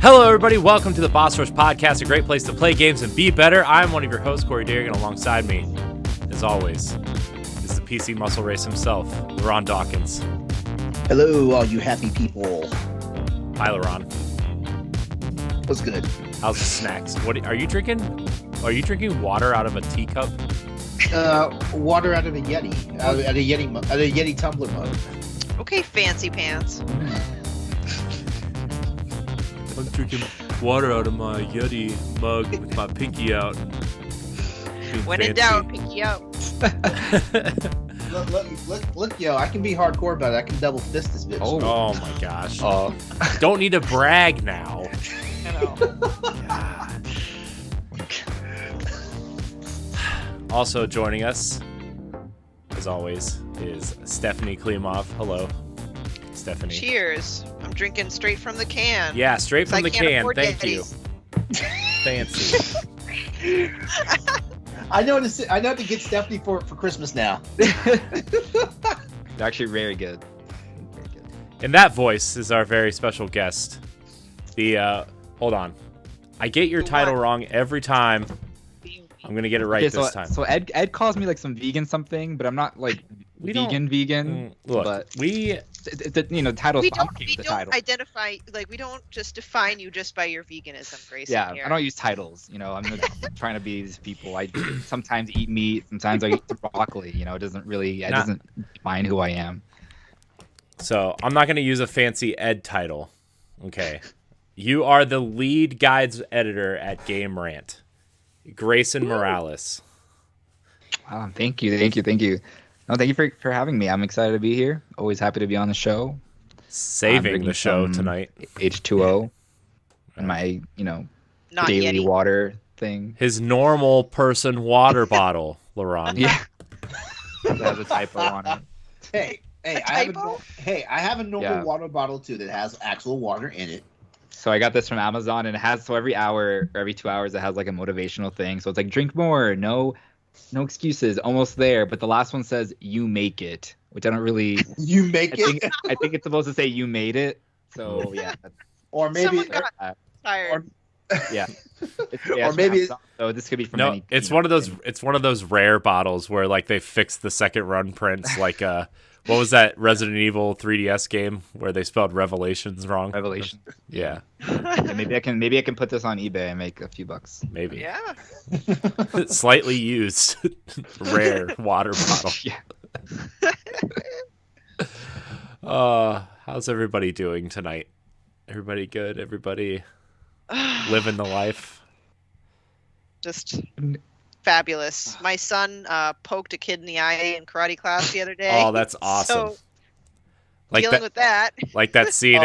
Hello, everybody. Welcome to the Boss Rush Podcast, a great place to play games and be better. I'm one of your hosts, Corey Dirrig, and alongside me, as always, is the PC muscle race himself, LeRon Dawkins. Hello, all you happy people. Hi, LeRon. What's good? How's the snacks? What are you drinking? Are you drinking water out of a teacup? Water out of a Yeti, out of a Yeti tumbler mug. Okay, fancy pants. I'm drinking water out of my Yeti mug with my pinky out. When in doubt, pinky out. Look, yo, I can be hardcore about it. I can double fist this bitch. Oh my gosh. Don't need to brag now. I know. Also joining us, as always, is Stephanie Klimov. Hello, Stephanie. Cheers. I'm drinking straight from the can. Yeah, straight from the can. Thank you. Yetis. Fancy. I know to get Stephanie for Christmas now. Actually, very good. Very good. And that voice is our very special guest. Hold on. I get your title wrong every time. I'm gonna get it right this time. So Ed calls me like some vegan something, but I'm not like vegan. Look, but the title's We fine. don't identify, like, we don't just define you just by your veganism, Greysun. Yeah, here. I don't use titles. I'm not trying to be these people. I sometimes eat meat, sometimes I eat broccoli. It doesn't define who I am. So I'm not gonna use a fancy Ed title. Okay, you are the lead guides editor at GameRant. Greysun Morales. Thank you. No, thank you for having me. I'm excited to be here. Always happy to be on the show. Saving the show tonight. H2O and my, Not daily Yeti. water thing. His normal person water bottle, LeRon. Yeah. That has a typo on it. Hey, I have a normal water bottle too that has actual water in it. So I got this from Amazon, and it has every hour or every 2 hours it has like a motivational thing. So it's like drink more, no excuses, almost there. But the last one says you make it, which I don't really. You make it. I think it's supposed to say you made it. So yeah. Or maybe. Someone got tired. Yeah. Or maybe. So this could be from. No, it's one of those. It's one of those rare bottles where like they fixed the second run prints. Like what was that Resident Evil 3DS game where they spelled Revelations wrong? Revelation. Yeah. Yeah, maybe I can put this on eBay and make a few bucks. Maybe. Yeah. Slightly used, rare water bottle. Yeah. How's everybody doing tonight? Everybody good? Everybody living the life? Just fabulous. My son poked a kid in the eye in karate class the other day. Oh, that's awesome. So, dealing with that. Like that scene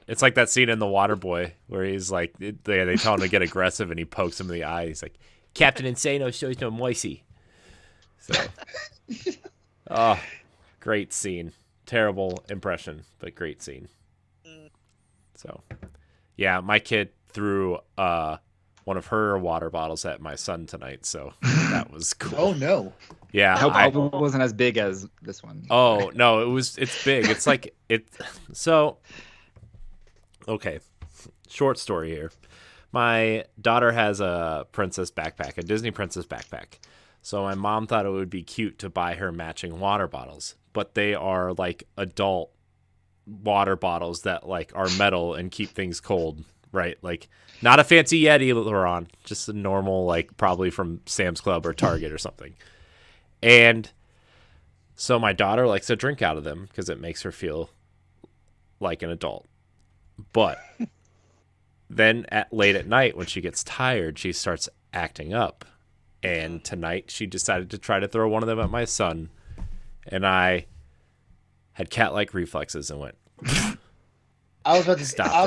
it's like that scene in The Waterboy where he's like, they tell him to get aggressive and he pokes him in the eye. He's like, Captain Insano shows no moisey. So, great scene. Terrible impression, but great scene. So, yeah, my kid threw one of her water bottles at my son tonight, so that was cool. Oh no! Yeah, I hope it wasn't as big as this one. Oh no, it's big. It's like it. So, okay, short story here. My daughter has a princess backpack, a Disney princess backpack. So my mom thought it would be cute to buy her matching water bottles, but they are like adult water bottles that like are metal and keep things cold. Right, like not a fancy Yeti, LeRon, just a normal, like probably from Sam's Club or Target or something. And so my daughter likes to drink out of them because it makes her feel like an adult. But then late at night when she gets tired, she starts acting up. And tonight she decided to try to throw one of them at my son. And I had cat-like reflexes and went, I was about to stop. I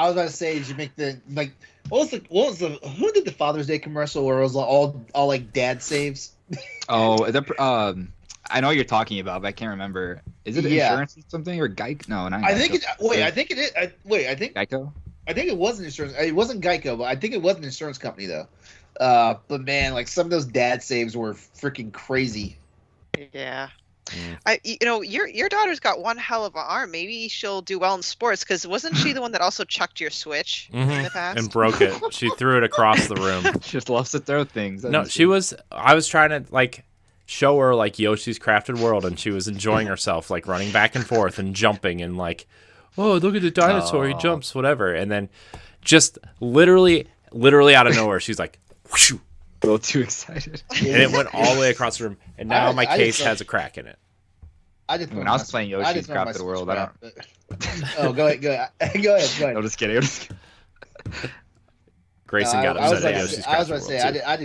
was about to say, did you make the like? Who did the Father's Day commercial where it was all like dad saves? Oh, I know what you're talking about, but I can't remember. Is it insurance or something or Geico? No, not Geico. I think it is. I think Geico. I think it was an insurance. It wasn't Geico, but I think it was an insurance company though. But man, like some of those dad saves were freaking crazy. Yeah. Your daughter's got one hell of an arm. Maybe she'll do well in sports. Because wasn't she the one that also chucked your Switch in the past? And broke it. She threw it across the room. She just loves to throw things. No, she was. I was trying to like show her like Yoshi's Crafted World, and she was enjoying herself, like running back and forth and jumping and like, oh, look at the dinosaur, he jumps, whatever. And then just literally out of nowhere, she's like, whoosh, a little too excited. and it went all the way across the room. And now my case has a crack in it. When I was playing Yoshi's Crafted World, I don't. Oh, go ahead. Go ahead. No, just kidding. Grayson got upset at Yoshi's Crafted World. I was about to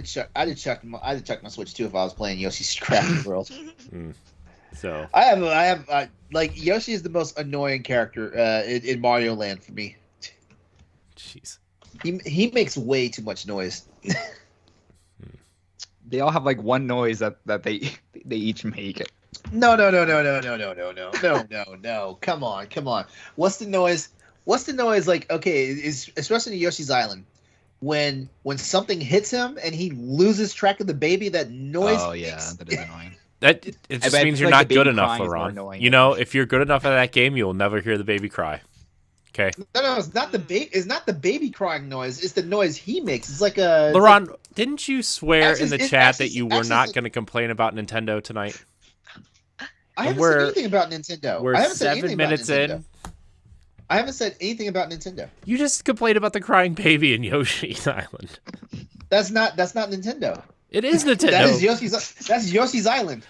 say, I did chuck my Switch too if I was playing Yoshi's Crafted World. So I have like Yoshi is the most annoying character in Mario Land for me. Jeez. He makes way too much noise. They all have like one noise that they each make. No. Come on. What's the noise? Like, okay, is especially in Yoshi's Island. When something hits him and he loses track of the baby, that noise. Oh yeah, that is annoying. It just means you're not good enough, LeRon. You know, if you're good enough at that game, you'll never hear the baby cry. Okay. No, it's not the baby. It's not the baby crying noise. It's the noise he makes. It's like a. LeRon, didn't you swear in the chat that you were not going to complain about Nintendo tonight? I haven't said anything about Nintendo. We're I haven't said 7 minutes in. I haven't said anything about Nintendo. You just complained about the crying baby in Yoshi's Island. That's not Nintendo. It is Nintendo. That's Yoshi's Island.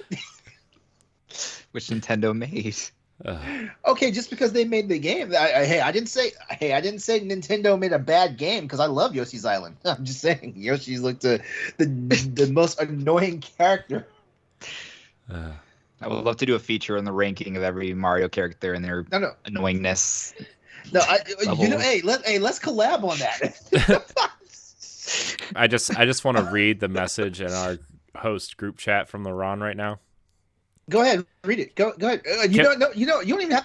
Which Nintendo made. Okay, just because they made the game. I didn't say Nintendo made a bad game because I love Yoshi's Island. I'm just saying Yoshi's like the most annoying character. I would love to do a feature on the ranking of every Mario character and their annoyingness. No, let's collab on that. I just want to read the message in our host group chat from LeRon right now. Go ahead, read it. Go ahead. You don't even have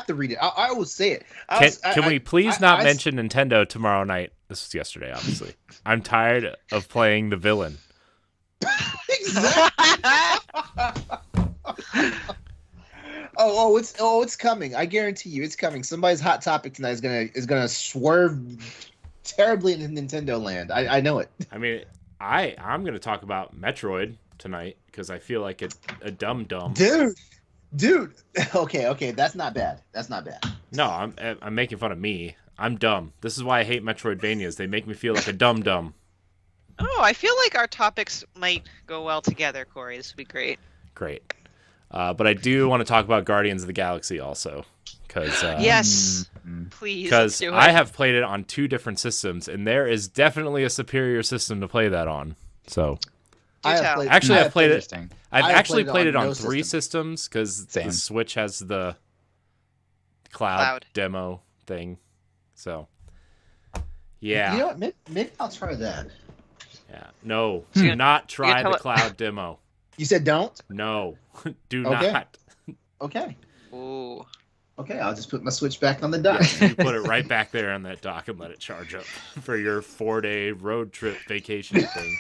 to read it. I will say it. Can we please not mention Nintendo tomorrow night? This was yesterday, obviously. I'm tired of playing the villain. Exactly. It's coming. I guarantee you, it's coming. Somebody's hot topic tonight is gonna swerve terribly into Nintendo land. I know it. I mean, I'm gonna talk about Metroid tonight because I feel like a dumb. Dude. Okay. That's not bad. No, I'm making fun of me. I'm dumb. This is why I hate Metroidvanias. They make me feel like a dumb. Oh, I feel like our topics might go well together, Corey. This would be great. Great. But I do want to talk about Guardians of the Galaxy also. Yes, please. Because I have played it on 2 different systems, and there is definitely a superior system to play that on. So, I've played it. I've actually played it on 3 systems because the Switch has the cloud demo thing. So, yeah. You know what? Maybe I'll try that. Yeah. No, do not try the cloud demo. You said don't? No, do not. Okay. Ooh. Okay, I'll just put my Switch back on the dock. Yeah, you put it right back there on that dock and let it charge up for your 4-day road trip vacation thing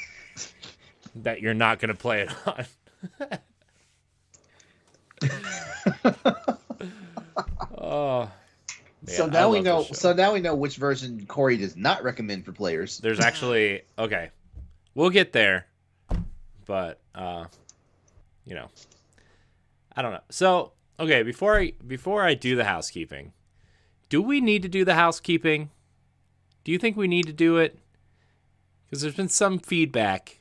that you're not going to play it on. Oh. Man, so now we know. So now we know which version Corey does not recommend for players. There's actually we'll get there, but I don't know. So before I do the housekeeping, do we need to do the housekeeping? Do you think we need to do it? Because there's been some feedback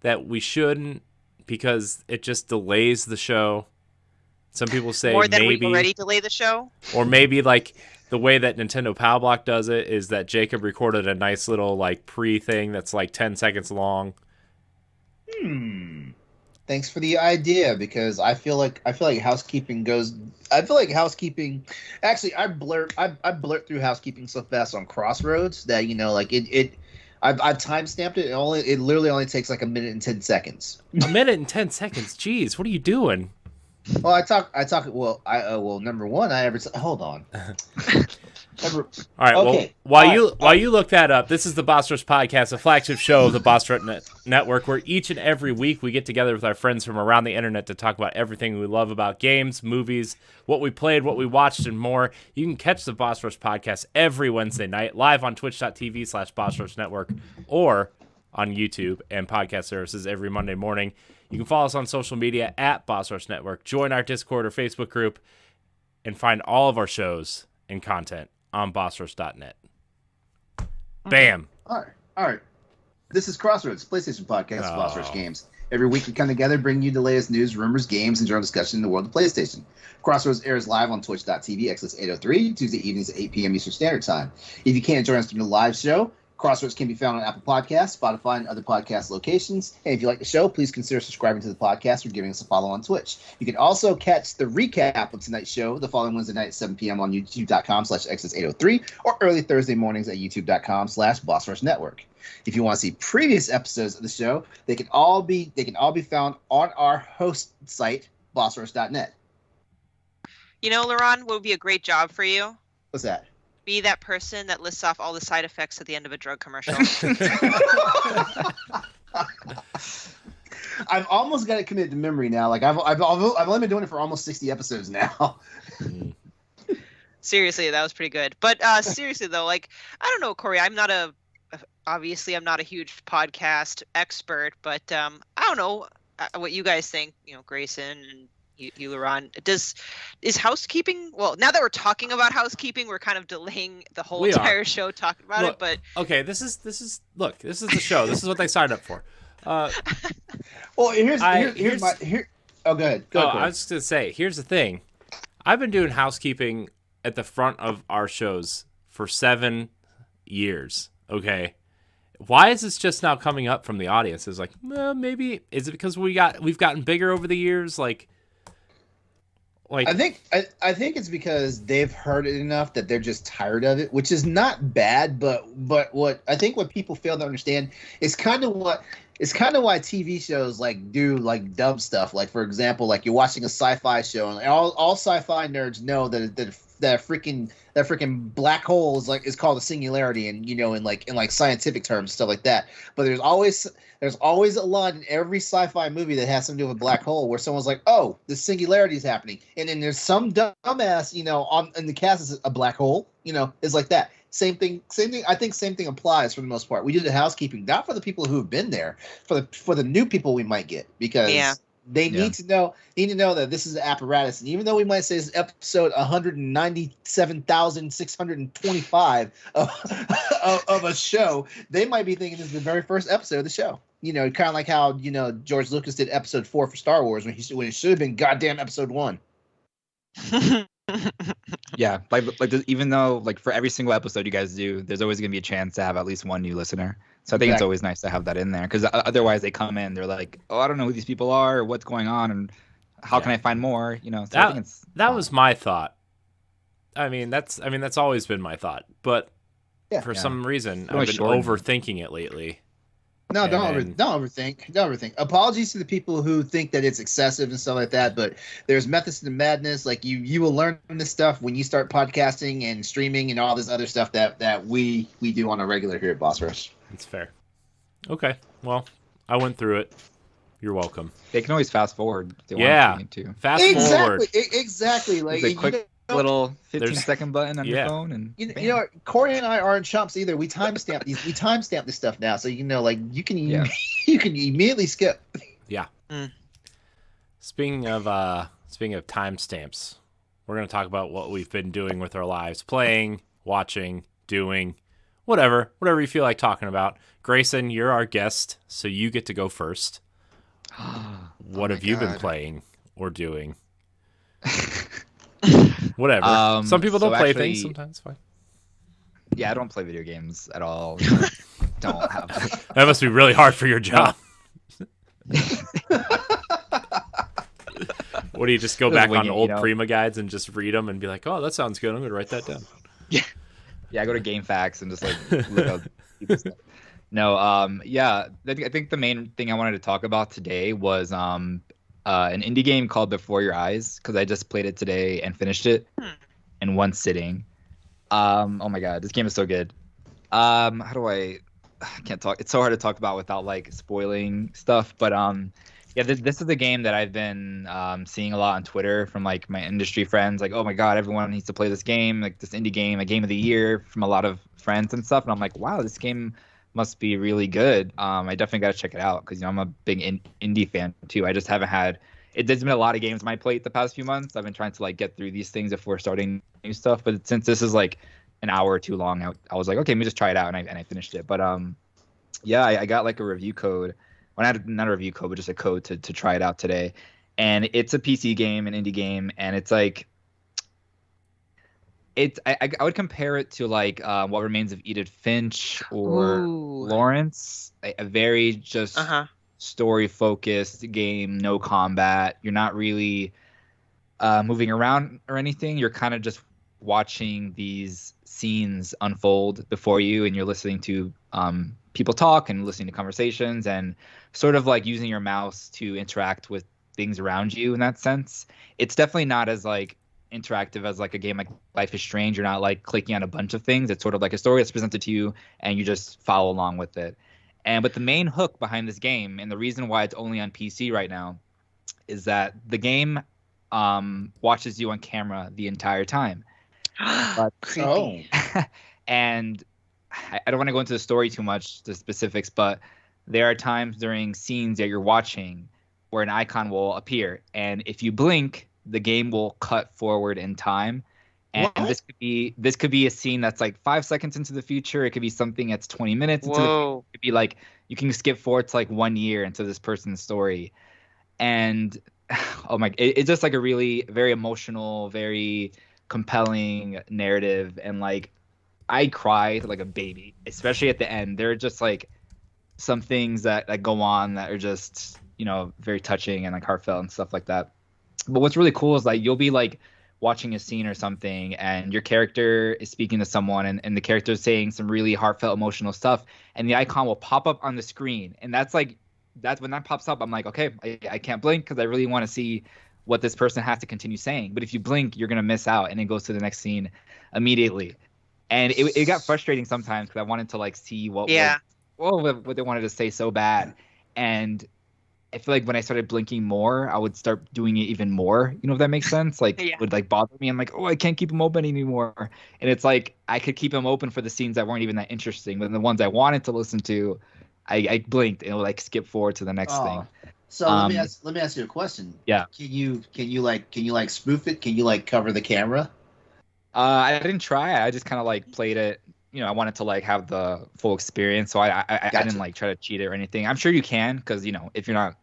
that we shouldn't because it just delays the show. Some people say more than maybe we already delay the show, or maybe like the way that Nintendo Power Block does it is that Jacob recorded a nice little like pre thing that's like 10 seconds long. Thanks for the idea because I feel like housekeeping goes. I feel like housekeeping. Actually, I blurt through housekeeping so fast on Crossroads that I've time stamped it. It literally only takes like 1 minute and 10 seconds. 1 minute and 10 seconds. Jeez, what are you doing? Well, I talk. Well, number one, hold on. All right. Okay. Well, while you look that up, this is the Boss Rush Podcast, a flagship show of the Boss Rush Network, where each and every week we get together with our friends from around the internet to talk about everything we love about games, movies, what we played, what we watched, and more. You can catch the Boss Rush Podcast every Wednesday night live on twitch.tv/Boss Rush Network or on YouTube and podcast services every Monday morning. You can follow us on social media at Boss Rush Network, join our Discord or Facebook group, and find all of our shows and content on bossrush.net. Bam. All right. This is Crossroads, PlayStation podcast of Boss Rush Games. Every week we come together, bring you the latest news, rumors, games, and general discussion in the world of PlayStation. Crossroads airs live on twitch.tv, XS 803, Tuesday evenings at 8 p.m. Eastern Standard Time. If you can't join us during the live show, Crossroads can be found on Apple Podcasts, Spotify, and other podcast locations. And if you like the show, please consider subscribing to the podcast or giving us a follow on Twitch. You can also catch the recap of tonight's show the following Wednesday night at 7 p.m. on youtube.com/XS803 or early Thursday mornings at youtube.com/BossRushNetwork. If you want to see previous episodes of the show, they can all be found on our host site, bossrush.net. You know, LeRon, what would be a great job for you? What's that? Be that person that lists off all the side effects at the end of a drug commercial. I've almost got it committed to memory now. Like I've only been doing it for almost 60 episodes now. Seriously, that was pretty good. But seriously though, like I don't know, Corey. Obviously I'm not a huge podcast expert, but I don't know what you guys think. You know, Greysun and you, LeRon. Is housekeeping? Well, now that we're talking about housekeeping, we're kind of delaying the whole entire show talking about it. But okay, this is the show. This is what they signed up for. Well, here's my. Oh, go ahead. Go ahead. I was just gonna say, here's the thing. I've been doing housekeeping at the front of our shows for 7 years. Okay. Why is this just now coming up from the audience? It's like, well, maybe is it because we've gotten bigger over the years? Like I think it's because they've heard it enough that they're just tired of it, which is not bad. But what people fail to understand is kind of why TV shows do dumb stuff. Like, for example, like you're watching a sci-fi show and all sci-fi nerds know that freaking black hole is called a singularity, and in scientific terms, stuff like that. But there's always a line in every sci-fi movie that has something to do with a black hole where someone's like, oh, the singularity is happening, and then there's some dumbass in the cast is a black hole. It's like that. Same thing. I think same thing applies for the most part. We do the housekeeping not for the people who have been there, for the new people we might get, because they need to know that this is an apparatus. And even though we might say it's episode 197,625 of a show, they might be thinking this is the very first episode of the show. Kind of like how George Lucas did episode 4 for Star Wars when it should have been goddamn episode 1. Yeah, even though for every single episode you guys do, there's always gonna be a chance to have at least one new listener. So I think it's always nice to have that in there, because otherwise they come in, they're like, oh, I don't know who these people are or what's going on and how can I find more. So I think that was my thought. I mean that's always been my thought, but for some reason I've been overthinking it lately. No, don't overthink. Apologies to the people who think that it's excessive and stuff like that, but there's methods to the madness. Like you will learn this stuff when you start podcasting and streaming and all this other stuff that we do on a regular here at Boss Rush. That's fair. Okay, well, I went through it. You're welcome. They can always fast forward if they want to. Fast forward. Exactly. Like a quick little 15-second button on your phone, and Corey and I aren't chumps either. We timestamp these. We timestamp this stuff now, so you can immediately skip. Yeah. Speaking of timestamps, we're gonna talk about what we've been doing with our lives, playing, watching, doing, whatever you feel like talking about. Greysun, you're our guest, so you get to go first. What have you been playing or doing? Whatever. Some people don't play things. Sometimes it's fine. Yeah, I don't play video games at all. Don't have that. That must be really hard for your job. What do you just go back on old Prima guides and just read them and be like, oh, that sounds good. I'm going to write that down. Yeah, I go to GameFAQs and just look up stuff. No, I think the main thing I wanted to talk about today was an indie game called Before Your Eyes because I just played it today and finished it in one sitting. Oh my god, this game is so good. How do I can't talk. It's so hard to talk about without like spoiling stuff. But yeah, this is a game that I've been seeing a lot on Twitter from like my industry friends. Like, oh my god, everyone needs to play this game, like this indie game, a game of the year from a lot of friends and stuff. And I'm like, wow, this game must be really good. I definitely got to check it out because I'm a big indie fan too. I just haven't had. There's been a lot of games on my plate the past few months. I've been trying to like get through these things before starting new stuff. But since this is like an hour or too long, I was like, okay, let me just try it out, and I finished it. But yeah, I got like a review code. Well, not a review code, but just a code to try it out today. And it's a PC game, an indie game, and it's like I would compare it to like What Remains of Edith Finch or Lawrence, a very just story focused game, no combat. You're not really moving around or anything. You're kind of just watching these scenes unfold before you, and you're listening to people talk and listening to conversations and sort of like using your mouse to interact with things around you in that sense. It's definitely not as like interactive as like a game like Life is Strange. You're not like clicking on a bunch of things. It's sort of like a story that's presented to you and you just follow along with it. But the main hook behind this game, and the reason why it's only on PC right now, is that the game watches you on camera the entire time. Creepy. And I don't want to go into the story too much, the specifics, but there are times during scenes that you're watching where an icon will appear, and if you blink, the game will cut forward in time. And this could be a scene that's like 5 seconds into the future. It could be something that's 20 minutes into the future. It could be like you can skip forward to like 1 year into this person's story. And oh my, it's just like a really very emotional, very compelling narrative. And like I cried like a baby, especially at the end. There are just like some things that go on that are just, very touching and like heartfelt and stuff like that. But what's really cool is like you'll be like watching a scene or something and your character is speaking to someone and the character is saying some really heartfelt emotional stuff, and the icon will pop up on the screen. And that's when that pops up, I'm like, okay, I can't blink because I really want to see what this person has to continue saying. But if you blink, you're going to miss out, and it goes to the next scene immediately. And it got frustrating sometimes because I wanted to like see what they wanted to say so bad. And I feel like when I started blinking more, I would start doing it even more. If that makes sense. Like it would like bother me. I'm like, oh, I can't keep them open anymore. And it's like I could keep them open for the scenes that weren't even that interesting, but the ones I wanted to listen to, I blinked and it would like skip forward to the next thing. So let me ask you a question. Yeah. Can you like spoof it? Can you like cover the camera? I didn't try. I just kind of like played it. I wanted to like have the full experience, so I didn't like try to cheat it or anything. I'm sure you can, because if you're not,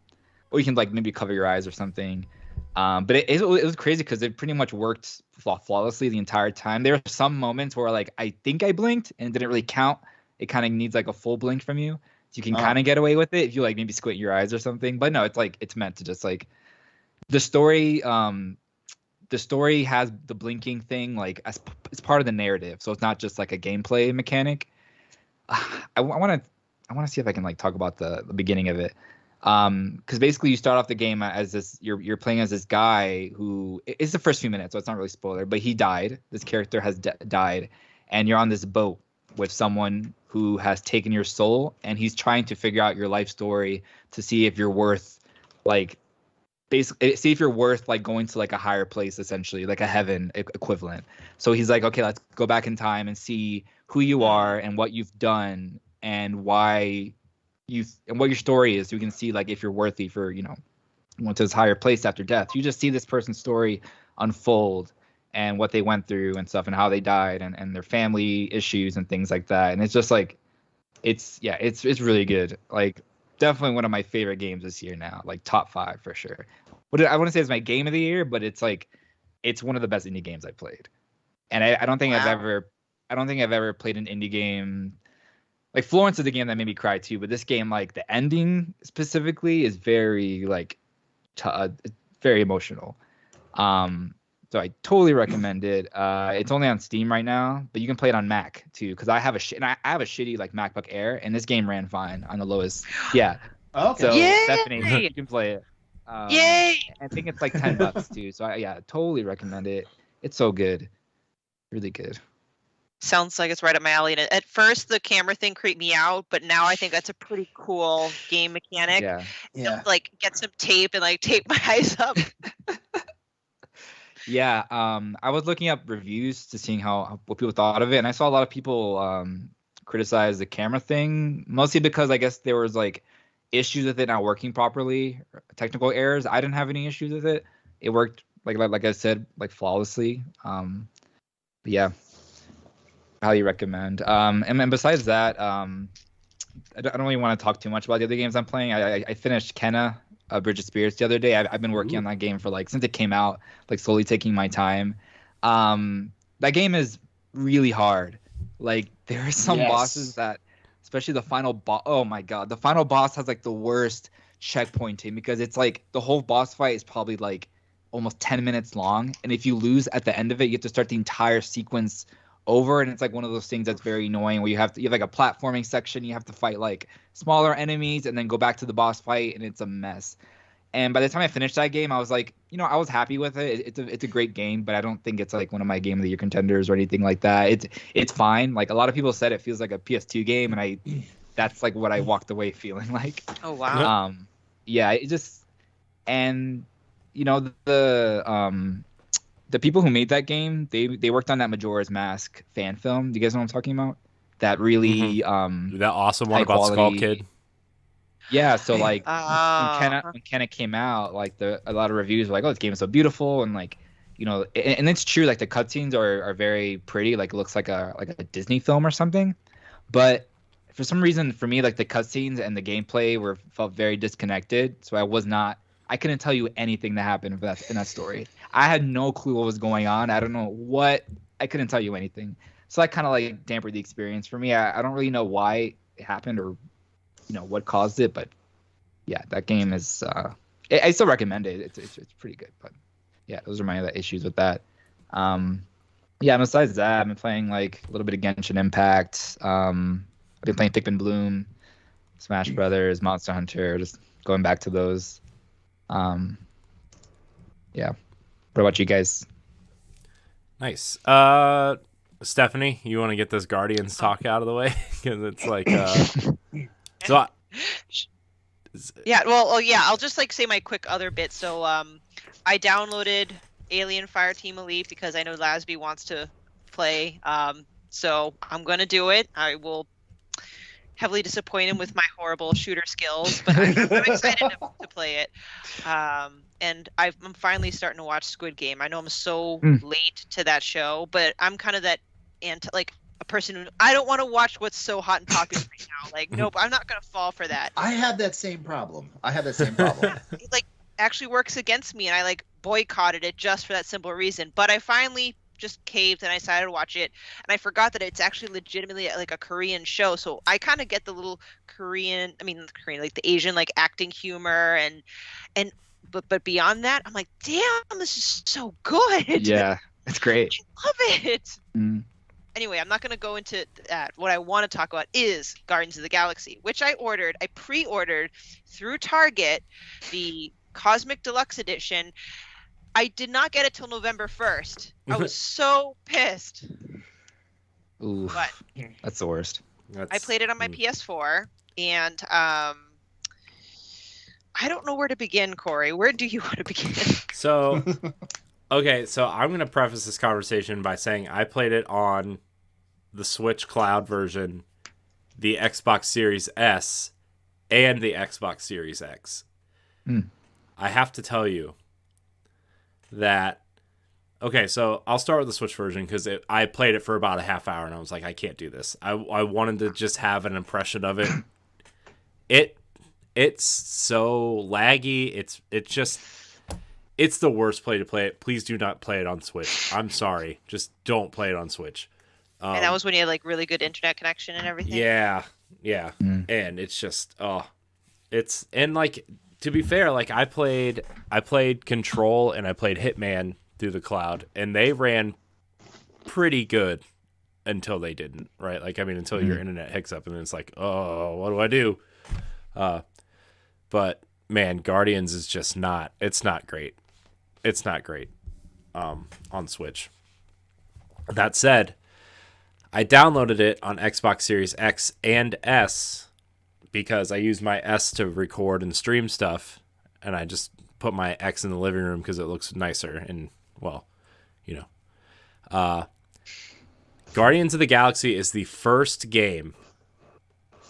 or you can like maybe cover your eyes or something. But it was crazy because it pretty much worked flawlessly the entire time. There were some moments where like I think I blinked and it didn't really count. It kind of needs like a full blink from you, so you can kind of get away with it if you like maybe squint your eyes or something. But no, it's like it's meant to just like the story. The story has the blinking thing like as it's part of the narrative, so it's not just like a gameplay mechanic. I want to see if I can like talk about the beginning of it, because basically you start off the game as this you're playing as this guy who it's the first few minutes, so it's not really spoiler, but he died. This character has died, and you're on this boat with someone who has taken your soul, and he's trying to figure out your life story to see if you're worth like. Basically, see if you're worth like going to like a higher place, essentially like a heaven equivalent. So he's like, okay, let's go back in time and see who you are and what you've done and why and what your story is. So you can see like if you're worthy for going to this higher place after death. You just see this person's story unfold and what they went through and stuff and how they died and their family issues and things like that. And it's just like it's really good. Like definitely one of my favorite games this year now, like top 5 for sure. I wouldn't say it's my game of the year, but it's like it's one of the best indie games I played. And I don't think I've ever played an indie game. Like Florence is the game that made me cry too, but this game, like the ending specifically, is very like very emotional. So I totally recommend it. It's only on Steam right now, but you can play it on Mac too, because I have a shitty like MacBook Air, and this game ran fine on the lowest. Yeah. Okay. So Yay! Stephanie, you can play it. Yay! I think it's like $10 too. So yeah, totally recommend it. It's so good, really good. Sounds like it's right up my alley. And at first, the camera thing creeped me out, but now I think that's a pretty cool game mechanic. Yeah. Yeah. Like get some tape and like tape my eyes up. Yeah. I was looking up reviews to seeing what people thought of it, and I saw a lot of people criticize the camera thing, mostly because I guess there was like issues with it not working properly, technical errors. I didn't have any issues with it. It worked like I said, like flawlessly. But yeah, highly recommend. And besides that, I don't really want to talk too much about the other games I'm playing. I finished Kenna, Bridge of Spirits the other day. I've been working on that game for like since it came out, like slowly taking my time. That game is really hard. Like there are some bosses that, especially the final boss. Oh my god, the final boss has like the worst checkpointing because it's like the whole boss fight is probably like almost 10 minutes long, and if you lose at the end of it, you have to start the entire sequence over, and it's like one of those things that's very annoying where you have like a platforming section, you have to fight like smaller enemies and then go back to the boss fight, and it's a mess. And by the time I finished that game, I was like, I was happy with it. It's a great game, but I don't think it's like one of my game of the year contenders or anything like that. It's fine. Like a lot of people said, it feels like a PS2 game, and that's like what I walked away feeling like. Oh wow. Yeah, it just, and the people who made that game, they worked on that Majora's Mask fan film. Do you guys know what I'm talking about? That really that awesome one about Skull Kid. Yeah, so like when Kenna came out, like a lot of reviews were like, "Oh, this game is so beautiful," and like, and it's true. Like the cutscenes are very pretty. Like it looks like a Disney film or something. But for some reason, for me, like the cutscenes and the gameplay felt very disconnected. So I couldn't tell you anything that happened in that story. I had no clue what was going on. I don't know what. I couldn't tell you anything. So that kind of like dampened the experience for me. I don't really know why it happened or what caused it, but yeah, that game is I still recommend it. It's pretty good, but yeah, those are my other issues with that. Yeah, and besides that, I've been playing like a little bit of Genshin Impact. I've been playing Pikmin Bloom, Smash Brothers, Monster Hunter, just going back to those. Yeah, what about you guys? Nice. Stephanie, you want to get this Guardians talk out of the way? Because it's like so yeah, well, yeah, I'll just like say my quick other bit. So I downloaded Alien Fireteam Elite because I know Lasby wants to play. So I'm gonna do it. I will heavily disappoint him with my horrible shooter skills, but I'm excited to play it. And I'm finally starting to watch Squid Game. I know I'm so late to that show, but I'm kind of that a person who I don't want to watch what's so hot and popular right now. Like, nope, I'm not gonna fall for that. I have that same problem. It like actually works against me, and I like boycotted it just for that simple reason. But I finally just caved and I decided to watch it, and I forgot that it's actually legitimately like a Korean show. So I kind of get the little Korean, like the Asian like acting humor and but beyond that, I'm like, damn, this is so good. Yeah, it's great. I love it. Anyway, I'm not going to go into that. What I want to talk about is Guardians of the Galaxy, which I pre-ordered through Target, the Cosmic Deluxe Edition. I did not get it till November 1st. I was so pissed. Ooh, but that's the worst. I played it on my PS4, and I don't know where to begin, Corey. Where do you want to begin? So, okay, so I'm going to preface this conversation by saying I played it on the Switch Cloud version, the Xbox Series S, and the Xbox Series X. I have to tell you that, okay, so I'll start with the Switch version because I played it for about a half hour and I was like, I can't do this. I wanted to just have an impression of it. It's so laggy. It's the worst play to play it. Please do not play it on Switch. I'm sorry. Just don't play it on Switch. And that was when you had like really good internet connection and everything. Yeah. And it's just and like, to be fair, like I played Control and I played Hitman through the cloud, and they ran pretty good until they didn't, right? Like, I mean, until your internet hicks up and then it's like, oh, what do I do? But man, Guardians is just not. It's not great. It's not great on Switch. That said, I downloaded it on Xbox Series X and S because I use my S to record and stream stuff, and I just put my X in the living room because it looks nicer and, well, Guardians of the Galaxy is the first game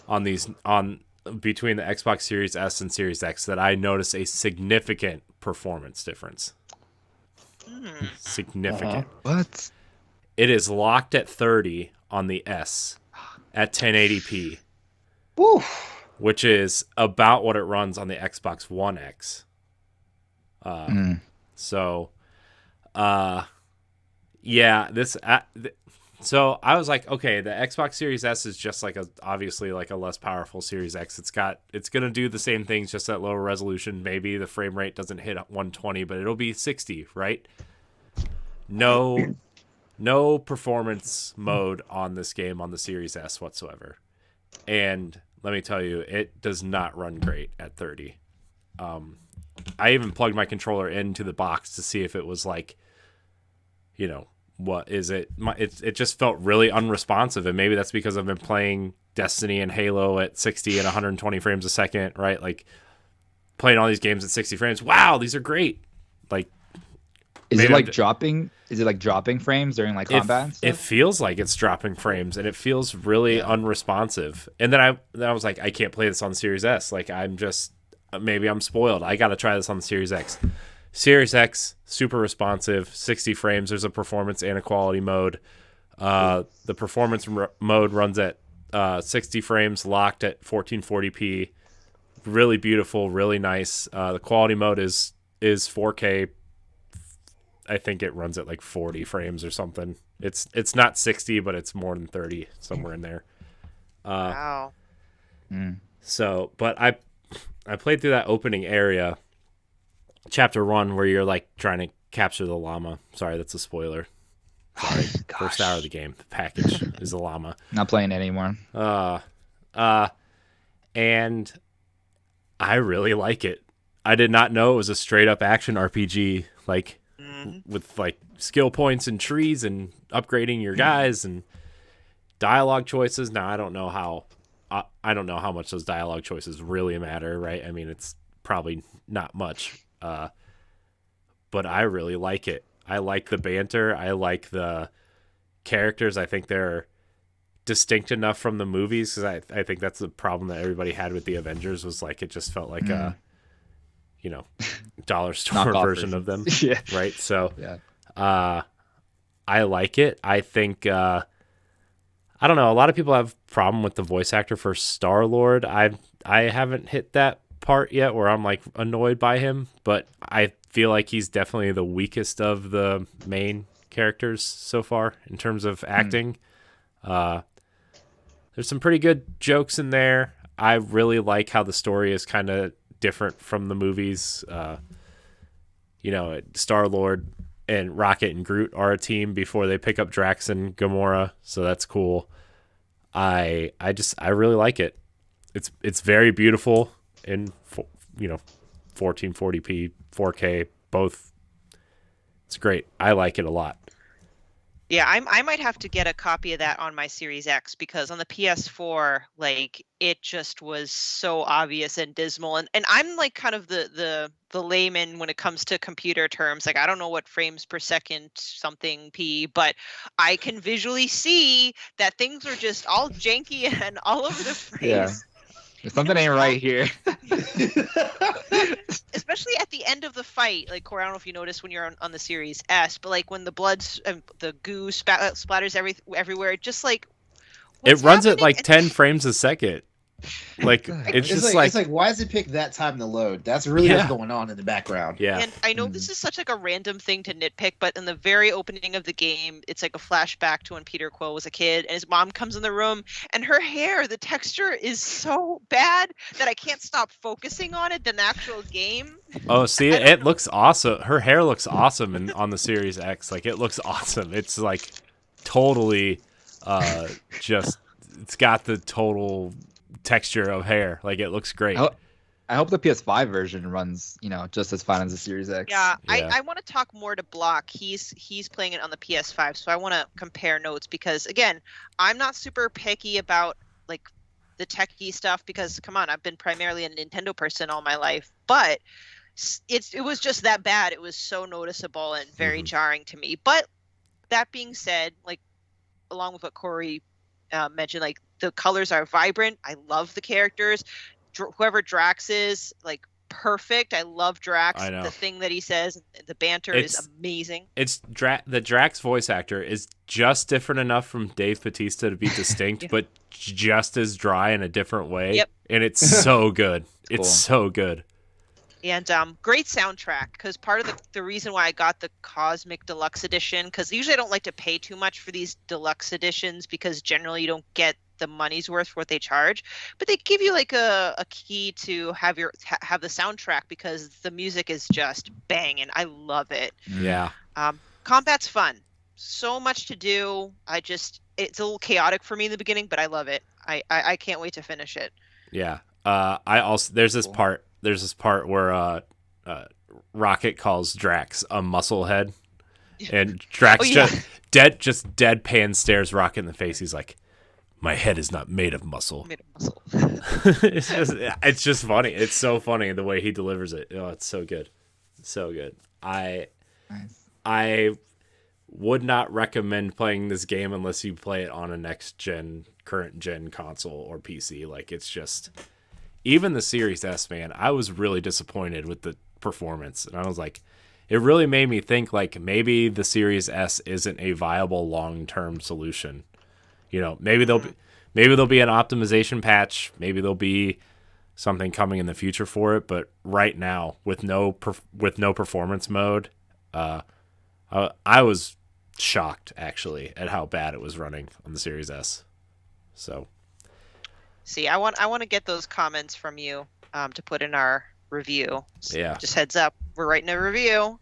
on between the Xbox Series S and Series X that I notice a significant performance difference. Significant. What? It is locked at 30 on the S at 1080p. Woo. Which is about what it runs on the Xbox One X. So, so I was like, okay, the Xbox Series S is just obviously a less powerful Series X. It's going to do the same things, just at lower resolution. Maybe the frame rate doesn't hit 120, but it'll be 60, right? No performance mode on this game on the Series S whatsoever. And let me tell you, it does not run great at 30. I even plugged my controller into the box to see if it was what is it? It just felt really unresponsive, and maybe that's because I've been playing Destiny and Halo at 60 and 120 frames a second, right? Like playing all these games at 60 frames. Wow, these are great. Is it dropping? Is it dropping frames during combat and stuff? It feels like it's dropping frames, and it feels really unresponsive. And then I was like, I can't play this on the Series S. Maybe I'm spoiled. I got to try this on the Series X. Series X, super responsive, 60 frames. There's a performance and a quality mode. The performance mode runs at 60 frames, locked at 1440p. Really beautiful, really nice. The quality mode is 4K. I think it runs at 40 frames or something. It's not 60, but it's more than 30, somewhere in there. Wow. So, but I played through that opening area, chapter 1, where you're trying to capture the llama. Sorry, that's a spoiler. Sorry. First hour of the game, the package is a llama. Not playing it anymore. And I really like it. I did not know it was a straight up action RPG, with skill points and trees and upgrading your guys and dialogue choices. Now I don't know how much those dialogue choices really matter, right? I mean, it's probably not much. But I really like it. I like the banter. I like the characters. I think they're distinct enough from the movies, because I think that's the problem that everybody had with the Avengers, was it just felt like a dollar store version of them. Yeah. Right. So, yeah. I like it. I think, I don't know. A lot of people have a problem with the voice actor for Star-Lord. I haven't hit that part yet where I'm annoyed by him, but I feel like he's definitely the weakest of the main characters so far in terms of acting. There's some pretty good jokes in there. I really like how the story is kind of different from the movies. Star-Lord and Rocket and Groot are a team before they pick up Drax and Gamora, so that's cool. I really like it. It's very beautiful in 1440p, 4K, both. It's great. I like it a lot. Yeah, I might have to get a copy of that on my Series X, because on the PS4, it just was so obvious and dismal. And I'm kind of the layman when it comes to computer terms. I don't know what frames per second something p, but I can visually see that things are just all janky and all over the place. Yeah. Something ain't right here. Especially at the end of the fight, Corey, I don't know if you noticed when you're on the Series S, but when the blood, the goo splatters everywhere, it just it runs happening? at 10 frames a second. It's just it's why does it pick that time to load? That's really what's going on in the background. Yeah. And I know this is such a random thing to nitpick, but in the very opening of the game, it's a flashback to when Peter Quill was a kid, and his mom comes in the room, and her hair, the texture is so bad that I can't stop focusing on it than the actual game. Oh, see, it looks awesome. Her hair looks awesome on the Series X. It looks awesome. It's totally just, it's got the total texture of hair. It looks great. I I hope the PS5 version runs, just as fine as the Series X. Yeah, Yeah. I want to talk more to Block. He's playing it on the PS5, so I want to compare notes because again, I'm not super picky about like the techie stuff because come on, I've been primarily a Nintendo person all my life, but it was just that bad. It was so noticeable and very jarring to me. But that being said, like along with what Corey mentioned, like the colors are vibrant. I love the characters. Whoever Drax is, like perfect. I love Drax. I know. The thing that he says, the banter is amazing. It's the Drax voice actor is just different enough from Dave Bautista to be distinct, but just as dry in a different way. Yep. And it's so good. Cool. It's so good. And great soundtrack, because part of the reason why I got the Cosmic Deluxe Edition, because usually I don't like to pay too much for these deluxe editions because generally you don't get the money's worth for what they charge, but they give you like a key to have the soundtrack because the music is just banging. I love it. Yeah. Combat's fun. So much to do. It's a little chaotic for me in the beginning, but I love it. I can't wait to finish it. Yeah. There's this part where Rocket calls Drax a musclehead, and Drax just deadpan stares Rocket in the face. He's like, "My head is not made of muscle." It's just funny. It's so funny the way he delivers it. Oh, it's so good. So good. I would not recommend playing this game unless you play it on a current gen console or PC. Like, it's just, even the Series S, man, I was really disappointed with the performance. And I was like, it really made me think like maybe the Series S isn't a viable long-term solution. Maybe there'll be an optimization patch. Maybe there'll be something coming in the future for it. But right now, with no performance mode, I was shocked actually at how bad it was running on the Series S. So, see, I want to get those comments from you to put in our review. So yeah. Just heads up, we're writing a review.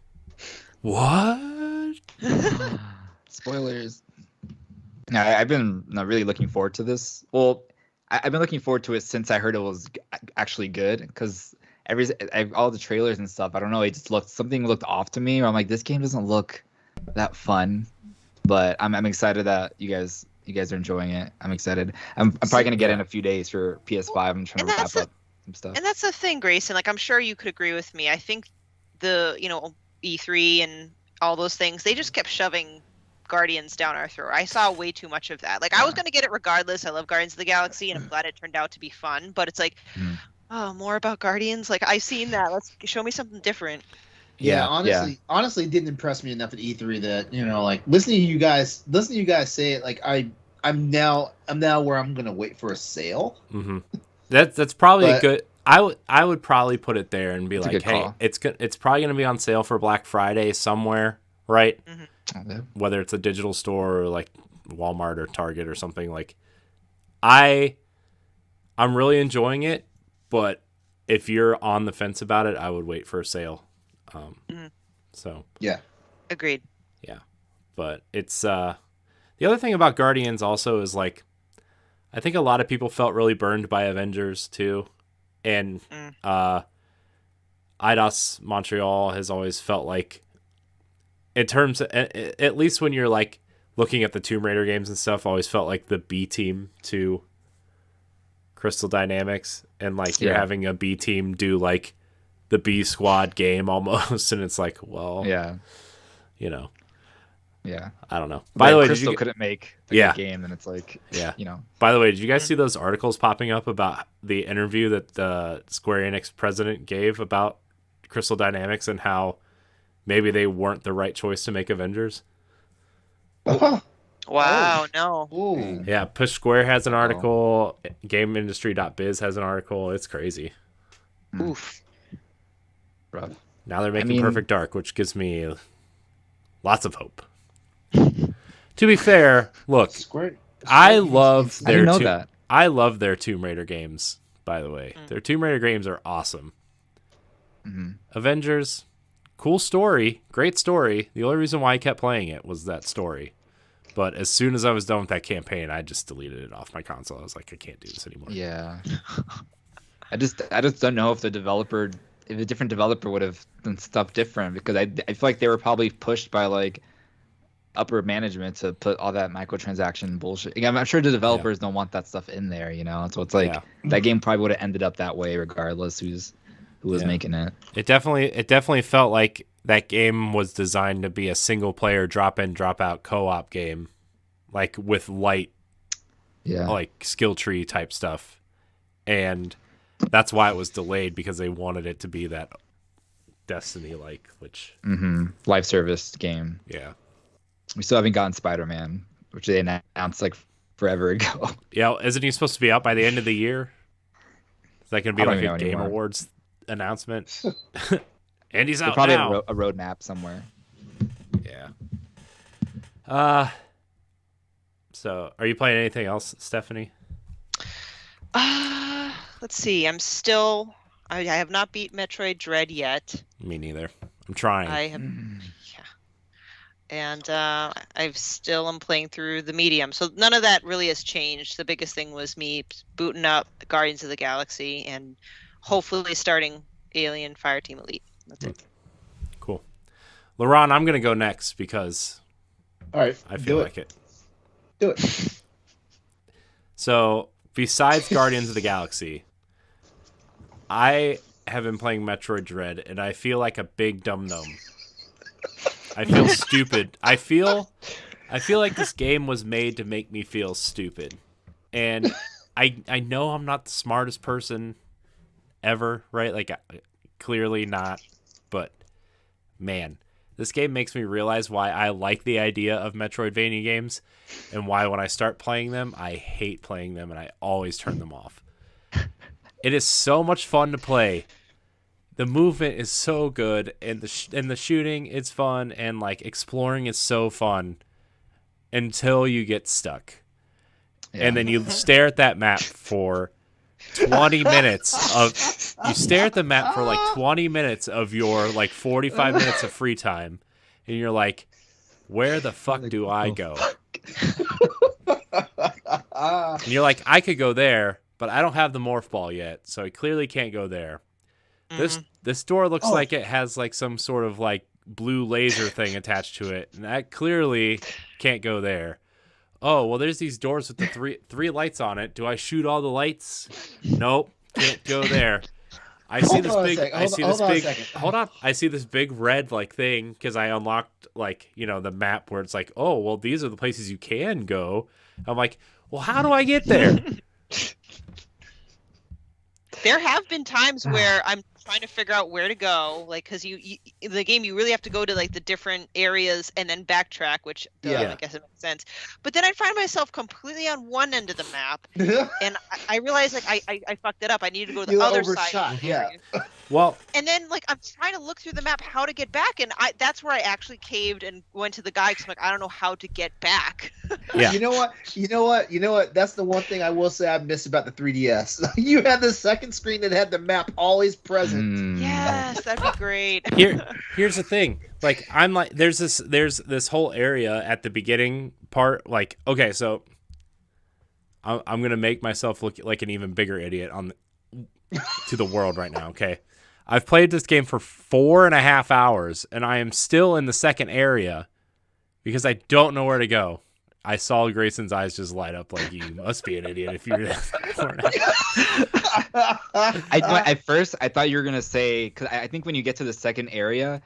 What? Spoilers. No, I've been really looking forward to this. Well, I've been looking forward to it since I heard it was actually good. Because all the trailers and stuff, I don't know, something looked off to me. Where I'm like, this game doesn't look that fun. But I'm excited that you guys are enjoying it. I'm excited. I'm probably gonna get in a few days for PS5. I'm trying to wrap up some stuff. And that's the thing, Grayson. Like, I'm sure you could agree with me. I think the E3 and all those things, they just kept shoving Guardians down our throat. I saw way too much of that. Like, I was going to get it regardless. I love Guardians of the Galaxy, and I'm glad it turned out to be fun. But it's like, oh, more about Guardians? Like, I've seen that. Let's show me something different. Yeah, honestly, it didn't impress me enough at E3 that like listening to you guys say it. Like, I'm now where I'm gonna wait for a sale. Mm-hmm. That's probably a good. I would probably put it there and be like, hey, it's probably gonna be on sale for Black Friday somewhere, right? Mm-hmm. Whether it's a digital store or like Walmart or Target or something. Like, I'm really enjoying it, but if you're on the fence about it, I would wait for a sale. So yeah, agreed. Yeah, but it's the other thing about Guardians also is like, I think a lot of people felt really burned by Avengers too, and Eidos Montreal has always felt like, in terms of, at least when you're like looking at the Tomb Raider games and stuff, always felt like the B team to Crystal Dynamics, and like you're having a B team do like the B squad game almost, and it's like, well, yeah, I don't know. By the way, Crystal couldn't make a good game, and it's like, By the way, did you guys see those articles popping up about the interview that the Square Enix president gave about Crystal Dynamics and how maybe they weren't the right choice to make Avengers? Wow, no. Ooh. Yeah, Push Square has an article. GameIndustry.biz has an article. It's crazy. Oof. Rough. Now they're making Perfect Dark, which gives me lots of hope. To be fair, look, I love their Tomb Raider games, by the way. Their Tomb Raider games are awesome. Mm-hmm. Avengers, cool story, great story. The only reason why I kept playing it was that story. But as soon as I was done with that campaign, I just deleted it off my console. I was like, I can't do this anymore. Yeah. I just don't know if if a different developer would have done stuff different, because I feel like they were probably pushed by like upper management to put all that microtransaction bullshit. Again, I'm sure the developers don't want that stuff in there, so it's like that game probably would have ended up that way regardless who was making it. It definitely felt like that game was designed to be a single player drop in drop out co-op game, like with light like skill tree type stuff, and that's why it was delayed, because they wanted it to be that Destiny like, which live service game. Yeah. We still haven't gotten Spider-Man, which they announced like forever ago. Yeah, isn't he supposed to be out by the end of the year? Is that going to be like a Game anymore. Awards announcement? And he's out probably now. a roadmap somewhere. Yeah. So, are you playing anything else, Stephanie? Let's see. I have not beat Metroid Dread yet. Me neither. I'm trying. I have. And I still am playing through the medium, so none of that really has changed. The biggest thing was me booting up Guardians of the Galaxy and hopefully starting Alien Fireteam Elite. That's it. Cool. LeRon, I'm gonna go next because all right, I feel like it. Do it. So besides Guardians of the Galaxy, I have been playing Metroid Dread, and I feel like a big dum-dum. I feel stupid. I feel like this game was made to make me feel stupid. And I know I'm not the smartest person ever, right? Like, clearly not. But, man, this game makes me realize why I like the idea of Metroidvania games, and why when I start playing them, I hate playing them, and I always turn them off. It is so much fun to play. The movement is so good, and the shooting is fun, and like exploring is so fun until you get stuck. Yeah. And then you stare at that map for 20 minutes you stare at the map for like 20 minutes of your like 45 minutes of free time, and you're like, where the fuck do I go? And you're like, I could go there, but I don't have the morph ball yet, so I clearly can't go there. This door looks like it has like some sort of like blue laser thing attached to it, and that clearly can't go there. Oh, well, there's these doors with the three lights on it. Do I shoot all the lights? Nope, can't go there. I see this big red like thing because I unlocked like, the map where it's like, oh, well, these are the places you can go. I'm like, well, how do I get there? There have been times where I'm trying to figure out where to go, like, because in the game you really have to go to like the different areas and then backtrack, which I guess it makes sense. But then I find myself completely on one end of the map, and I realize like I fucked it up. I need to go to the other side. Yeah. Well, and then like I'm trying to look through the map how to get back, and that's where I actually caved and went to the guy because I'm like, I don't know how to get back. Yeah. You know what? That's the one thing I will say I miss about the 3DS. You had the second screen that had the map always present. Yes, that'd be great. Here's the thing. Like, I'm like, there's this whole area at the beginning part. Like, okay, so I'm gonna make myself look like an even bigger idiot to the world right now. Okay, I've played this game for 4.5 hours, and I am still in the second area because I don't know where to go. I saw Grayson's eyes just light up like, you must be an idiot if you're At first, I thought you were going to say, because I think when you get to the second area,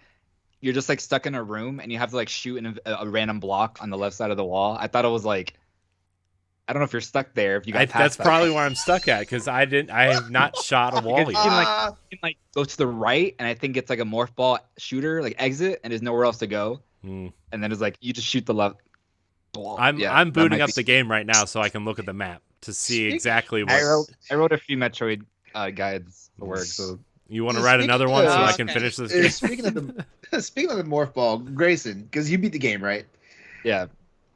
you're just like stuck in a room and you have to like shoot in a random block on the left side of the wall. I thought it was like, I don't know if you're stuck there. If you got that's probably where I'm stuck at, because I have not shot a wall yet. You can like go to the right, and I think it's like a morph ball shooter, like exit, and there's nowhere else to go. And then it's like you just shoot the left. I'm booting up the game right now so I can look at the map to see exactly what. I wrote a few Metroid guides for work. So you want to write another one so I can finish this game? Speaking of the morph ball, Grayson, because you beat the game, right? Yeah.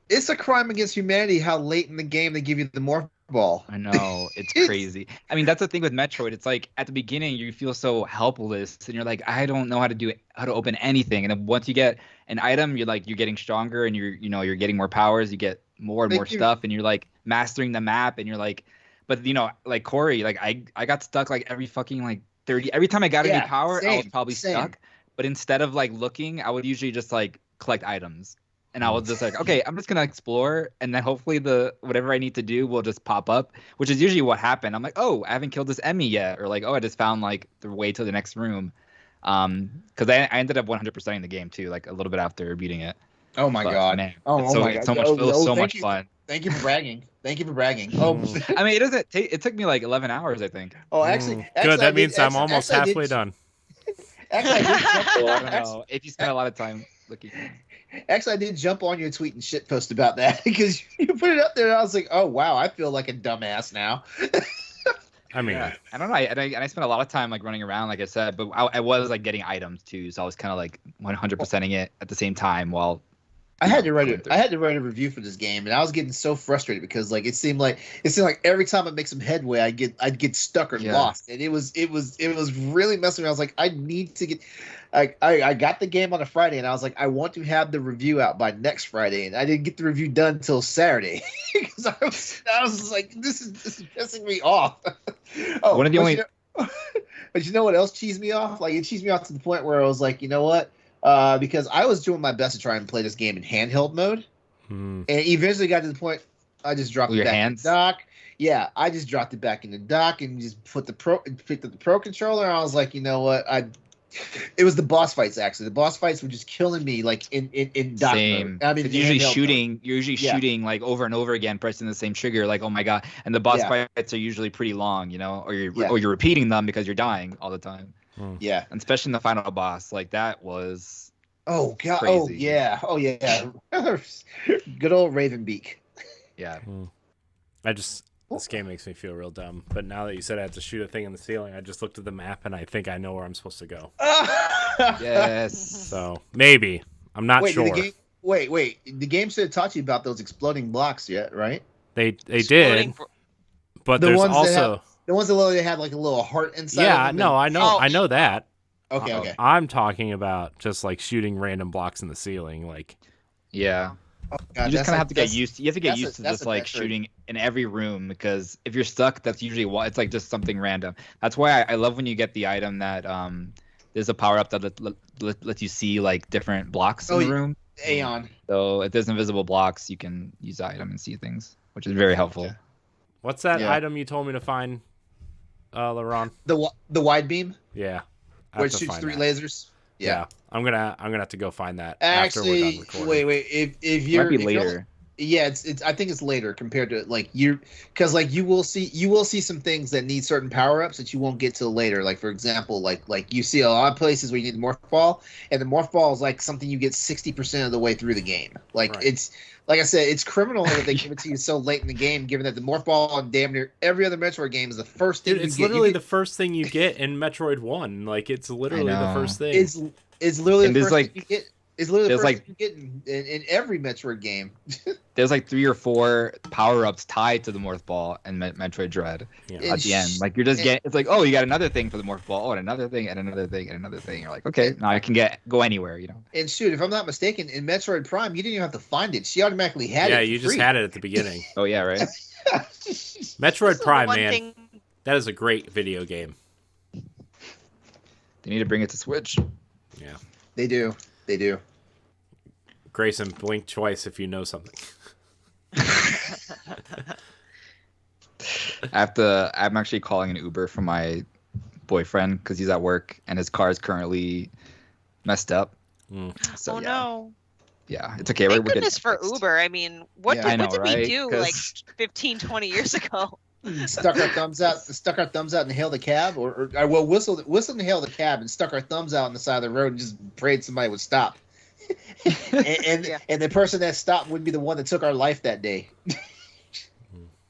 It's a crime against humanity how late in the game they give you the morph ball. I know, it's crazy. I mean, that's the thing with Metroid. It's like at the beginning you feel so helpless, and you're like, I don't know how to open anything. And then once you get an item, you're getting stronger, and you're getting more powers. You get more and more stuff, and you're like mastering the map, and you're like, But like Corey, like I got stuck like every fucking like 30. Every time I got a new power, I was probably stuck. But instead of like looking, I would usually just like collect items. And I was just like, okay, I'm just gonna explore, and then hopefully whatever I need to do will just pop up, which is usually what happened. I'm like, oh, I haven't killed this Emmy yet, or like, oh, I just found like the way to the next room, because I ended up 100%ing the game too, like a little bit after beating it. Oh my god! Man, my god! It was so much fun. Thank you for bragging. Thank you for bragging. Oh, I mean, it took me like 11 hours, I think. Oh, actually, good. That means I'm almost halfway done. Actually, I don't know if you spend a lot of time looking. Actually, I did jump on your tweet and shit post about that because you put it up there, and I was like, "Oh wow, I feel like a dumbass now." I mean, I don't know. I spent a lot of time like running around, like I said, but I was like getting items too, so I was kind of like 100%ing it at the same time while. I had to write a review for this game, and I was getting so frustrated because like it seemed like every time I make some headway, I'd get stuck or lost, and it was really messing me. I was like, I need to get. I got the game on a Friday, and I was like, I want to have the review out by next Friday, and I didn't get the review done until Saturday because I was like, this is pissing me off. One of the only. But you know what else cheesed me off? Like it cheesed me off to the point where I was like, you know what? Because I was doing my best to try and play this game in handheld mode, and eventually got to the point I just dropped it back in the dock. Yeah, I just dropped it back in the dock and just picked up the Pro controller. And I was like, you know what? It was the boss fights actually. The boss fights were just killing me like in dock mode. I mean, you're usually shooting like over and over again, pressing the same trigger. Like, oh my god! And the boss fights are usually pretty long, or you're repeating them because you're dying all the time. Yeah, and especially in the final boss, like that was. Oh god! Crazy. Oh yeah! Good old Ravenbeak. Yeah. This game makes me feel real dumb. But now that you said I have to shoot a thing in the ceiling, I just looked at the map and I think I know where I'm supposed to go. Yes. So maybe I'm not sure. Wait! The game should have taught you about those exploding blocks yet, right? They did, but there's also the ones that literally had like a little heart inside. Yeah, no, I know, I know that. Okay. I'm talking about just like shooting random blocks in the ceiling, like. Yeah. Oh, God, you just kind of have to get used. You have to get used to just like shooting in every room because if you're stuck, that's usually it's like just something random. That's why I love when you get the item that there's a power up that lets you see like different blocks in the room. Aeon. So if there's invisible blocks, you can use the item and see things, which is very helpful. What's that item you told me to find, LeRon? The wide beam. Yeah. Where it shoots 3 lasers. Yeah. I'm gonna have to go find that. Actually, after we're done recording. wait. If you're might be later. It's. I think it's later compared to like because like you will see some things that need certain power ups that you won't get till later. Like for example, like you see a lot of places where you need the morph ball, and the morph ball is like something you get 60% of the way through the game. Like it's like I said, it's criminal that they give it to you so late in the game, given that the morph ball on damn near every other Metroid game is the first thing. It's literally the first thing you get in Metroid 1. Like it's literally the first thing. It's literally the first thing you get. It's literally the first thing you get in every Metroid game. There's like 3 or 4 power-ups tied to the morph ball in Metroid Dread at the end. Like you're just getting, it's like, oh, you got another thing for the morph ball, and another thing, and another thing, and another thing. You're like, okay, now I can go anywhere, And shoot, if I'm not mistaken, in Metroid Prime, you didn't even have to find it. She automatically had it. Yeah, you just had it at the beginning. Oh yeah, right. Metroid Prime, man, that is a great video game. They need to bring it to Switch. Yeah, they do. Grayson, blink twice if you know something. I'm actually calling an Uber for my boyfriend because he's at work and his car is currently messed up. So, no. Yeah, it's okay. Thank goodness for Uber. I mean, what did we do like 15, 20 years ago? Stuck our thumbs out and hailed a cab, or whistled and hailed a cab and stuck our thumbs out on the side of the road and just prayed somebody would stop. and the person that stopped would be the one that took our life that day.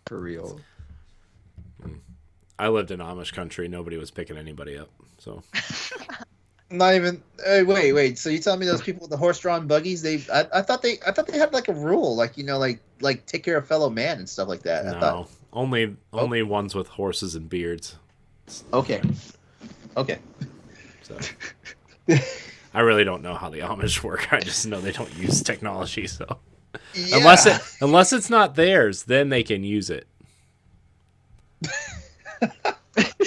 For real. I lived in Amish country. Nobody was picking anybody up. So. Not even. Wait. So you telling me those people with the horse-drawn buggies? I thought they had like a rule, like like take care of fellow man and stuff like that. No, only ones with horses and beards. Okay. So. I really don't know how the Amish work. I just know they don't use technology. So unless it's not theirs, then they can use it.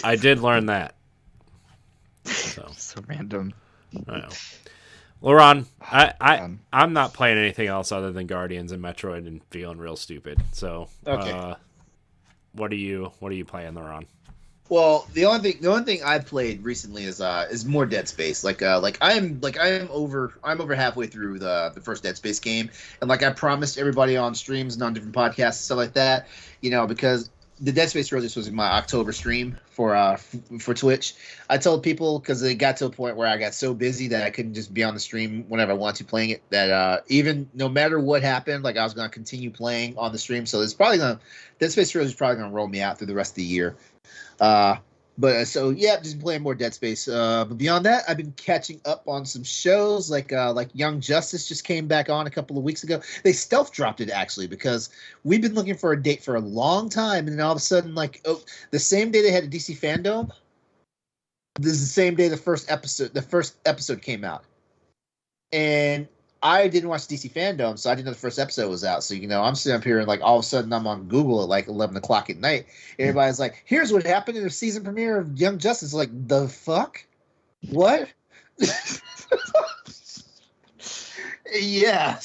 I did learn that. So random. I know. LeRon, I'm not playing anything else other than Guardians and Metroid and feeling real stupid. So, Okay. What are you playing, LeRon? Well, the only thing I've played recently is more Dead Space. I'm over halfway through the first Dead Space game, and like I promised everybody on streams and on different podcasts and stuff like that, because the Dead Space Roses was my October stream for Twitch. I told people because it got to a point where I got so busy that I couldn't just be on the stream whenever I wanted to playing it. That even no matter what happened, like I was going to continue playing on the stream. So Dead Space Roses is probably going to roll me out through the rest of the year. Just playing more Dead Space. But beyond that, I've been catching up on some shows like Young Justice just came back on a couple of weeks ago. They stealth dropped it actually because we've been looking for a date for a long time, and then all of a sudden, the same day they had a DC Fandom, this is the same day the first episode came out, and I didn't watch DC Fandom, so I didn't know the first episode was out. So, I'm sitting up here and all of a sudden I'm on Google at 11 o'clock at night. Everybody's like, here's what happened in the season premiere of Young Justice. Like, the fuck? What? Yeah. I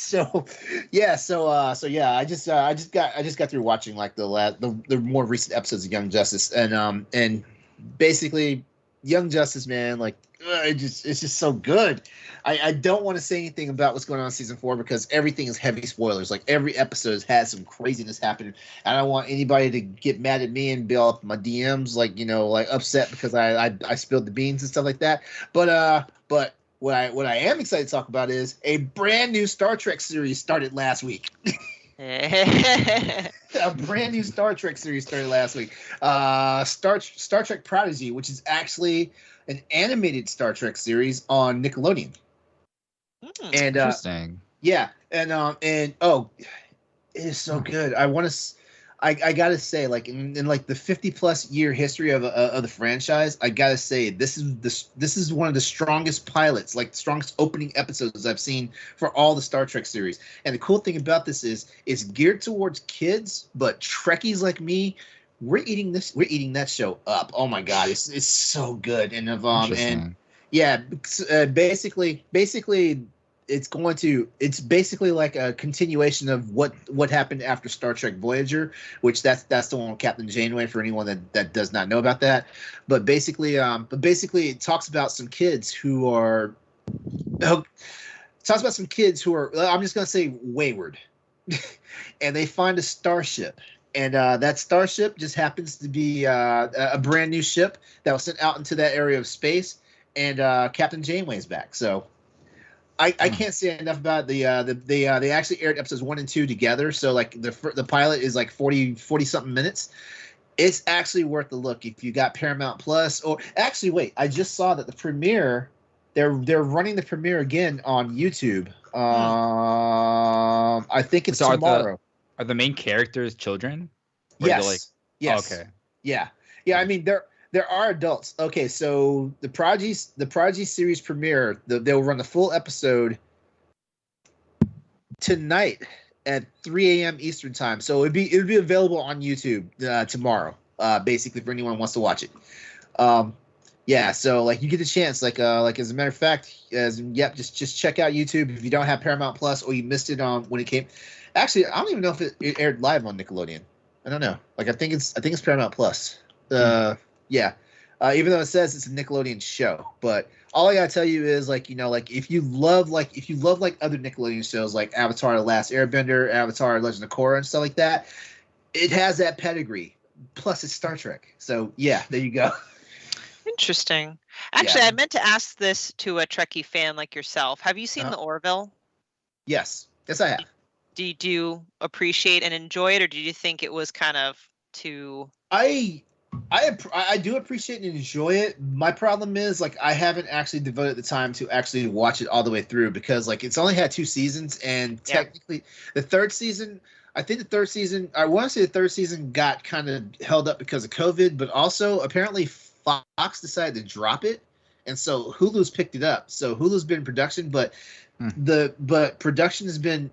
just got through watching the more recent episodes of Young Justice and basically Young Justice, man, it's just so good. I don't want to say anything about what's going on in season 4 because everything is heavy spoilers. Like every episode has some craziness happening. I don't want anybody to get mad at me and be all up in my DMs, upset because I spilled the beans and stuff like that. But what I am excited to talk about is a brand new Star Trek series started last week. A brand new Star Trek series started last week. Star Trek Prodigy, which is actually an animated Star Trek series on Nickelodeon. And Interesting. Yeah, and it is so good. I gotta say, in the 50+ year history of the franchise, I gotta say this is one of the strongest pilots, the strongest opening episodes I've seen for all the Star Trek series. And the cool thing about this is it's geared towards kids, but Trekkies like me, we're eating that show up. Oh my god, it's so good. Basically it's basically like a continuation of what happened after Star Trek Voyager, which that's the one with Captain Janeway for anyone that does not know about that. But basically it talks about some kids who are I'm just gonna say wayward, and they find a starship. And that starship just happens to be a brand new ship that was sent out into that area of space, and Captain Janeway's back. So I can't say enough about they actually aired episodes 1 and 2 together. So the pilot is 40 something minutes. It's actually worth the look if you got Paramount Plus. Or actually, wait, I just saw that the premiere they're running the premiere again on YouTube. I think it's tomorrow. Are the main characters children? Yes. Yes. Oh, okay. Yeah. Yeah. I mean, there are adults. Okay, so the Prodigy series premiere, they'll run the full episode tonight at 3 a.m. Eastern time. So it'd be available on YouTube tomorrow. Basically, for anyone who wants to watch it. Yeah. So you get the chance. As a matter of fact, just check out YouTube if you don't have Paramount Plus or you missed it on when it came. Actually, I don't even know if it aired live on Nickelodeon. I don't know. I think it's Paramount Plus. Yeah. Even though it says it's a Nickelodeon show, but all I gotta tell you is if you love other Nickelodeon shows like Avatar: The Last Airbender, Avatar: Legend of Korra, and stuff like that, it has that pedigree. Plus, it's Star Trek. So yeah, there you go. Interesting. Actually, I meant to ask this to a Trekkie fan like yourself. Have you seen the Orville? Yes, I have. Did you appreciate and enjoy it, or did you think it was kind of too? I do appreciate and enjoy it. My problem is I haven't actually devoted the time to actually watch it all the way through because it's only had 2 seasons, and technically the third season. I think the third season. I want to say the third season got kind of held up because of COVID, but also apparently Fox decided to drop it, and so Hulu's picked it up. So Hulu's been in production, but production has been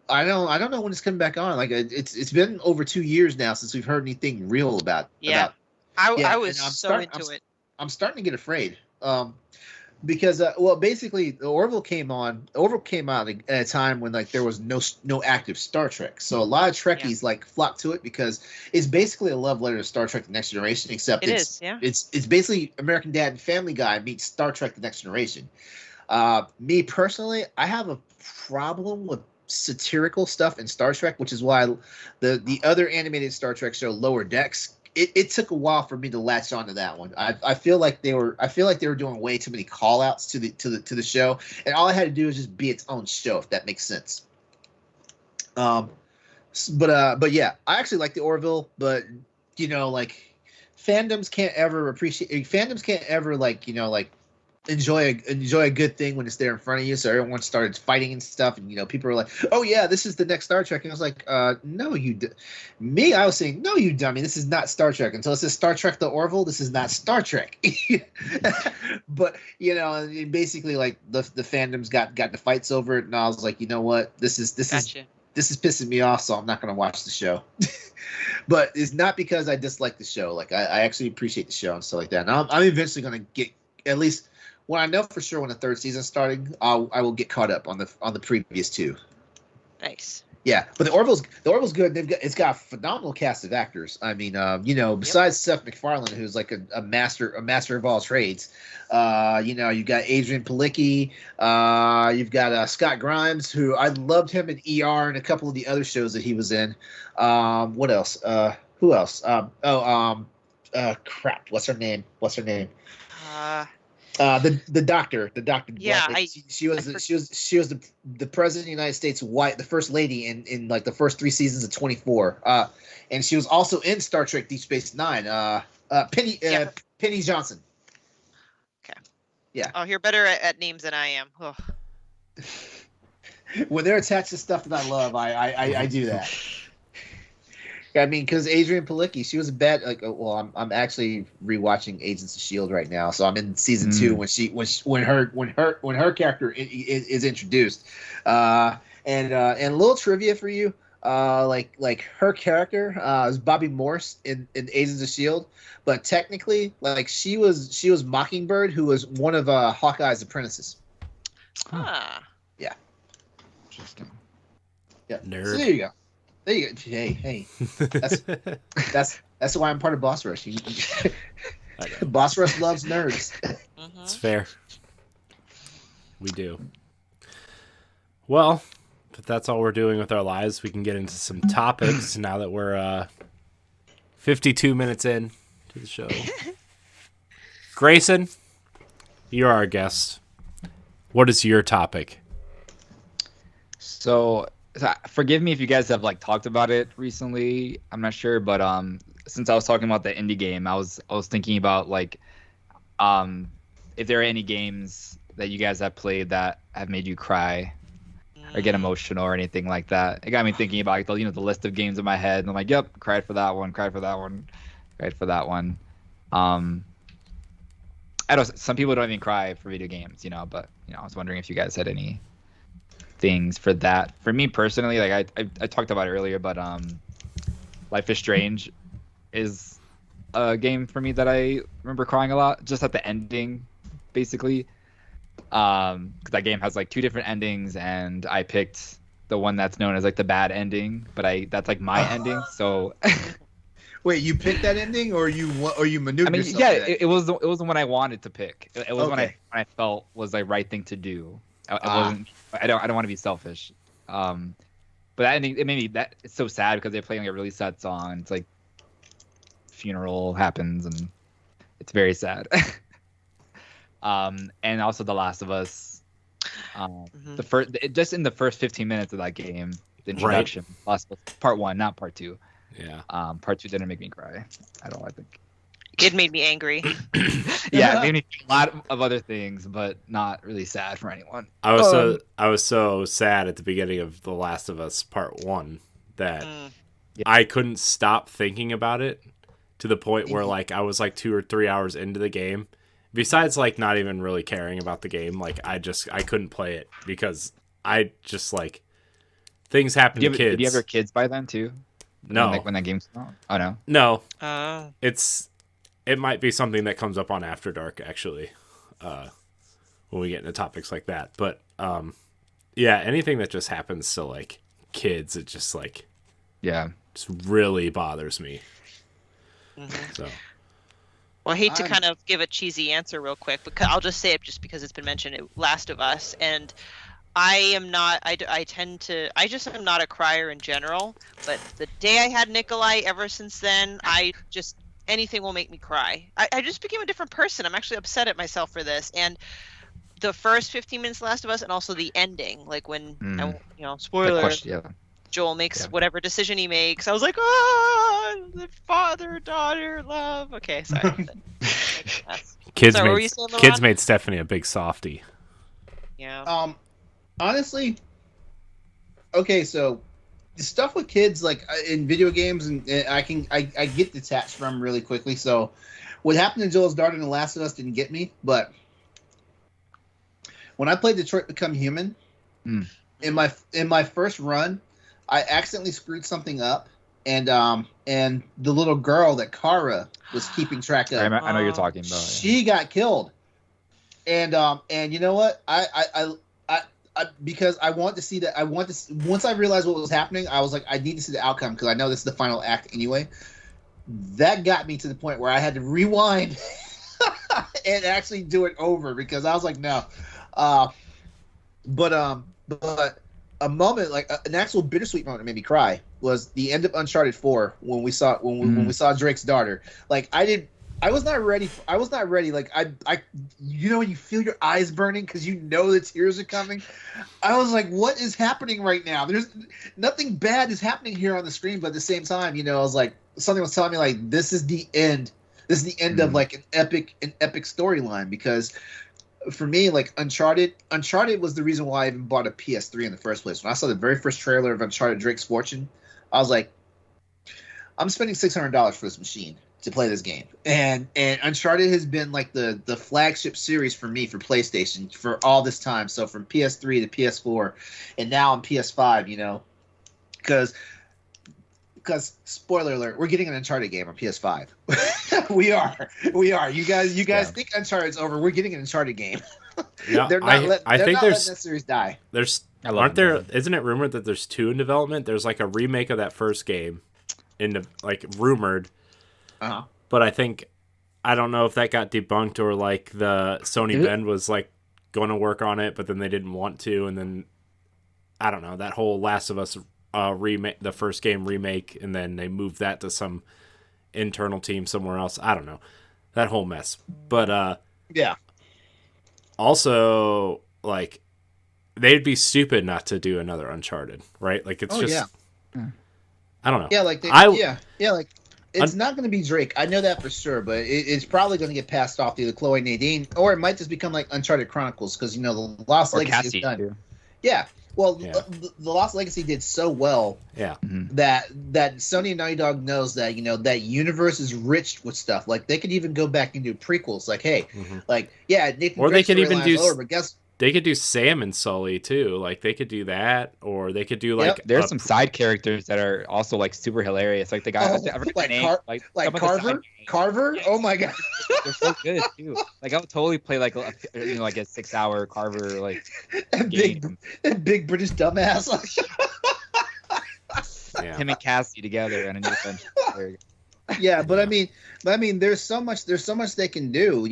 I don't know when it's coming back on. Like it's been over 2 years now since we've heard anything real about. Yeah. About, I was and so into it. I'm starting to get afraid. Because well, basically, the Orville came out at a time when like there was no active Star Trek, so a lot of Trekkies like flocked to it because it's basically a love letter to Star Trek: The Next Generation, except it's basically American Dad and Family Guy meets Star Trek: The Next Generation. Me personally, I have a problem with satirical stuff in Star Trek, which is why the other animated Star Trek show, Lower Decks. It took a while for me to latch onto that one. I feel like they were doing way too many call outs to the show, and all I had to do was just be its own show, if that makes sense. But yeah, I actually like the Orville, but like fandoms can't ever enjoy a good thing when it's there in front of you. So everyone started fighting and stuff, and people are like, "Oh yeah, this is the next Star Trek." And I was like, "No, I was saying, no, you dummy. This is not Star Trek. Until it says Star Trek: The Orville, this is not Star Trek." But basically, like the fandoms got the fights over it, and I was like, you know what, this is pissing me off, so I'm not gonna watch the show. But it's not because I dislike the show. Like I actually appreciate the show and stuff like that. And I'm eventually gonna get at least. When I know for sure when the third season's starting, I will get caught up on the previous two. Nice. Yeah, but the Orville's good. It's got a phenomenal cast of actors. I mean, besides Seth MacFarlane, who's like a master of all trades. You've got Adrian Palicki. You've got Scott Grimes, who I loved him in ER and a couple of the other shows that he was in. What else? Who else? Crap. What's her name? The doctor. Yeah, she was the president of the United States, the first lady in like the first 3 seasons of 24. And she was also in Star Trek: Deep Space Nine. Penny Johnson. Okay. Yeah. Oh, you're better at names than I am. Oh. When they're attached to stuff that I love, I do that. I mean, because Adrian Palicki, she was a bad. I'm actually rewatching Agents of S.H.I.E.L.D. right now, so I'm in season 2 when her character is introduced. And a little trivia for you, like her character is Bobby Morse in Agents of S.H.I.E.L.D., but technically, like she was Mockingbird, who was one of Hawkeye's apprentices. Ah. Yeah. Interesting. Yeah. Nerd. So there you go. There you go. Hey. That's why I'm part of Boss Rush. Boss Rush loves nerds. It's fair. We do. Well, if that's all we're doing with our lives, we can get into some topics now that we're 52 minutes in to the show. Greysun, you're our guest. What is your topic? So forgive me if you guys have like talked about it recently. I'm not sure, but since I was talking about the indie game, I was thinking about like if there are any games that you guys have played that have made you cry or get emotional or anything like that. It got me thinking about like the list of games in my head, and I'm like, yep, cried for that one, cried for that one, cried for that one. I don't. Some people don't even cry for video games, but I was wondering if you guys had any things for that. For me personally, like I talked about it earlier, but Life is Strange is a game for me that I remember crying a lot, just at the ending, basically. Because that game has like 2 different endings, and I picked the one that's known as like the bad ending, but that's like my ending. So wait, you picked that ending, or you maneuvered? I mean, yourself yeah, to that? it was the one I wanted to pick. It was Okay. when I felt was the right thing to do. I don't want to be selfish. But that ending, it made me it's so sad because they're playing like a really sad song. It's like funeral happens and it's very sad. And also The Last of Us. Just in the first 15 minutes of that game, the introduction, Last of Us, part 1, not part 2. Yeah. Part 2 didn't make me cry at all, I think. It made me angry. Yeah, it made me think a lot of other things, but not really sad for anyone. I was so sad at the beginning of The Last of Us Part 1 that I couldn't stop thinking about it to the point where like I was like 2 or 3 hours into the game. Besides like not even really caring about the game, like I couldn't play it because I just like things happen to kids. Did you have your kids by then too? No. When that game's out? Oh no. No. Oh. It might be something that comes up on After Dark, actually, when we get into topics like that. But yeah, anything that just happens to like kids, it just like just really bothers me. Mm-hmm. So. Well, I hate to kind of give a cheesy answer real quick, but I'll just say it just because it's been mentioned. Last of Us, and I am not. I just am not a crier in general. But the day I had Nikolai, ever since then, anything will make me cry. I just became a different person. I'm actually upset at myself for this. And the first 15 minutes of Last of Us, and also the ending, like when spoiler. Joel makes whatever decision he makes. I was like, the father-daughter love. Okay, sorry. Kids made Stephanie a big softie. Yeah. Honestly, okay, so the stuff with kids, like in video games, and I get detached from really quickly. So what happened to Joel's daughter in The Last of Us didn't get me, but when I played Detroit Become Human, in my first run, I accidentally screwed something up, and the little girl that Kara was keeping track of, I know you're talking about. She got killed, and you know what? I because I want to see that. Once I realized what was happening, I was like, I need to see the outcome because I know this is the final act anyway. That got me to the point where I had to rewind and actually do it over because I was like, no. But a moment, like an actual bittersweet moment that made me cry was the end of Uncharted 4 when we saw Drake's daughter. Like I was not ready. Like when you feel your eyes burning because you know the tears are coming. I was like, what is happening right now? There's nothing bad is happening here on the screen, but at the same time, I was like, something was telling me like this is the end. This is the end of like an epic storyline because. For me, like Uncharted was the reason why I even bought a PS3 in the first place. When I saw the very first trailer of Uncharted Drake's Fortune, I was like, I'm spending $600 for this machine to play this game. And Uncharted has been like the flagship series for me for PlayStation for all this time. So from PS3 to PS4 and now on PS5, because spoiler alert, we're getting an Uncharted game on PS5. we are. You guys think Uncharted's over? We're getting an Uncharted game. Yeah, they're not letting that series die. Isn't it rumored that there's 2 in development? There's like a remake of that first game, rumored. But I don't know if that got debunked or like the Sony Bend was like going to work on it, but then they didn't want to, and then I don't know that whole Last of Us. Remake the first game remake, and then they moved that to some internal team somewhere else. I don't know that whole mess, but yeah. Also, like they'd be stupid not to do another Uncharted, right? Like it's I don't know. Yeah, like like it's not going to be Drake. I know that for sure, but it's probably going to get passed off to either Chloe Nadine or it might just become like Uncharted Chronicles because the Lost Legacy is done. Too. Yeah. Well, the Lost Legacy did so well that Sony and Naughty Dog knows that, that universe is rich with stuff. Like, they could even go back and do prequels. Like, hey, Nathan or they could even do over, but guess they could do Sam and Sully, too. Like, they could do that, or they could do, like... Yep. There's some side characters that are also, like, super hilarious. Like, the guy... Carver? Carver? Oh, my God. They're so good, too. Like, I would totally play, like, a 6-hour Carver, like, game. Big British dumbass. Him and Cassie together and a new adventure. Yeah, but I mean, there's so much they can do.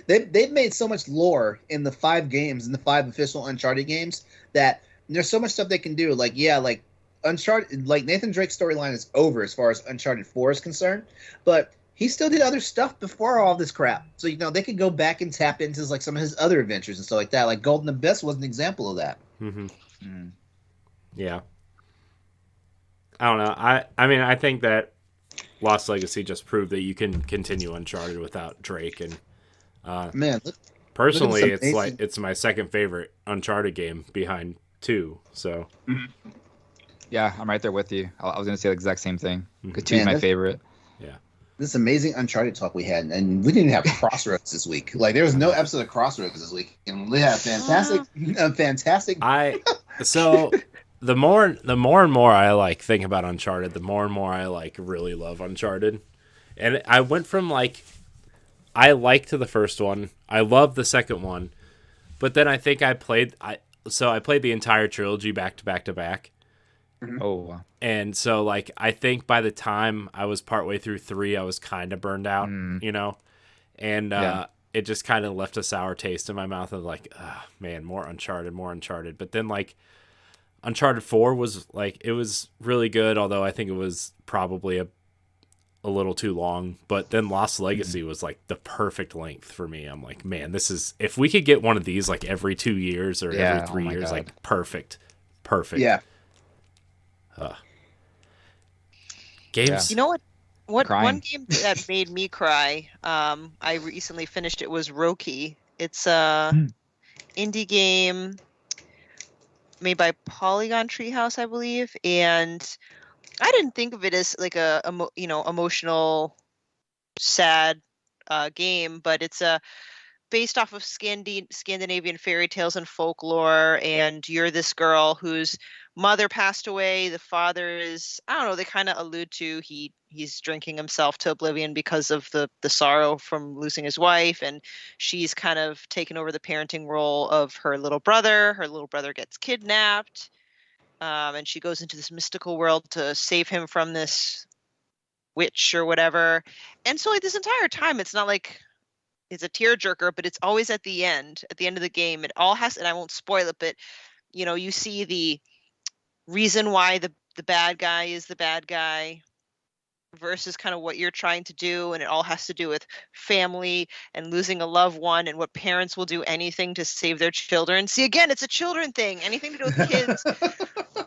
They've made so much lore in the 5 games, in the 5 official Uncharted games, that there's so much stuff they can do. Like Uncharted, like Nathan Drake's storyline is over as far as Uncharted 4 is concerned, but he still did other stuff before all this crap. So they could go back and tap into like some of his other adventures and stuff like that. Like Golden Abyss was an example of that. Mm-hmm. Yeah. I don't know. I think that Lost Legacy just proved that you can continue Uncharted without Drake, and personally, it's my second favorite Uncharted game behind 2. So, yeah, I'm right there with you. I was gonna say the exact same thing. 'Cause 2 is my favorite. Yeah, this amazing Uncharted talk we had, and we didn't have Crossroads this week. Like there was no episode of Crossroads this week, and we had fantastic. the more and more I like think about Uncharted, the more and more I like really love Uncharted. And I went from like I liked the first one, I loved the second one, but then I think I played the entire trilogy back to back to back. Oh, wow. And so like I think by the time I was partway through 3, I was kind of burned out, you know, and it just kind of left a sour taste in my mouth of like, oh, man, more Uncharted. But then like Uncharted 4 was like, it was really good, although I think it was probably a little too long. But then Lost Legacy was like the perfect length for me. I'm like, man, this is, if we could get one of these like every 2 years or every 3 years, God. like perfect. Yeah. Games. You know what? Crying. One game that made me cry? I recently finished it. Was Roki. It's a indie game made by Polygon Treehouse, I believe, and I didn't think of it as like a emotional, sad game, but it's based off of Scandinavian fairy tales and folklore, and you're this girl whose mother passed away. The father is, I don't know, they kind of allude to he's drinking himself to oblivion because of the sorrow from losing his wife, and she's kind of taken over the parenting role of her little brother. Her little brother gets kidnapped, and she goes into this mystical world to save him from this witch or whatever. And so like this entire time, it's not like it's a tearjerker, but it's always at the end of the game. It all has, and I won't spoil it, but you know, you see the reason why the bad guy is the bad guy versus kind of what you're trying to do, and it all has to do with family and losing a loved one and what parents will do anything to save their children. See, again, it's a children thing, anything to do with kids.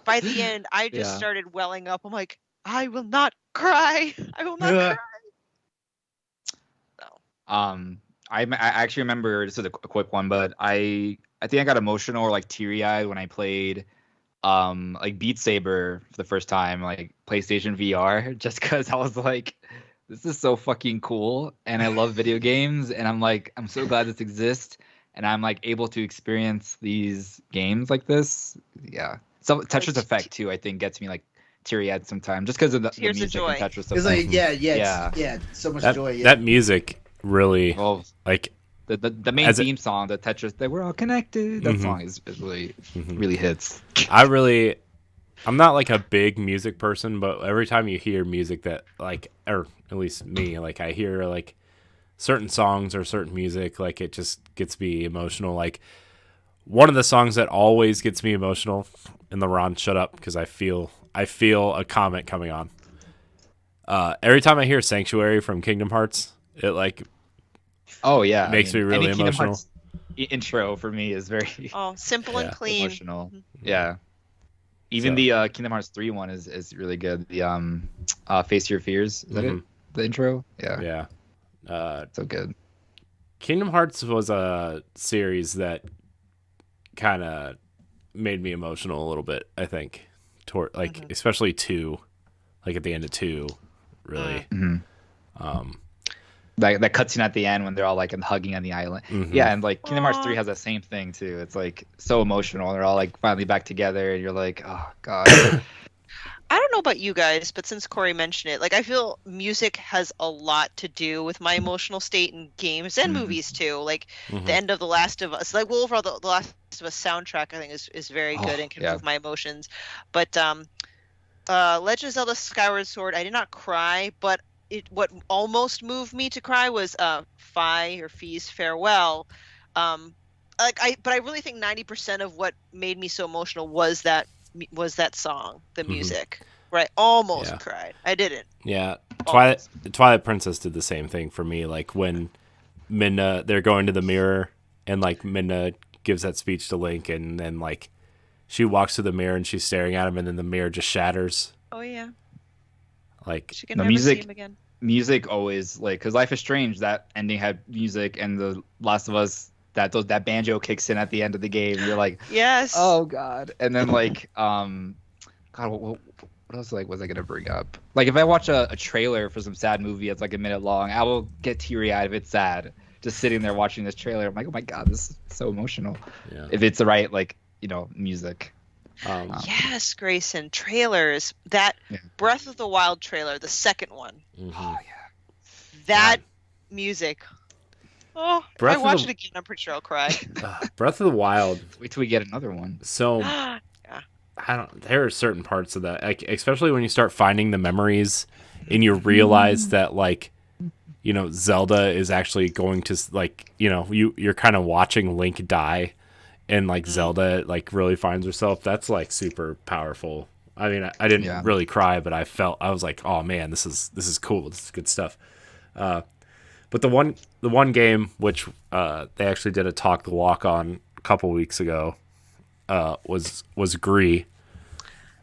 By the end, I just started welling up. I'm like, I will not cry. I will not cry. So. I actually remember, this is a quick one, but I think I got emotional or like teary-eyed when I played like Beat Saber for the first time, like PlayStation VR, just because I was like, this is so fucking cool, and I love video games, and I'm like, I'm so glad this exists, and I'm like able to experience these games like this. Yeah, so Tetris Effect too, I think gets me like teary-eyed sometimes, just because of the music joy. and Tetris It's Effect. like, so much joy. Yeah. That music really like the main theme song, the Tetris, that we're all connected. That song is really really hits. I'm not like a big music person, but every time you hear music that like, or at least me, like I hear like certain songs or certain music, like it just gets me emotional. Like one of the songs that always gets me emotional, and LeRon, shut up, because I feel a comment coming on. Every time I hear Sanctuary from Kingdom Hearts, it like makes me really emotional. Intro for me is very simple and clean, emotional. Yeah. Even the Kingdom Hearts 3 one is really good. The Face Your Fears, is that it? The intro? Yeah. So good. Kingdom Hearts was a series that kind of made me emotional a little bit, I think. Especially 2, like at the end of 2, really. That cutscene at the end when they're all like hugging on the island. Yeah, and like Kingdom Hearts 3 has that same thing too. It's like so emotional. They're all like finally back together, and you're like, oh god. I don't know about you guys, but since Corey mentioned it, like I feel music has a lot to do with my emotional state in games and movies too. Like the end of The Last of Us, like overall the Last of Us soundtrack I think is very good and can move my emotions. But Legend of Zelda Skyward Sword, I did not cry, but what almost moved me to cry was Fi's Farewell. But I really think 90% of what made me so emotional was that song, the music. Right, almost cried. I didn't. Yeah, Twilight Princess did the same thing for me. Like when Midna, they're going to the mirror, and like Midna gives that speech to Link, and then like she walks to the mirror and she's staring at him, and then the mirror just shatters. Oh yeah. Like she can never see him again. Music always, like, because Life is Strange, that ending had music, and The Last of Us, that banjo kicks in at the end of the game. You're like, yes, oh god. And then like god, what else was I gonna bring up? Like if I watch a trailer for some sad movie that's like a minute long, I will get teary-eyed if it's sad. Just sitting there watching this trailer, I'm like, oh my god, this is so emotional. Yeah. If it's the right, like, music. Yes, Grayson, trailers. That Breath of the Wild trailer, the second one. Mm-hmm. Oh yeah. That music. Oh, if Breath I of watch the- it again, I'm pretty sure I'll cry. Breath of the Wild. Wait till we get another one. So Yeah. there are certain parts of that, like especially when you start finding the memories and you realize that like, you know, Zelda is actually going to like, you know, you're kind of watching Link die, and like Zelda like really finds herself. That's like super powerful. I mean, I didn't really cry, but I was like, oh man, this is cool. This is good stuff. But the one game which they actually did a talk the walk on a couple weeks ago was Gree.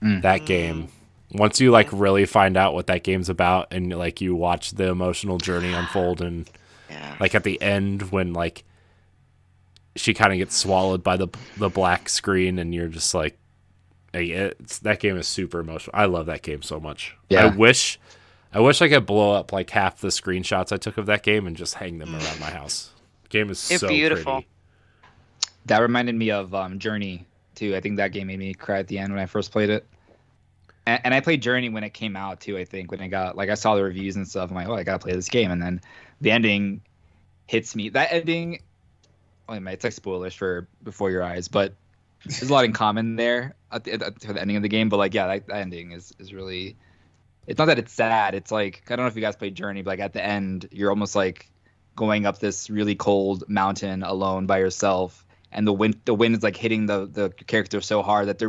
That game. Once you like really find out what that game's about, and like you watch the emotional journey unfold, and like at the end when like she kind of gets swallowed by the black screen, and you're just like, hey, that game is super emotional. I love that game so much. Yeah. I wish I could blow up like half the screenshots I took of that game and just hang them around my house. The game is so beautiful. pretty. That reminded me of Journey too. I think that game made me cry at the end when I first played it. And I played Journey when it came out too. I think when it got like I saw the reviews and stuff. I'm like, oh, I gotta play this game. And then the ending hits me. That ending, it's like spoilers for Before Your Eyes, but there's a lot in common there for the ending of the game. But like, yeah, that ending is really. It's not that it's sad. It's like, I don't know if you guys played Journey, but like at the end, you're almost like going up this really cold mountain alone by yourself, and the wind is like hitting the character so hard that they're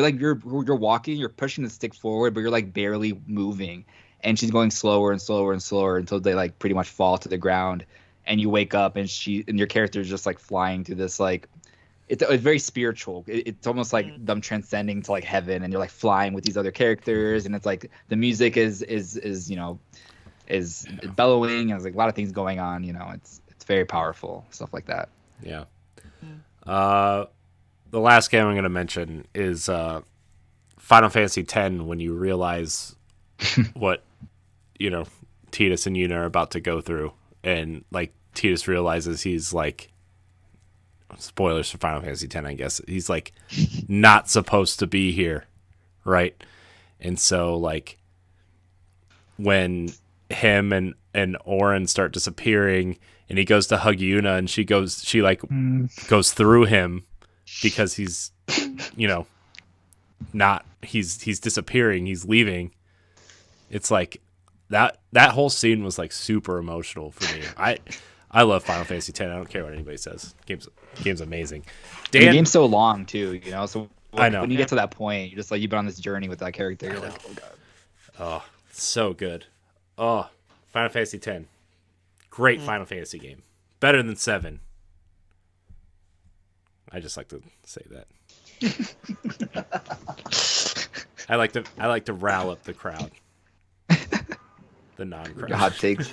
like you're walking, you're pushing the stick forward, but you're like barely moving, and she's going slower and slower and slower until they like pretty much fall to the ground, and you wake up and your character is just like flying through this like. It's very spiritual. It's almost like them transcending to like heaven, and you're like flying with these other characters, and it's like the music is bellowing, and there's like a lot of things going on. You know, it's very powerful, stuff like that. Yeah. The last game I'm going to mention is Final Fantasy X. When you realize what Tidus and Yuna are about to go through, and like Tidus realizes he's like. Spoilers for Final Fantasy X, I guess. He's like not supposed to be here, right? And so like when him and Auron start disappearing, and he goes to hug Yuna, and she goes through him because he's not he's disappearing, he's leaving. It's like that whole scene was like super emotional for me. I love Final Fantasy X. I don't care what anybody says. Game's amazing. Dan, the game's so long too, So I know when you get to that point, you're just like you've been on this journey with that character. You're like, oh god. Oh, so good. Oh, Final Fantasy X. Great Final Fantasy game. Better than 7. I just like to say that. I like to rile up the crowd. The non-crowd. Hot takes.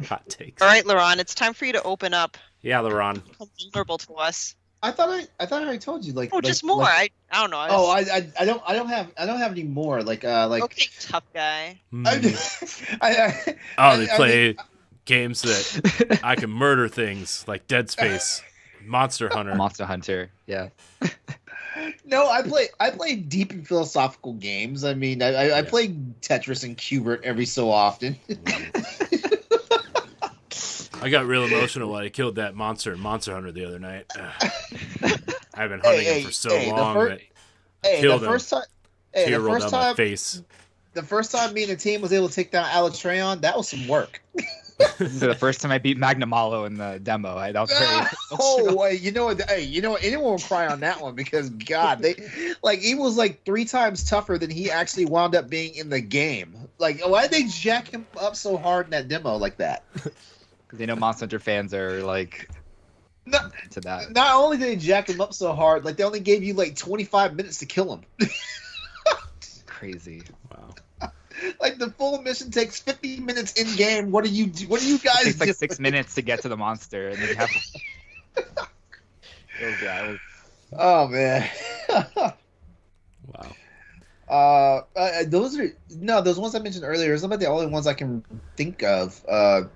Hot takes. All right, LeRon, it's time for you to open up. Yeah, LeRon. Become vulnerable to us. I thought I already told you like. Oh, just more. I don't know. I don't have any more like. Okay, tough guy. They play games that I can murder things like Dead Space, Monster Hunter. Monster Hunter, yeah. No, I play deep and philosophical games. I mean, I play Tetris and Qbert every so often. I got real emotional when I killed that monster in Monster Hunter the other night. I've been hunting him for so long that I killed him. Tear rolled down my face. The first time me and the team was able to take down Alatreon, that was some work. So the first time I beat Magnamalo in the demo, that was very. You know what? Anyone will cry on that one because God, he was like 3 times tougher than he actually wound up being in the game. Like, why did they jack him up so hard in that demo like that? Because they know Monster Hunter fans are like into that. Not only did they jack him up so hard, like they only gave you like 25 minutes to kill him. Crazy. Wow. Like the full mission takes 50 minutes in game. What do you guys do? It takes like 6 minutes to get to the monster, and then you have. Oh man. Wow. Those ones I mentioned earlier are some of the only ones I can think of. When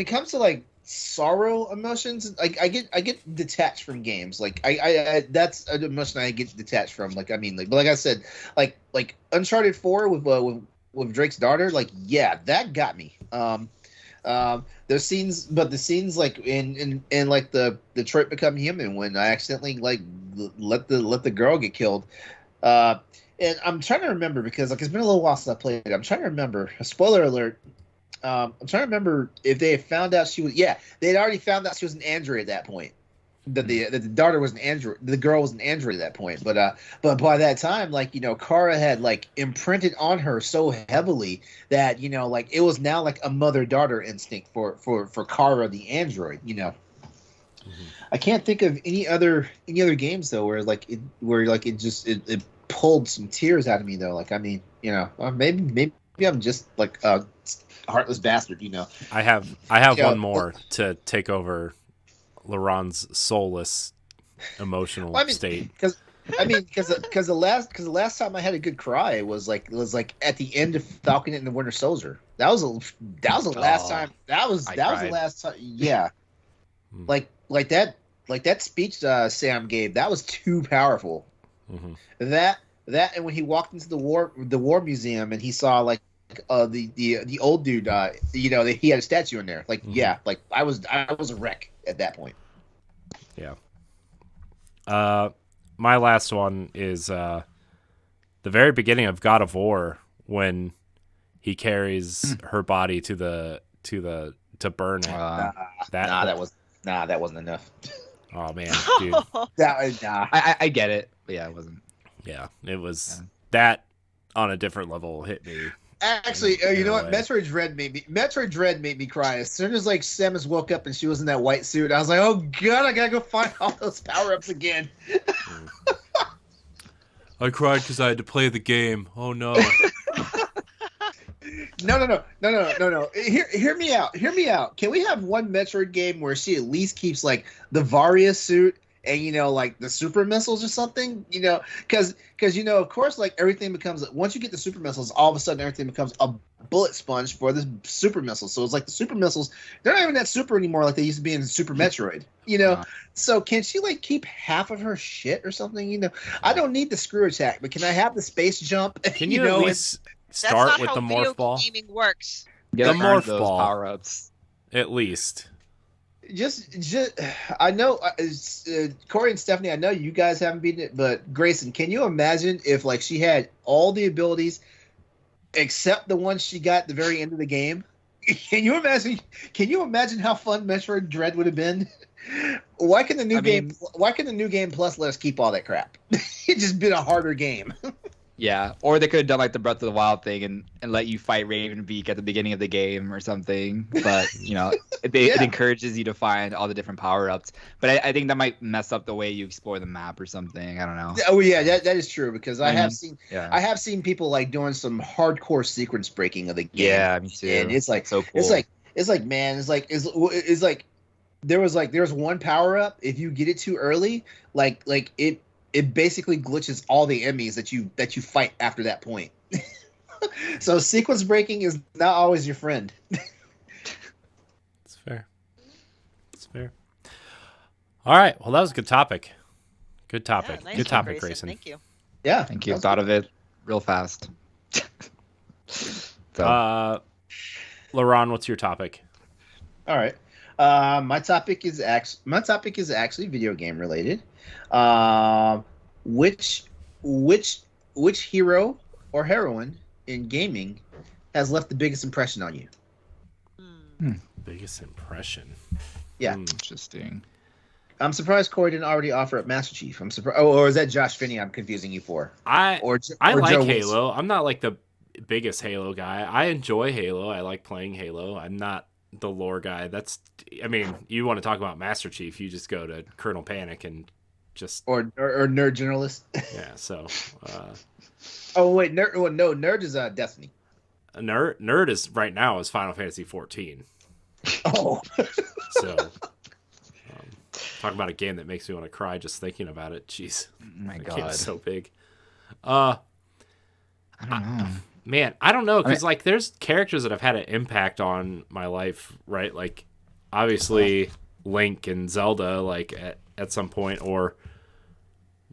it comes to like sorrow emotions. Like I get detached from games. Like I that's an emotion I get detached from. Like I mean, like but like I said, like Uncharted 4 with Drake's daughter. Like yeah, that got me. There's scenes, but the scenes like in like the Detroit Become Human when I accidentally like let the girl get killed. And I'm trying to remember because like it's been a little while since I played it. I'm trying to remember. A spoiler alert. I'm trying to remember if they had found out she was. Yeah, they had already found out she was an android at that point. That the daughter was an android. The girl was an android at that point. But by that time, like Kara had like imprinted on her so heavily that like it was now like a mother-daughter instinct for Kara the android. I can't think of any other games though where it pulled some tears out of me though. Like I mean, maybe I'm just like a heartless bastard. I have one more to take over LeRon's soulless emotional state. Because the last time I had a good cry was like at the end of Falcon and the Winter Soldier. That was the last time. That was the last time. Yeah, like that speech Sam gave. That was too powerful. Mm-hmm. That and when he walked into the war museum and he saw like the old dude, he had a statue in there. Like yeah, like I was a wreck at that point. Yeah. My last one is the very beginning of God of War when he carries her body to burn it. That wasn't enough. Oh man, dude. I get it. But yeah, it wasn't. Yeah, it was that on a different level hit me. Actually, you know what? Metroid Dread made me cry. As soon as like Samus woke up and she was in that white suit, I was like, "Oh God, I gotta go find all those power-ups again." I cried because I had to play the game. Oh no. No. Hear me out. Can we have one Metroid game where she at least keeps like the Varia suit and like the super missiles or something? Because of course, like everything becomes, once you get the super missiles, all of a sudden everything becomes a bullet sponge for the super missiles. So it's like the super missiles, they're not even that super anymore like they used to be in Super Metroid. So can she like keep half of her shit or something? I don't need the screw attack, but can I have the space jump? Can you at least start with the morph ball? Gaming works. The morph ball power ups at least. Just I know Corey and Stephanie, I know you guys haven't beaten it, but Greysun, can you imagine if like she had all the abilities except the ones she got at the very end of the game? Can you imagine how fun Metroid Dread would have been? Why can the new game plus let us keep all that crap? It just been a harder game. Yeah, or they could have done like the Breath of the Wild thing and let you fight Ravenbeak at the beginning of the game or something. But it encourages you to find all the different power ups. But I think that might mess up the way you explore the map or something. I don't know. Oh yeah, that is true because I have seen people like doing some hardcore sequence breaking of the game. Yeah, me too. And it's like so cool. It's like there was one power up. If you get it too early, like it basically glitches all the enemies that you fight after that point. So sequence breaking is not always your friend. It's fair. All right. Well, that was a good topic. Good topic. Yeah, nice good topic, Greysun. Grayson. Thank you. Yeah. Thank you. Thought of it real fast. LeRon, what's your topic? All right. My topic is actually video game related. Which hero or heroine in gaming has left the biggest impression on you? Biggest impression. Yeah. Interesting. I'm surprised Corey didn't already offer up Master Chief. I'm surprised. Oh, or is that Josh Finney I'm confusing you for? I like Joe Halo. I'm not like the biggest Halo guy. I enjoy Halo. I like playing Halo. I'm not the lore guy. You want to talk about Master Chief, you just go to Colonel Panic and just or nerd journalist. Yeah, so oh wait, nerd is Destiny. Nerd is right now is Final Fantasy 14. Oh. So talk about a game that makes me want to cry just thinking about it. Jeez. Oh my God. Game is so big. I don't know. Man, I don't know, because like there's characters that have had an impact on my life, right? Like obviously Link and Zelda, like at some point, or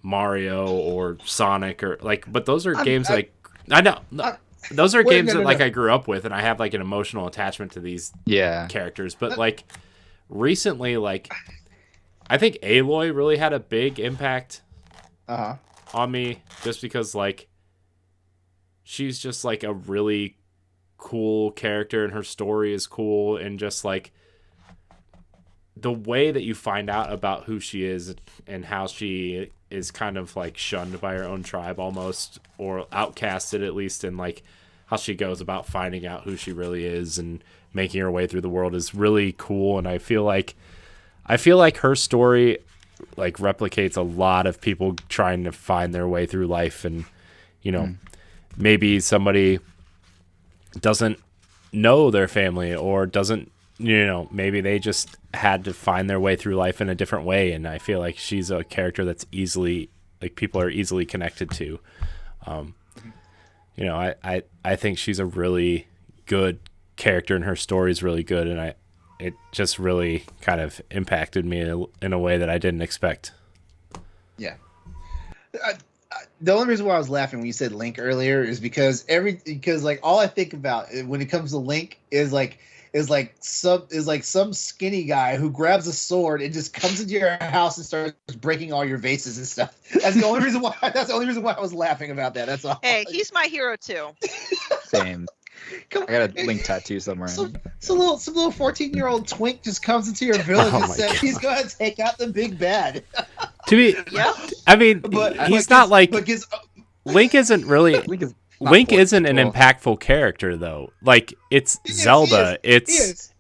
Mario or Sonic, or like, but those are games that I know. Those are games that like I grew up with, and I have like an emotional attachment to these characters. But like recently, like I think Aloy really had a big impact on me, just because like she's just like a really cool character, and her story is cool, and just like the way that you find out about who she is and how she is kind of like shunned by her own tribe almost, or outcasted at least, and like how she goes about finding out who she really is and making her way through the world is really cool. And I feel like her story like replicates a lot of people trying to find their way through life. And maybe somebody doesn't know their family, or doesn't, maybe they just had to find their way through life in a different way. And I feel like she's a character that's easily, like, people are easily connected to. I think she's a really good character, and her story is really good. And it just really kind of impacted me in a way that I didn't expect. Yeah. The only reason why I was laughing when you said Link earlier is because like all I think about when it comes to Link is some skinny guy who grabs a sword and just comes into your house and starts breaking all your vases and stuff. That's the only reason why. That's the only reason why I was laughing about that. That's all. Hey, he's my hero too. Same. I got a Link tattoo somewhere. Some little 14-year-old twink just comes into your village and says he's going to take out the big bad. To be, I mean, he's not like Link isn't really. Link isn't an impactful character though. Like, it's Zelda. It's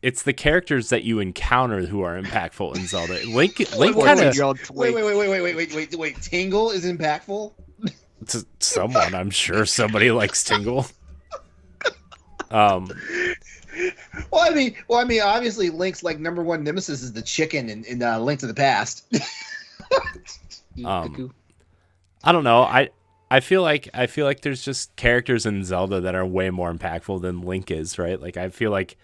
the characters that you encounter who are impactful in Zelda. Link kind of. Wait. Tingle is impactful. To someone, I'm sure somebody likes Tingle. Well, I mean, obviously, Link's like number one nemesis is the chicken in Link to the Past. I don't know. I feel like there's just characters in Zelda that are way more impactful than Link is, right? Like I feel like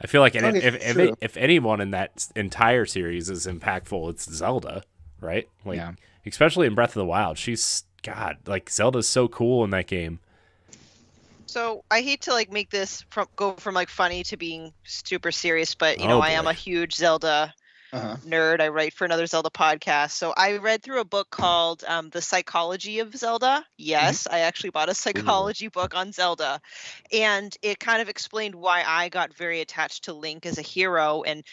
if anyone in that entire series is impactful, it's Zelda, right? Like, especially in Breath of the Wild, she's like Zelda's so cool in that game. So I hate to like make this go from like funny to being super serious, but I am a huge Zelda nerd. I write for another Zelda podcast. So I read through a book called The Psychology of Zelda. Yes, I actually bought a psychology book on Zelda. And it kind of explained why I got very attached to Link as a hero. And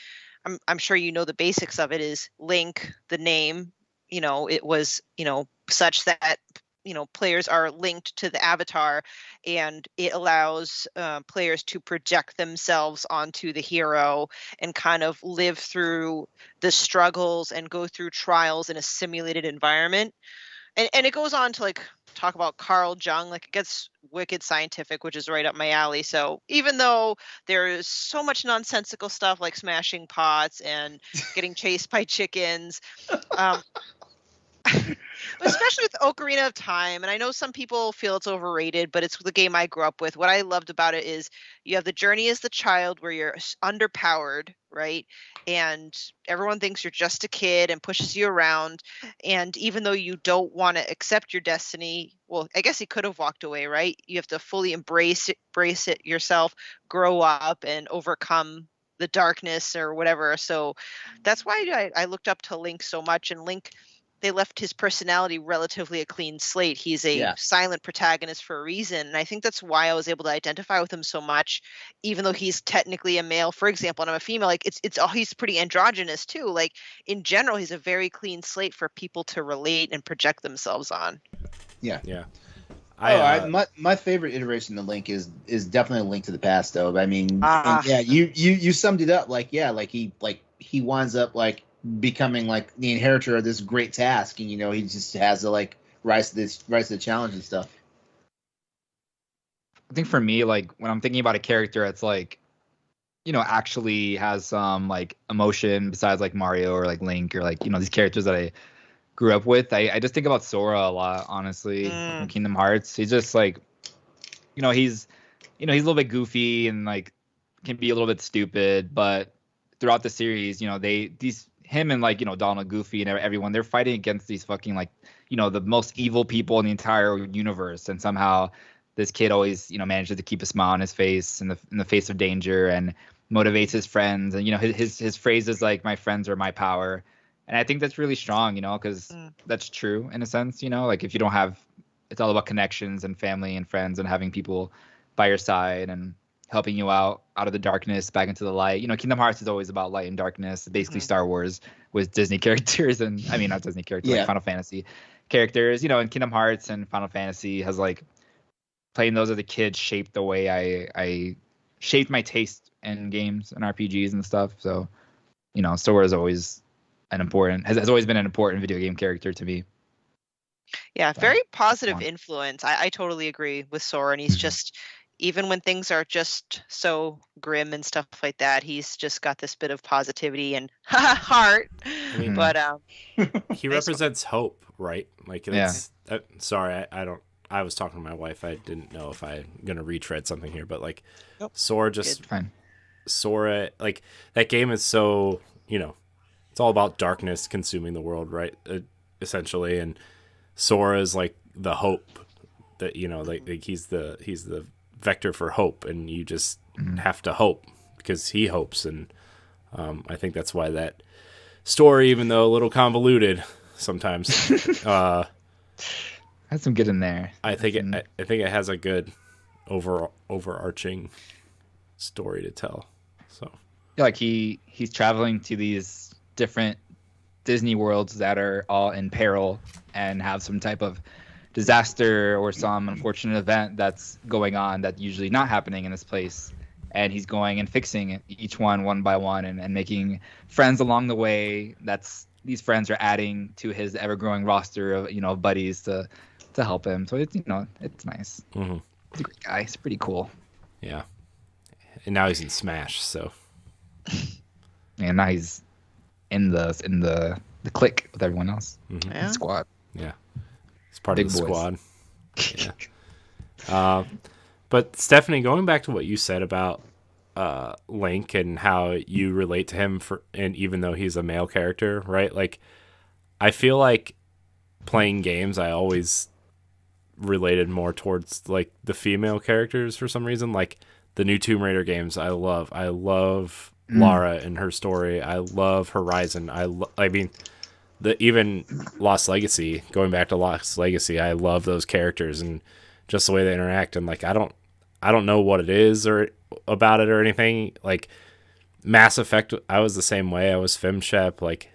I'm sure you know the basics of it is Link, the name, it was, such that players are linked to the avatar, and it allows players to project themselves onto the hero and kind of live through the struggles and go through trials in a simulated environment. And it goes on to like talk about Carl Jung, like it gets wicked scientific, which is right up my alley. So even though there is so much nonsensical stuff like smashing pots and getting chased by chickens, especially with Ocarina of Time, and I know some people feel it's overrated, but it's the game I grew up with. What I loved about it is you have the journey as the child where you're underpowered, right? And everyone thinks you're just a kid and pushes you around. And even though you don't want to accept your destiny, well, I guess he could have walked away, right? You have to fully embrace it yourself, grow up, and overcome the darkness or whatever. So that's why I looked up to Link so much. And Link, they left his personality relatively a clean slate. He's a silent protagonist for a reason. And I think that's why I was able to identify with him so much, even though he's technically a male, for example, and I'm a female. Like he's pretty androgynous too. Like in general, he's a very clean slate for people to relate and project themselves on. Yeah. My favorite iteration of Link is definitely Link to the Past, though. I mean, you summed it up. Like he winds up like becoming like the inheritor of this great task, and he just has to like rise to the challenge and stuff. I think for me, like when I'm thinking about a character that's like, actually has some like emotion besides like Mario or like Link or like these characters that I grew up with, I just think about Sora a lot, honestly, from Kingdom Hearts. He's just like, he's a little bit goofy and like can be a little bit stupid, but throughout the series, him and like, Donald, Goofy, and everyone, they're fighting against these fucking like, the most evil people in the entire universe, and somehow this kid always, manages to keep a smile on his face in the face of danger, and motivates his friends, and his phrase is like, "My friends are my power," and I think that's really strong, because that's true in a sense, like if you don't have, it's all about connections and family and friends and having people by your side and helping you out of the darkness back into the light. Kingdom Hearts is always about light and darkness. Basically, Star Wars with Disney characters, and I mean not Disney characters, like Final Fantasy characters. And Kingdom Hearts and Final Fantasy has like playing those as a kid shaped the way I shaped my taste in games and RPGs and stuff. So, Sora is always has always been an important video game character to me. Yeah, very positive influence. I totally agree with Sora, and he's just, even when things are just so grim and stuff like that, he's just got this bit of positivity and heart. I mean, but he represents hope, right? Like, it's, sorry, I was talking to my wife. I didn't know if I'm gonna retread something here, but like, Sora just fine. Sora, like, that game is so, it's all about darkness consuming the world, right? Essentially, and Sora is like the hope that, like he's the vector for hope, and you just have to hope because he hopes. And I think that's why that story, even though a little convoluted sometimes, has some good in there. I think it has a good overarching story to tell. So like he's traveling to these different Disney worlds that are all in peril and have some type of disaster or some unfortunate event that's going on that's usually not happening in this place, and he's going and fixing each one by one, and making friends along the way. These friends are adding to his ever-growing roster of buddies to help him. So it's it's nice. Mm-hmm. He's a great guy. He's pretty cool. Yeah, and now he's in Smash. So and now he's in the clique with everyone else. Mm-hmm. Yeah. Squad. Yeah, he's part Big of the boys. squad. Yeah. But Stephanie, going back to what you said about Link and how you relate to him, and even though he's a male character, right? Like, I feel like playing games, I always related more towards like the female characters for some reason. Like the new Tomb Raider games, I love Lara and her story. I love Horizon. I mean, even Lost Legacy. Going back to Lost Legacy, I love those characters and just the way they interact. And like, I don't know what it is or about it or anything. Like Mass Effect, I was the same way. I was femshep. Like,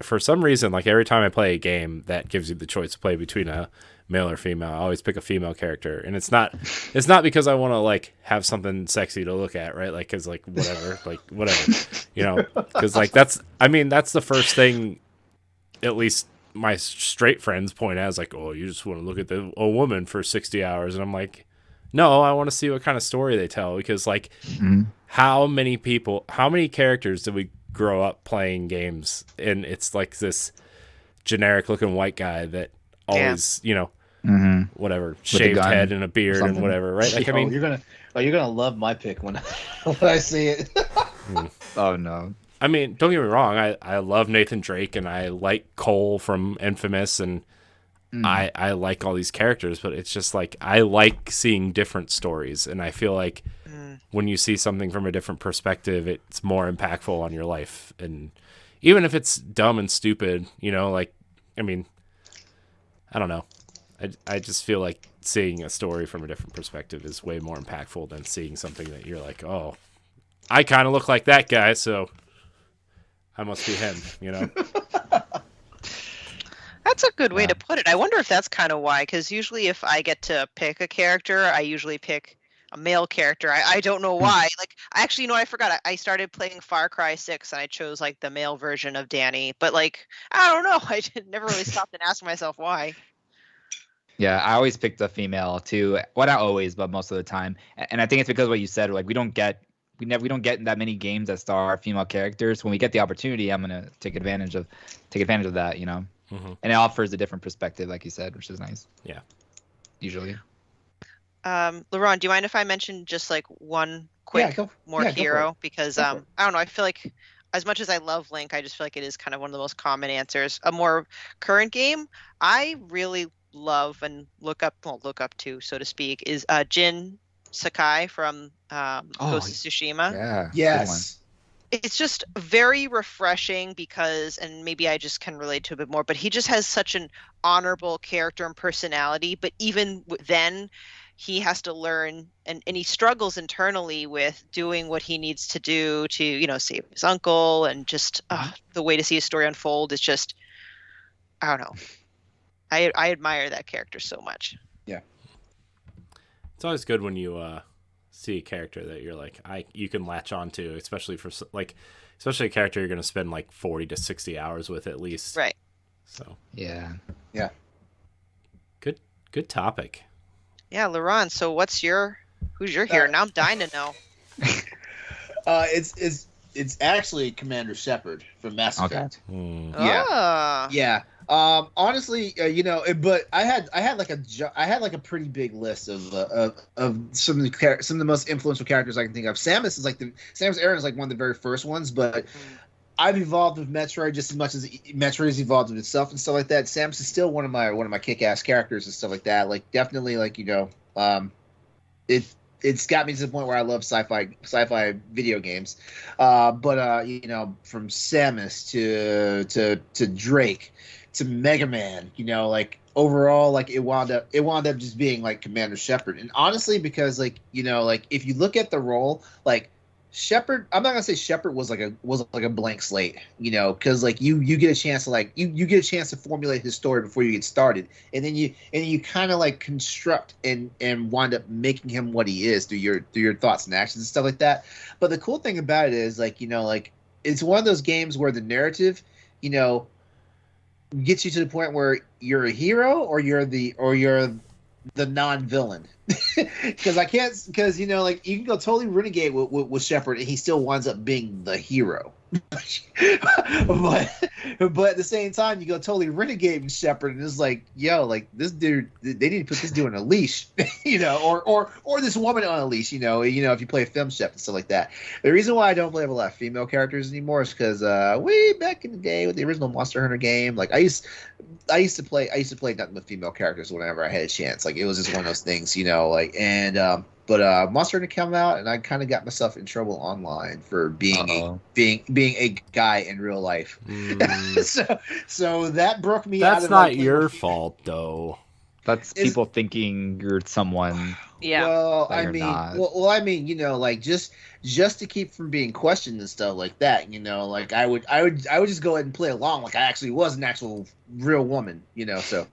for some reason, like every time I play a game that gives you the choice to play between a male or female, I always pick a female character. And it's not because I want to like have something sexy to look at, right? Like, cause like whatever, cause like that's the first thing, at least my straight friends point out, is like, oh, you just want to look at a woman for 60 hours. And I'm like, no, I want to see what kind of story they tell, because like how many characters did we grow up playing games, and it's like this generic looking white guy that always, whatever, shaved head and a beard and whatever, right? Like, I mean, you're gonna love my pick when I see it. Oh no. I mean, don't get me wrong. I love Nathan Drake, and I like Cole from Infamous, and I like all these characters, but it's just like I like seeing different stories, and I feel like when you see something from a different perspective, it's more impactful on your life. And even if it's dumb and stupid, like, I mean, I don't know. I just feel like seeing a story from a different perspective is way more impactful than seeing something that you're like, oh, I kind of look like that guy, so I must be him, That's a good way to put it. I wonder if that's kind of why, because usually if I get to pick a character, I usually pick a male character. I don't know why. Like, actually, I forgot. I started playing Far Cry 6, and I chose like the male version of Danny. But like, I don't know. I never really stopped and asked myself why. Yeah, I always pick the female too. Well, not always, but most of the time. And I think it's because of what you said. Like, we don't get that many games that star female characters. When we get the opportunity, I'm gonna take advantage of that. And it offers a different perspective, like you said, which is nice. Yeah. Usually. LeRon, do you mind if I mention just like one quick, more go for hero, because Go for it. I don't know. I feel like as much as I love Link, I just feel like it is kind of one of the most common answers. A more current game I really love and look up to, so to speak, is Jin Sakai from Ghost of Tsushima. Yeah. Yes. It's just very refreshing because, and maybe I just can relate to a bit more, but he just has such an honorable character and personality. But even then, he has to learn, and he struggles internally with doing what he needs to do to, save his uncle, and just the way to see his story unfold is just, I don't know. I admire that character so much. Yeah. It's always good when you see a character that you're like, you can latch on to, especially a character you're going to spend like 40 to 60 hours with at least. Right. So. Yeah. Yeah. Good topic. Yeah, LeRon, so who's your hero? Now I'm dying to know. It's actually Commander Shepard from Mass Effect. Yeah. Yeah. Honestly, but I had like a pretty big list of some of the most influential characters I can think of. Samus Aran is like one of the very first ones, but I've evolved with Metroid just as much as Metroid has evolved with itself and stuff like that. Samus is still one of my kick-ass characters and stuff like that. Like definitely, like it's got me to the point where I love sci-fi video games. But from Samus to Drake to Mega Man, like overall, like it wound up just being like Commander Shepard. And honestly, because if you look at the role, like Shepard, I'm not gonna say Shepard was like a blank slate, because like you get a chance to you get a chance to formulate his story before you get started, and then you kind of like construct and wind up making him what he is through your thoughts and actions and stuff like that. But the cool thing about it is it's one of those games where the narrative, gets you to the point where you're a hero or you're the non-villain. Because you can go totally renegade with Shepard and he still winds up being the hero. but at the same time, you go totally renegade with Shepard and it's like, this dude, they need to put this dude on a leash, or this woman on a leash, if you play Film Chef and stuff like that. The reason why I don't play a lot of female characters anymore is because way back in the day with the original Monster Hunter game, like I used to play nothing but female characters whenever I had a chance. Like it was just one of those things, But Monster Hunter came out, and I kind of got myself in trouble online for being a guy in real life. So that broke me out. That's not your fault, though. That's people thinking you're someone. Yeah. Well, that you're not. I mean, just to keep from being questioned and stuff like that, I would just go ahead and play along like I actually was an actual real woman, So.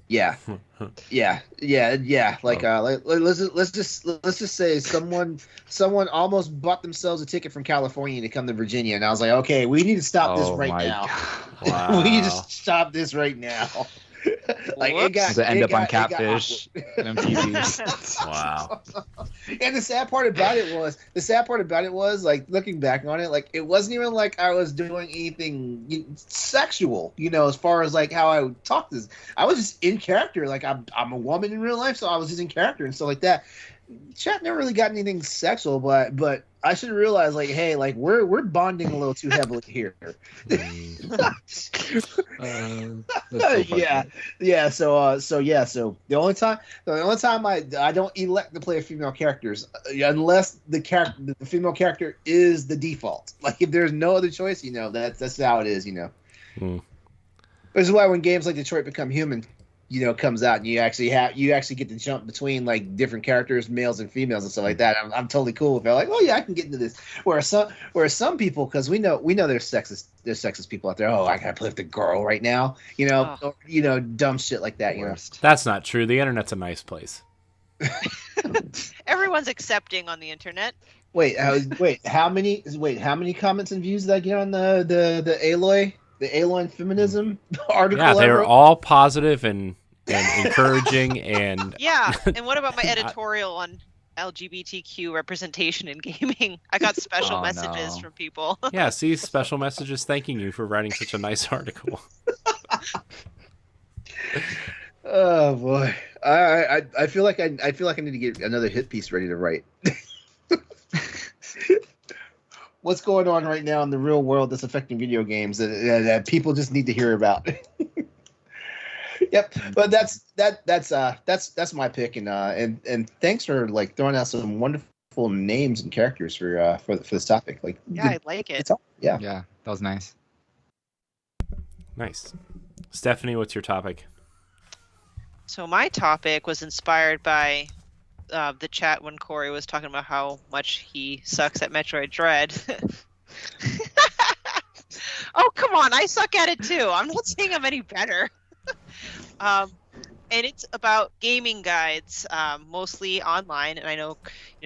Yeah. Like, let's just say someone almost bought themselves a ticket from California to come to Virginia, and I was like, okay, we need to stop this right now. Wow. We need to stop this right now. End up on Catfish and MTV. Wow. And the sad part about it was, like, looking back on it, like, it wasn't even like I was doing anything sexual, as far as like how I would talk this. I was just in character. Like I'm a woman in real life, so I was just in character and stuff like that. Chat never really got anything sexual, but I should realize, like, hey, like we're bonding a little too heavily here. Yeah. So the only time I don't elect to play female characters unless the female character is the default. Like if there's no other choice, that's how it is. This is why when games like Detroit Become Human, comes out and you actually get to jump between like different characters, males and females and stuff like that. I'm totally cool with it. Like, oh yeah, I can get into this. Whereas some people, because we know there's sexist people out there. Oh, I gotta play with the girl right now. Dumb shit like that. That's not true. The internet's a nice place. Everyone's accepting on the internet. Wait, how many comments and views did I get on the Aloy feminism article? Yeah, they're all positive and encouraging and yeah. And what about my editorial on LGBTQ representation in gaming? I got special messages from people. Yeah, see, special messages thanking you for writing such a nice article. Oh boy, I feel like I need to get another hit piece ready to write. what's going on right now in the real world that's affecting video games that people just need to hear about. Yep, but that's my pick, and thanks for like throwing out some wonderful names and characters for this topic. Like, Yeah, I like it. Yeah, that was nice. Nice. Stephanie, what's your topic? So my topic was inspired by the chat when Corey was talking about how much he sucks at Metroid Dread. Oh, come on. I suck at it too. I'm not saying I'm any better. And it's about gaming guides, mostly online. And I know,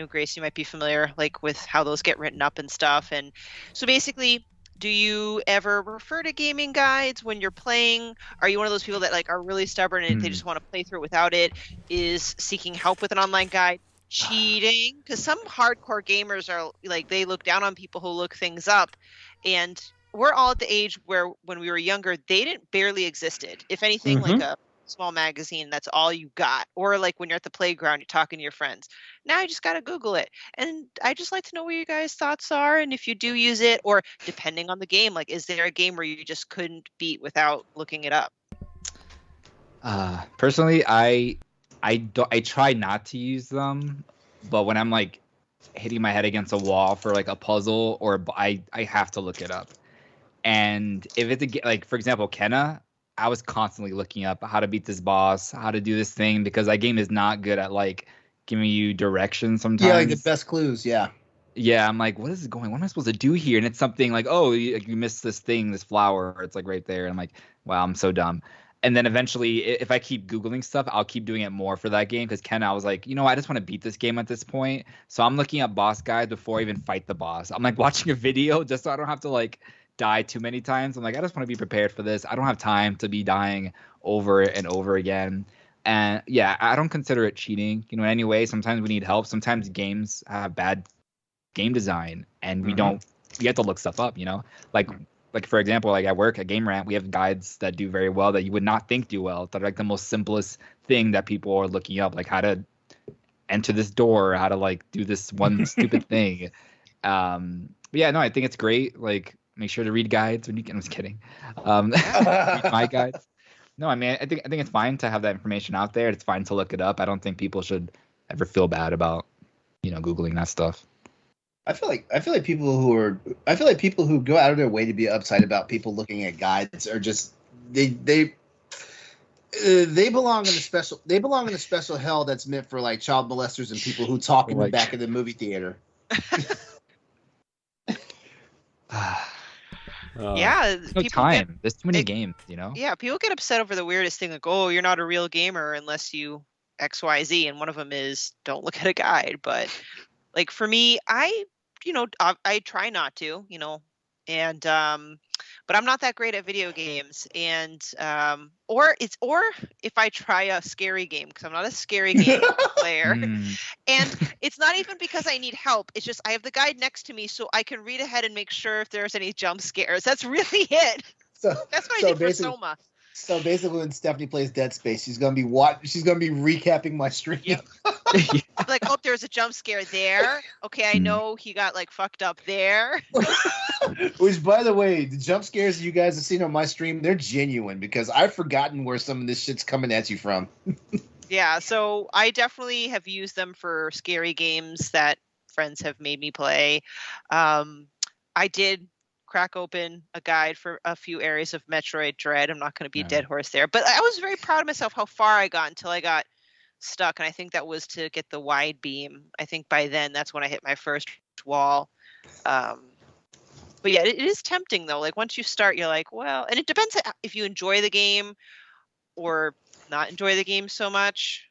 Grace, you might be familiar like with how those get written up and stuff. And so basically, do you ever refer to gaming guides when you're playing? Are you one of those people that like are really stubborn and they just want to play through it without it? Is seeking help with an online guide cheating? Because some hardcore gamers are like, they look down on people who look things up. And we're all at the age where when we were younger, they didn't barely existed. If anything, like a small magazine, that's all you got. Or like when you're at the playground, you're talking to your friends. Now you just got to Google it. And I just like to know what your guys' thoughts are. And if you do use it, or depending on the game, like, is there a game where you just couldn't beat without looking it up? Personally, I try not to use them, but when I'm like hitting my head against a wall for like a puzzle, or I have to look it up. And if it's like, for example, Kenna, I was constantly looking up how to beat this boss, how to do this thing, because that game is not good at like giving you directions sometimes. Yeah, like the best clues. Yeah. Yeah, I'm like, what is going? What am I supposed to do here? And it's something like, oh, you missed this thing, this flower. It's like right there. And I'm like, wow, I'm so dumb. And then eventually, if I keep Googling stuff, I'll keep doing it more for that game. Because Ken, I was like, I just want to beat this game at this point. So I'm looking up boss guides before I even fight the boss. I'm like watching a video just so I don't have to like die too many times. I'm like, I just want to be prepared for this. I don't have time to be dying over and over again. And yeah, I don't consider it cheating, in any way. Sometimes we need help. Sometimes games have bad game design and we have to look stuff up, like for example, like at work at GameRant, we have guides that do very well that you would not think do well. That are like the most simplest thing that people are looking up, like how to enter this door, how to like do this one stupid thing. But yeah, no, I think it's great. Like, make sure to read guides when you can. I'm just kidding. Read my guides. No, I mean, I think it's fine to have that information out there. It's fine to look it up. I don't think people should ever feel bad about, Googling that stuff. I feel like people who go out of their way to be upset about people looking at guides are just they belong in a special hell that's meant for like child molesters and people who talk in the back of the movie theater. Yeah, no time. There's too many games, Yeah, people get upset over the weirdest thing, like, oh, you're not a real gamer unless you XYZ, and one of them is don't look at a guide. But like for me, I try not to, and but I'm not that great at video games, and or if I try a scary game, because I'm not a scary game player, and it's not even because I need help. It's just I have the guide next to me, so I can read ahead and make sure if there's any jump scares. That's really it. So that's what I did for Soma. So basically, when Stephanie plays Dead Space, she's gonna be recapping my stream. Yep. Like, oh, there's a jump scare there. Okay, I know he got like fucked up there. Which, by the way, the jump scares you guys have seen on my stream, they're genuine because I've forgotten where some of this shit's coming at you from. Yeah, so I definitely have used them for scary games that friends have made me play. I did crack open a guide for a few areas of Metroid Dread. I'm not going to be a dead horse there, but I was very proud of myself how far I got until I got stuck, and I think that was to get the wide beam. I think by then that's when I hit my first wall. But yeah, it is tempting though. Like once you start, you're like, well, and it depends if you enjoy the game or not enjoy the game so much.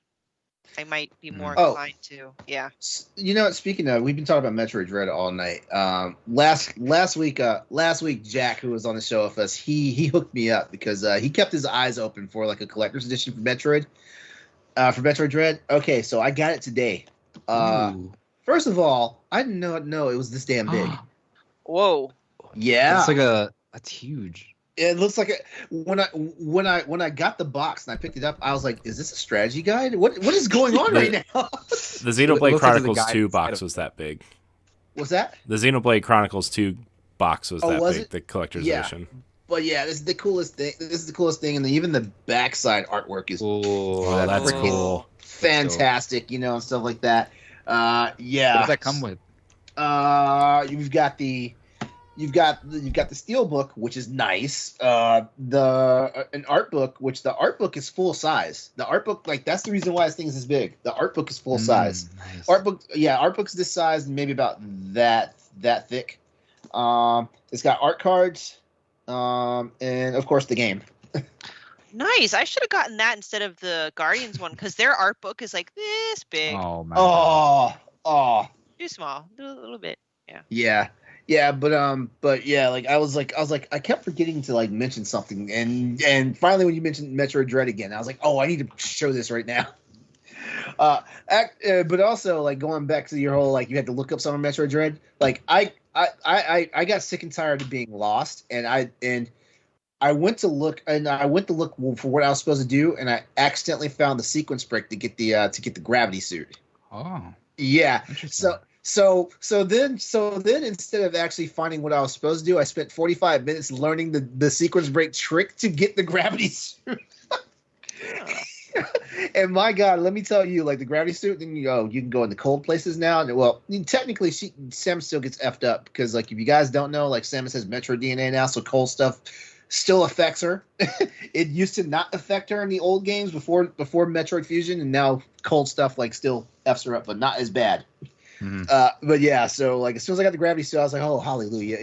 I might be more inclined to, yeah. Speaking of, we've been talking about Metroid Dread all night. Last week, Jack, who was on the show with us, he hooked me up because he kept his eyes open for like a collector's edition for Metroid Dread. Okay, so I got it today. First of all, I did not know it was this damn big. Whoa. Yeah. It's like that's huge. It looks like when I got the box and I picked it up, I was like, "Is this a strategy guide? What is going on right now?" The Xenoblade Chronicles 2 box was that big. What's that? The Xenoblade Chronicles 2 box was that was big, it? the collector's Yeah. edition. But yeah, this is the coolest thing. This is the coolest thing, and even the backside artwork is Oh, that's freaking cool. fantastic, you know, and stuff like that. What Yeah. does that come with? You've got the steel book, which is nice. An art book, which the art book is full size. The art book, like that's the reason why this thing is this big. The art book is full size. Nice. Art book's this size, and maybe about that thick. It's got art cards, and of course the game. Nice. I should have gotten that instead of the Guardians one because their art book is like this big. Oh my. Oh, Too small. A little bit. yeah, but yeah, like I was like, I kept forgetting to like mention something, and finally when you mentioned Metroid Dread again, I was like, oh, I need to show this right now. But also like going back to your whole like you had to look up some of Metroid Dread. Like I got sick and tired of being lost, and I went to look for what I was supposed to do, and I accidentally found the sequence break to get the gravity suit. Oh. Yeah. Interesting. So then instead of actually finding what I was supposed to do, I spent 45 minutes learning the sequence break trick to get the gravity suit. And my God, let me tell you, like the gravity suit, then you can go in the cold places now. And well, technically, Samus still gets effed up because, like, if you guys don't know, like Samus has Metroid DNA now, so cold stuff still affects her. It used to not affect her in the old games before Metroid Fusion, and now cold stuff like still f's her up, but not as bad. Mm-hmm. But yeah, so like as soon as I got the gravity suit, I was like, oh, hallelujah.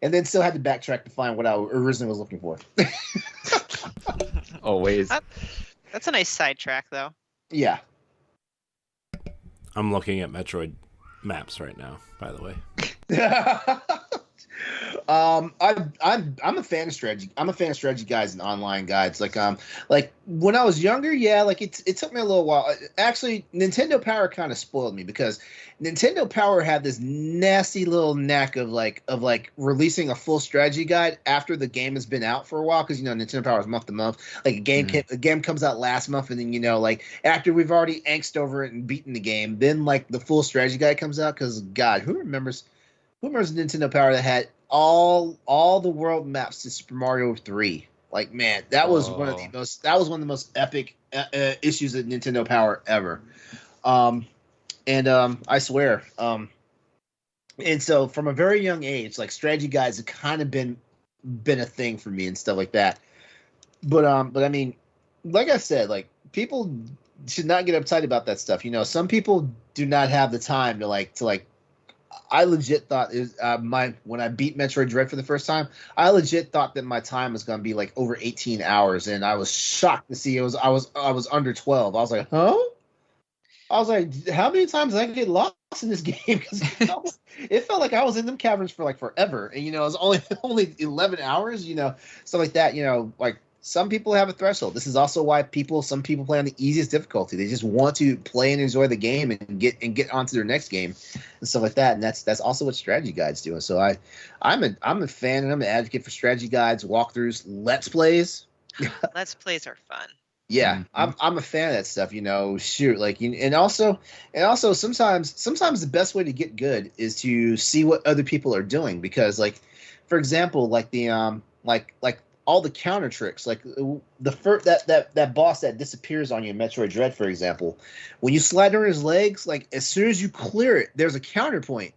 And then still had to backtrack to find what I originally was looking for. Always. That's a nice sidetrack, though. Yeah. I'm looking at Metroid maps right now, by the way. I'm a fan of strategy. I'm a fan of strategy guides and online guides. Like when I was younger, yeah, like it took me a little while. Actually, Nintendo Power kind of spoiled me because Nintendo Power had this nasty little knack of releasing a full strategy guide after the game has been out for a while, because Nintendo Power is month to month. Like a game comes out last month, and then like after we've already angst over it and beaten the game, then like the full strategy guide comes out. Because God, who remembers Nintendo Power that had all the world maps to Super Mario 3? Like, man, that was one of the most epic issues of Nintendo Power ever. I swear. And so from a very young age, like strategy guides have kind of been a thing for me and stuff like that. But I mean, like I said, like people should not get uptight about that stuff. Some people do not have the time to I legit thought when I beat Metroid Dread for the first time, I legit thought that my time was going to be like over 18 hours, and I was shocked to see I was under 12. I was like, huh? I was like, how many times did I get lost in this game? Because it felt like I was in them caverns for like forever, and it was only 11 hours, stuff like that. Like some people have a threshold. This is also why some people play on the easiest difficulty. They just want to play and enjoy the game and get onto their next game and stuff like that. And that's also what strategy guides do. And so I'm a fan and I'm an advocate for strategy guides, walkthroughs, let's plays. Let's plays are fun. Yeah, I'm a fan of that stuff. Shoot, like, and also sometimes the best way to get good is to see what other people are doing, because like, for example, like the like all the counter tricks, like the first that boss that disappears on you in Metroid Dread, for example, when you slide under his legs, like as soon as you clear it, there's a counterpoint.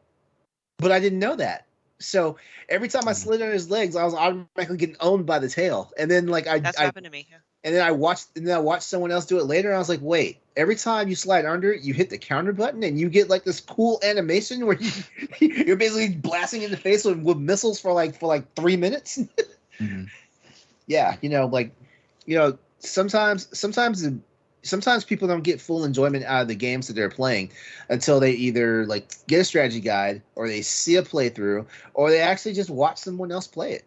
But I didn't know that. So every time I slid under his legs, I was automatically getting owned by the tail. And then like That's happened to me. Yeah. And then I watched someone else do it later, and I was like, wait, every time you slide under it, you hit the counter button, and you get like this cool animation where you're basically blasting in the face with missiles for like 3 minutes. Mm-hmm. Yeah, sometimes people don't get full enjoyment out of the games that they're playing until they either like get a strategy guide, or they see a playthrough, or they actually just watch someone else play it.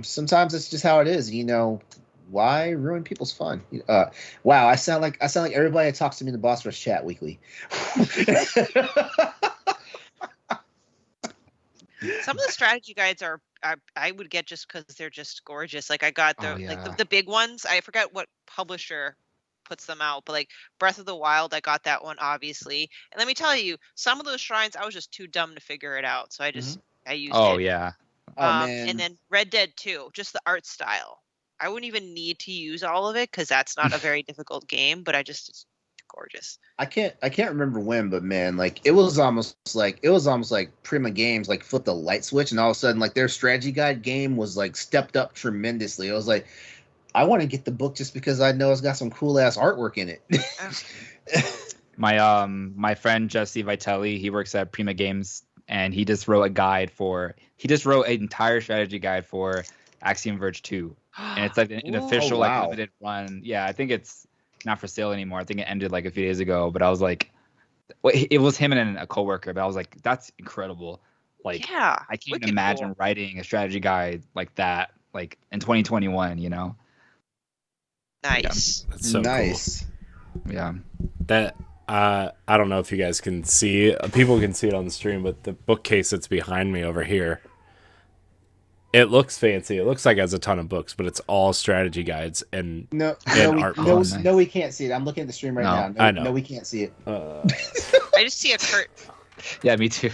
Sometimes it's just how it is. Why ruin people's fun? Wow, I sound like everybody that talks to me in the Boss Rush chat weekly. Some of the strategy guides are I would get just because they're just gorgeous. Like I got the big ones. I forgot what publisher puts them out. But like Breath of the Wild, I got that one obviously. And let me tell you, some of those shrines I was just too dumb to figure it out, so I used it. Oh yeah. Oh man. And then Red Dead 2, just the art style. I wouldn't even need to use all of it because that's not a very difficult game, but it's gorgeous. I can't remember when, but man, like it was almost like Prima Games like flipped a light switch, and all of a sudden like their strategy guide game was like stepped up tremendously. It was like, I want to get the book just because I know it's got some cool ass artwork in it. My friend Jesse Vitelli, he works at Prima Games, and he just wrote an entire strategy guide for Axiom Verge 2. And it's like an official like limited run. Yeah, I think it's not for sale anymore. I think it ended like a few days ago, but I was like, it was him and a coworker, but I was like, that's incredible. Like, yeah, I can't imagine writing a strategy guide like that, like in 2021, you know? Nice. Yeah, that's so nice. Cool. Yeah. That I don't know if you guys can see. People can see it on the stream, but the bookcase that's behind me over here, it looks fancy. It looks like it has a ton of books, but it's all strategy guides and art books. No, we can't see it. I'm looking at the stream right now. No, I know. No, we can't see it. I just see a curtain. Yeah, me too.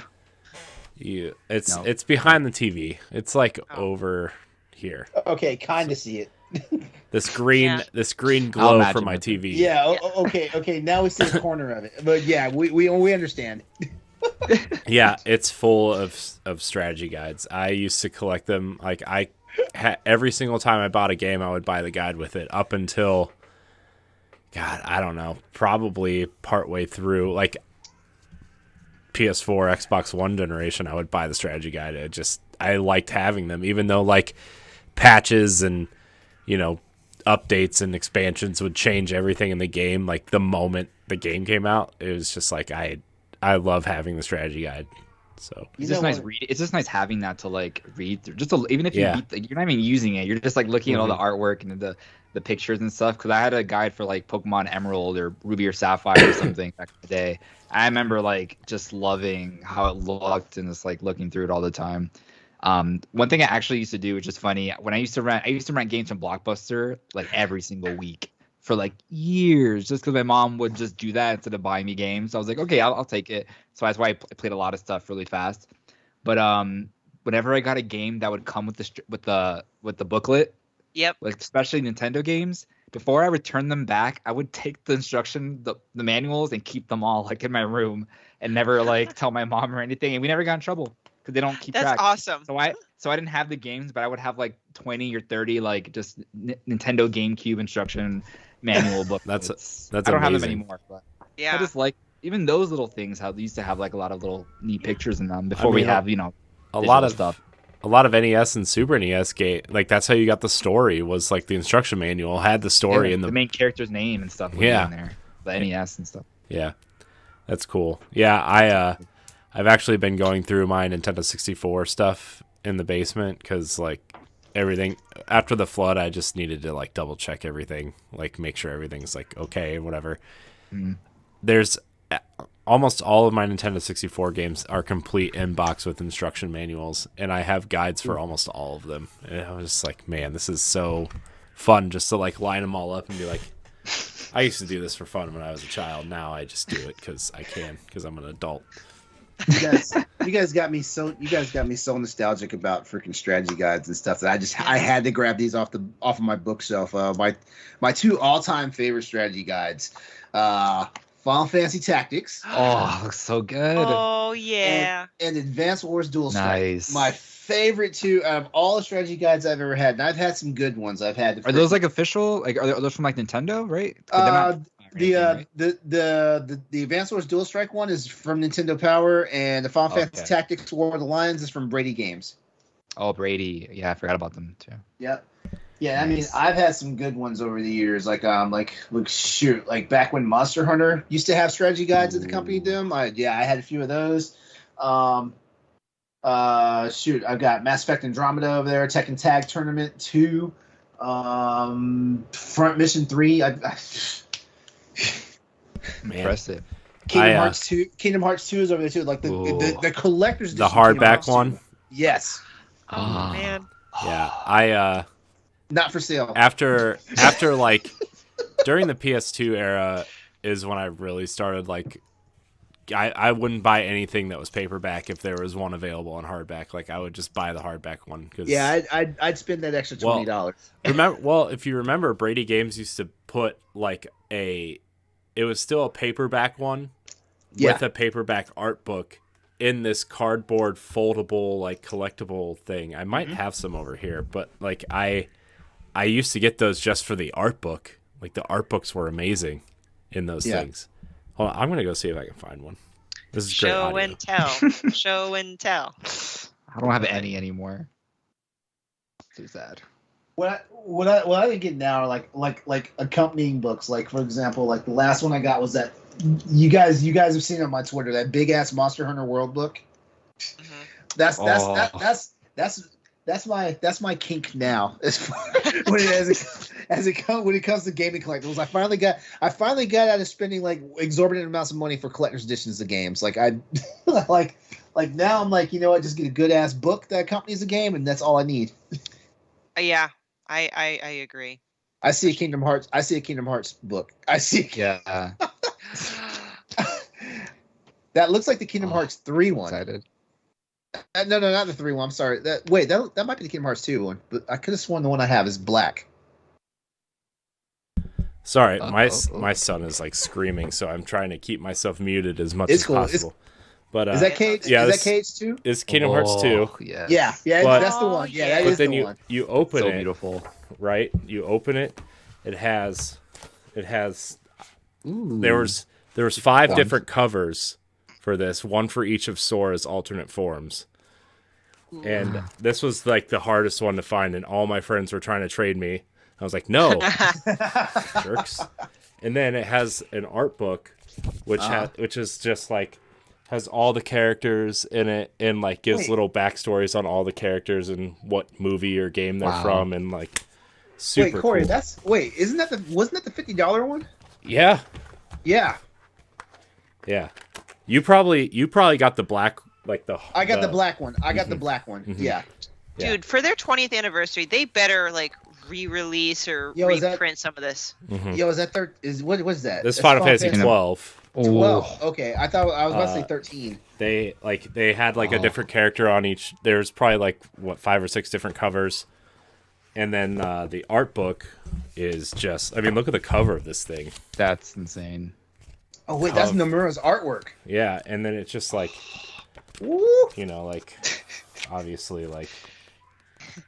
It's behind the TV. It's like over here. Okay, kind of see it. This green glow from my TV. Yeah. Okay. Now we see a corner of it, but yeah, we understand. Yeah, it's full of strategy guides. I used to collect them. Like every single time I bought a game, I would buy the guide with it up until, God, I don't know, probably partway through like PS4, Xbox One generation. I would buy the strategy guide. I liked having them, even though like patches and updates and expansions would change everything in the game. Like the moment the game came out, it was just like I love having the strategy guide. So it's just nice read. It's just nice having that to like read through. Even if you're not even using it, you're just like looking at all the artwork and the pictures and stuff. Because I had a guide for like Pokemon Emerald or Ruby or Sapphire or something back in the day. I remember like just loving how it looked and just like looking through it all the time. One thing I actually used to do, which is funny, when I used to rent games from Blockbuster like every single week for like years, just because my mom would just do that instead of buying me games. So I was like, okay, I'll take it. So that's why I played a lot of stuff really fast. But whenever I got a game that would come with the booklet, yep, like especially Nintendo games, before I return them back, I would take the manuals and keep them all like in my room and never like tell my mom or anything. And we never got in trouble because they don't keep track. That's awesome. So I didn't have the games, but I would have like 20 or 30 like just Nintendo GameCube instruction manual books. That's I don't amazing. have them anymore, but Yeah. I just like even those little things. How they used to have like a lot of little neat pictures in them before we have a lot of stuff. A lot of NES and Super NES game, like that's how you got the story. Was like the instruction manual had the story and the main character's name and stuff. In there, the NES and stuff. Yeah, that's cool. Yeah, I've actually been going through my Nintendo 64 stuff in the basement because like everything after the flood, I just needed to like double check everything, like make sure everything's like okay, whatever. There's almost all of my Nintendo 64 games are complete in-box with instruction manuals, and I have guides for almost all of them. And I was just like, man, this is so fun just to like line them all up and be like, I used to do this for fun when I was a child. Now I just do it because I can, because I'm an adult. You guys got me so nostalgic about freaking strategy guides and stuff that I had to grab these off of my bookshelf. My two all-time favorite strategy guides. Final Fantasy Tactics. Oh, looks so good. Oh, yeah. And Advanced Wars Dual Strike. Nice. My favorite two out of all the strategy guides I've ever had. And I've had some good ones. Are those like official? Like are those from like Nintendo, right? The Advanced Wars Dual Strike one is from Nintendo Power, and the Final Fantasy Tactics War of the Lions is from Brady Games. Oh, Brady. Yeah, I forgot about them too. Yep. Yeah, I mean, I've had some good ones over the years. Like like back when Monster Hunter used to have strategy guides that accompanied them. I had a few of those. I've got Mass Effect Andromeda over there, Tekken Tag Tournament 2, Front Mission 3. Impressive. Kingdom Hearts 2 is over there too. Like the collector's edition. The hardback one. Yes. Oh man. Yeah, not for sale. After like during the PS2 era is when I really started like. I wouldn't buy anything that was paperback if there was one available on hardback. Like I would just buy the hardback one. Cause, Yeah, I'd spend that extra $20. If you remember, Brady Games used to put like it was still a paperback one with a paperback art book in this cardboard foldable like collectible thing. I might have some over here, but like I used to get those just for the art book. Like the art books were amazing in those things. Hold on, I'm gonna go see if I can find one. This is Show great and tell. Show and tell. I don't have any anymore. Too sad. What I think get now are like accompanying books. Like for example, like the last one I got was that you guys have seen it on my Twitter, that big ass Monster Hunter World book. Mm-hmm. That's my kink now. When it comes to gaming collectibles, I finally got out of spending like exorbitant amounts of money for collector's editions of games. Like I like now I'm like, you know what, just get a good ass book that accompanies the game, and that's all I need. Yeah, I agree. I see a Kingdom Hearts book. Yeah. That looks like the Kingdom Hearts 3 one. Excited. No, not the 3 one. I'm sorry. That might be the Kingdom Hearts 2 one, but I could have sworn the one I have is black. Sorry, my son is like screaming, so I'm trying to keep myself muted as much as possible. But is that Cage? Yeah, is that Cage 2? It's Kingdom Hearts 2. Yes. Yeah, But- that's the one. Yeah, that But is then the one. you open So it, beautiful. right? You open it. It has. Ooh. There was 5 One. different covers for this, one for each of Sora's alternate forms. And this was like the hardest one to find, and all my friends were trying to trade me. I was like, no, jerks. And then it has an art book, which is just like has all the characters in it, and like gives little backstories on all the characters and what movie or game they're from, and like super. Wait, Corey, cool. wasn't that the $50 one? Yeah. Yeah. You probably got the black, like the. I got the black one. The black one. Mhm. Yeah. Dude, for their 20th anniversary, they better like re-release or reprint some of this. Mhm. Yo, is that what is that? This That's Final Fantasy 12. 12. Okay, I was about to say 13. They had like a different character on each. There's probably like 5 or 6 different covers, and then the art book is just. I mean, look at the cover of this thing. That's insane. Oh wait, that's Nomura's artwork. Yeah, and then it's just like, Woo! you know, like obviously like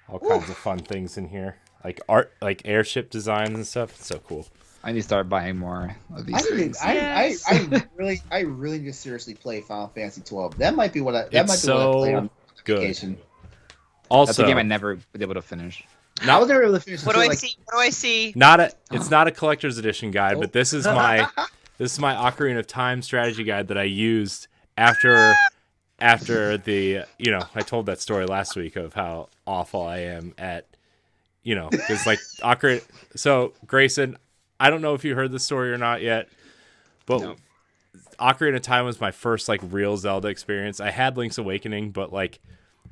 all kinds of fun things in here, like art, like airship designs and stuff. It's so cool. I need to start buying more of these things. I really need to seriously play Final Fantasy 12. That might be what I. That It's might be what I play so on good. vacation. Also, That's a game I never was able to finish. I was never able to finish. What do I like, see? What do I see? It's not a collector's edition guide, but this is my Ocarina of Time strategy guide that I used after the, you know, I told that story last week of how awful I am at, you know, because like Ocarina. So Greysun, I don't know if you heard the story or not yet, but No. Ocarina of Time was my first like real Zelda experience. I had Link's Awakening, but like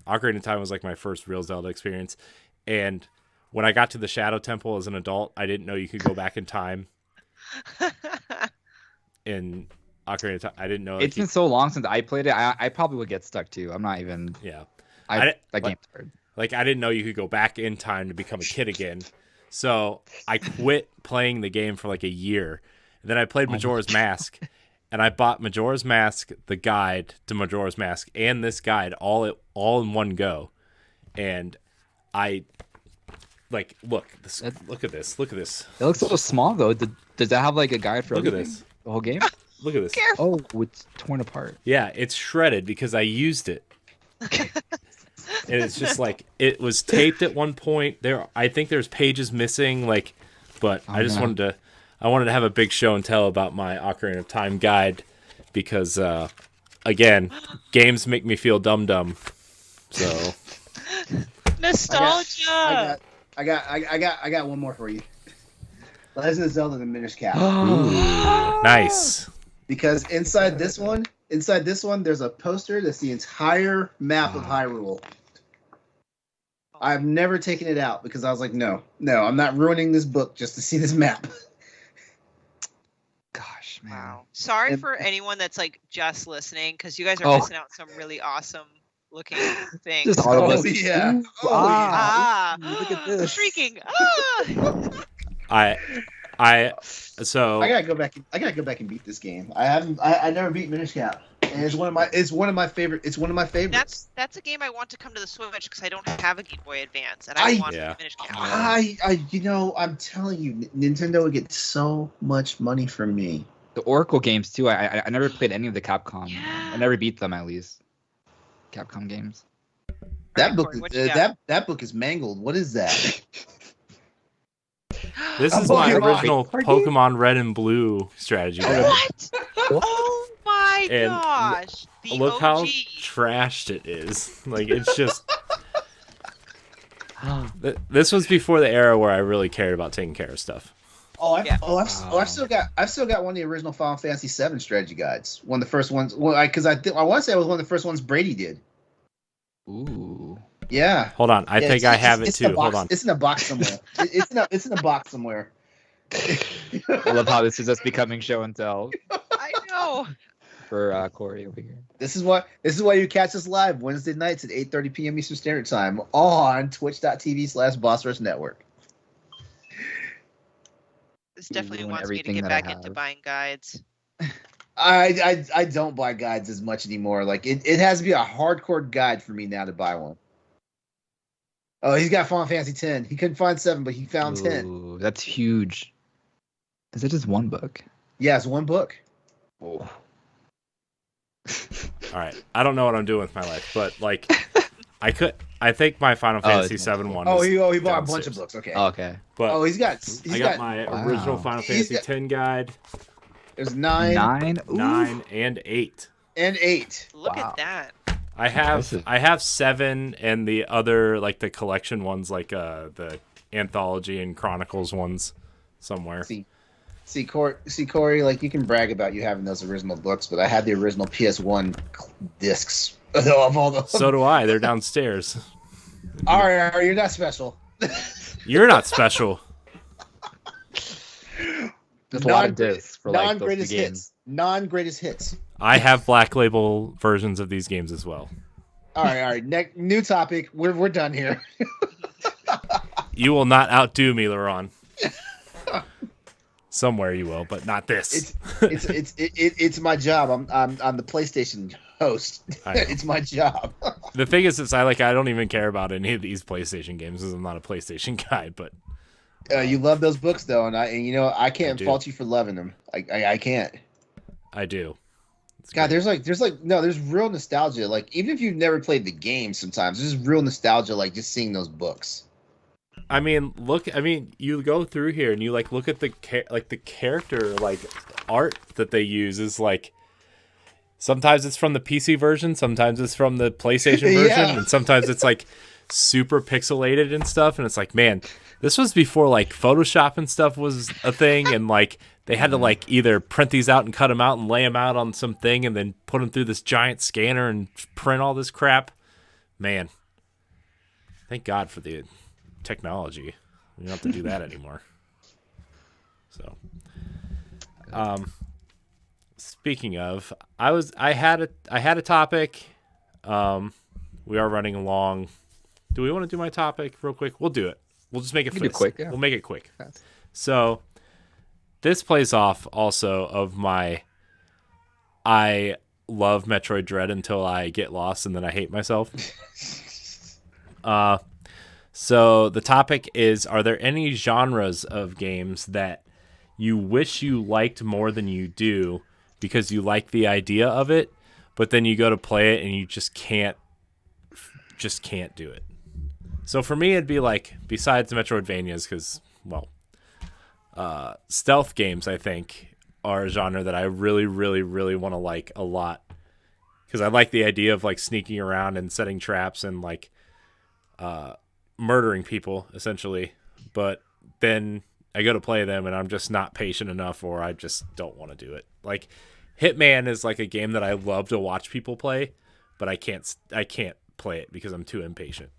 Ocarina of Time was like my first real Zelda experience. And when I got to the Shadow Temple as an adult, I didn't know you could go back in time. In Ocarina of Time, I didn't know. It's been so long since I played it. I probably would get stuck too. I'm not even. Yeah. That game's hard. Like, I didn't know you could go back in time to become a kid again. So I quit playing the game for like a year. And then I played Majora's Mask. And I bought Majora's Mask, the guide to Majora's Mask, and this guide all in one go. And I, like, look at this. Look at this. It looks so small though. Does that have like a guide for Look at everything? this. The whole game? Look at this. Careful. Oh, it's torn apart. Yeah, it's shredded because I used it. And it's just like it was taped at one point. I think there's pages missing, like, but I just wanted to have a big show and tell about my Ocarina of Time guide because again, games make me feel dumb. So Nostalgia. I got one more for you. Legend of Zelda: The Minish Cap. nice. Because inside this one, there's a poster that's the entire map of Hyrule. I've never taken it out because I was like, no, I'm not ruining this book just to see this map. Wow. Sorry And- for anyone that's like just listening, because you guys are Oh. missing out on some really awesome looking things. Just all of Oh us. yeah. Ooh, Oh, Ah, ooh, look at this. shrieking. Ah. So I gotta go back. I gotta go back and beat this game. I never beat Minish Cap, and it's one of my favorites. That's a game I want to come to the Switch because I don't have a Game Boy Advance, and I- I want Yeah. to finish Cap. I'm telling you, Nintendo would get so much money from me. The Oracle games too. I never played any of the Capcom. Yeah. I never beat them at least. Capcom games. That Alright, book, Corey, what you got? that book is mangled. What is that? this A is my Pokemon original card Pokemon Red and Blue strategy guide. What? Oh my And gosh! The Look OG. how trashed it is. Like it's just. This was before the era where I really cared about taking care of stuff. I've still got one of the original Final Fantasy VII strategy guides. One of the first ones. Well, I want to say it was one of the first ones Brady did. Ooh. Yeah. Hold on, I think I have it it's in a too. box- Hold on. It's in a box somewhere. It's in a box somewhere. I love how this is us becoming show and tell I know. for Corey over here. This is why you catch us live Wednesday nights at 8:30 p.m. Eastern Standard Time on twitch.tv/BossRush Network. This definitely ruin wants me to everything get that I back into have. buying guides. I don't buy guides as much anymore. Like it has to be a hardcore guide for me now to buy one. Oh, he's got Final Fantasy X. He couldn't find 7, but he found 10. Ooh, that's huge. Is it just one book? Yeah, it's one book. Oh. All right, I don't know what I'm doing with my life, but like, I think my Final Fantasy it's VII one. Oh, is he bought a bunch downstairs. of books. Okay. Okay. But Oh, he's got my Wow. original Final He's Fantasy X guide, There's 9 9? Ooh. 9 and 8. and 8. Look Wow. at that. I have Impressive. 7 and the other like the collection ones, like the anthology and chronicles ones somewhere. See, Corey, like you can brag about you having those original books, but I had the original PS1 discs of all those. So do I. They're downstairs. all right, you're not special. You're not special. There's a lot of discs for like those non-greatest two games. hits. Non-greatest hits. I have Black Label versions of these games as well. All right. New topic. We're done here. You will not outdo me, LeRon. Somewhere you will, but not this. It's my job. I'm the PlayStation host. I know. It's my job. The thing is I don't even care about any of these PlayStation games because I'm not a PlayStation guy. But You love those books though, and I can't do. fault you for loving them. I can't. I do. It's God, great. there's real nostalgia. Like even if you've never played the game, sometimes there's real nostalgia. Like just seeing those books. I mean, you go through here and you like look at the character like art that they use is like sometimes it's from the PC version, sometimes it's from the PlayStation version, Yeah. and sometimes it's like super pixelated and stuff. And it's like, man, this was before like Photoshop and stuff was a thing, and like they had to like either print these out and cut them out and lay them out on some thing and then put them through this giant scanner and print all this crap. Man, thank God for the technology. We don't have to do that anymore. So, speaking of, I had a topic. We are running along. Do we want to do my topic real quick? We'll do it. We'll just make it We can do fast. quick, yeah. We'll make it quick. Fast. So, this plays off also of my I love Metroid Dread until I get lost and then I hate myself. So the topic is, are there any genres of games that you wish you liked more than you do because you like the idea of it, but then you go to play it and you just can't do it? So for me, it'd be like, besides the Metroidvanias, because, well, stealth games, I think, are a genre that I really, really, really want to like a lot. Because I like the idea of like sneaking around and setting traps and like murdering people, essentially. But then I go to play them and I'm just not patient enough, or I just don't want to do it. Like Hitman is like a game that I love to watch people play, but I can't play it because I'm too impatient.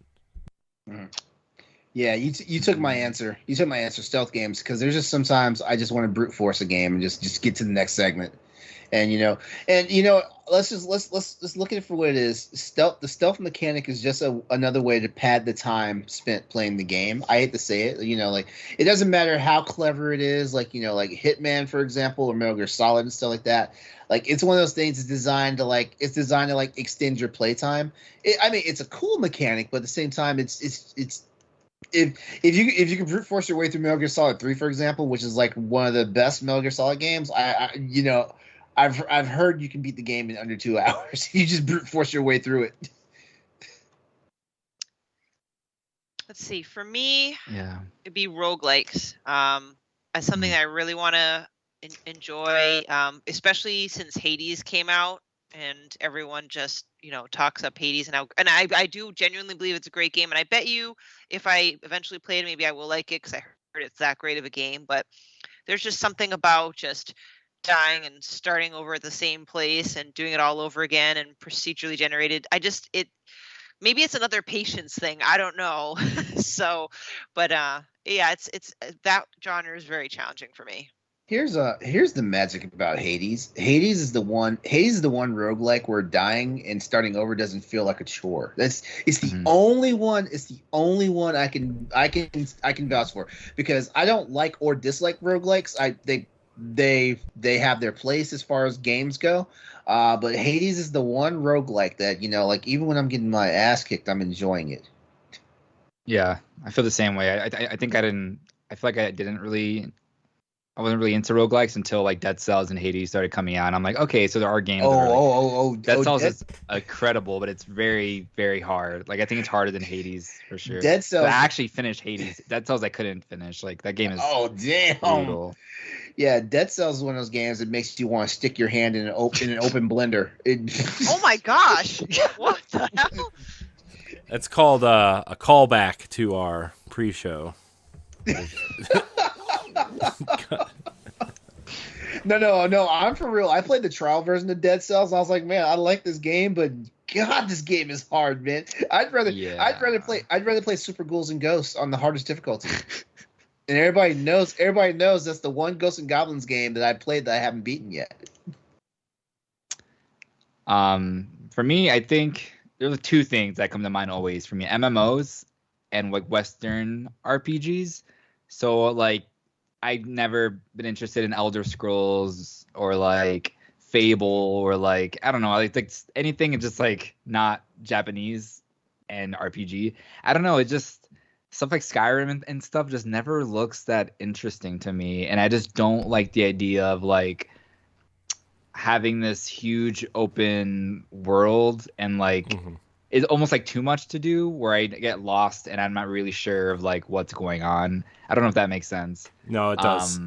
Yeah, you took my answer. You took my answer. Stealth games, because there's just sometimes I just want to brute force a game and just get to the next segment. And let's look at it for what it is. The stealth mechanic is just another way to pad the time spent playing the game. I hate to say it, like it doesn't matter how clever it is, like like Hitman, for example, or Metal Gear Solid and stuff like that. Like it's one of those things. It's designed to extend your playtime. It's a cool mechanic, but at the same time, it's if you can brute force your way through Metal Gear Solid 3, for example, which is like one of the best Metal Gear Solid games, I've heard you can beat the game in under 2 hours. You just brute force your way through it. Let's see. For me, Yeah. it'd be roguelikes. As something that I really want to enjoy, especially since Hades came out and everyone just talks up Hades, and I do genuinely believe it's a great game, and I bet you if I eventually play it, maybe I will like it because I heard it's that great of a game. But there's just something about just dying and starting over at the same place and doing it all over again and procedurally generated. Maybe it's another patience thing. I don't know. So, but yeah, it's that genre is very challenging for me. Here's the magic about Hades. Hades is the one roguelike where dying and starting over doesn't feel like a chore. It's the only one. It's the only one I can vouch for, because I don't like or dislike roguelikes. They have their place as far as games go, but Hades is the one roguelike that like even when I'm getting my ass kicked, I'm enjoying it. Yeah, I feel the same way. I think I feel like I wasn't really into roguelikes until like Dead Cells and Hades started coming out. And I'm like, okay, so there are games that are like, Dead Cells is incredible, but it's very, very hard. Like I think it's harder than Hades for sure. Dead Cells. But I actually finished Hades. Dead Cells I couldn't finish. Like that game is brutal. Yeah, Dead Cells is one of those games that makes you want to stick your hand in an open blender. Oh my gosh! What the hell? It's called a callback to our pre-show. No, I'm for real. I played the trial version of Dead Cells, and I was like, man, I like this game, but God, this game is hard, man. I'd rather play Super Ghouls and Ghosts on the hardest difficulty. And everybody knows that's the one Ghosts and Goblins game that I played that I haven't beaten yet. For me, I think there's two things that come to mind always for me: MMOs and like Western RPGs. So like, I've never been interested in Elder Scrolls or like Fable or like I don't know, like anything just like not Japanese and RPG. I don't know, it just stuff like Skyrim and stuff just never looks that interesting to me, and I just don't like the idea of like having this huge open world and like it's almost like too much to do where I get lost and I'm not really sure of like what's going on. I don't know if that makes sense. No, it does.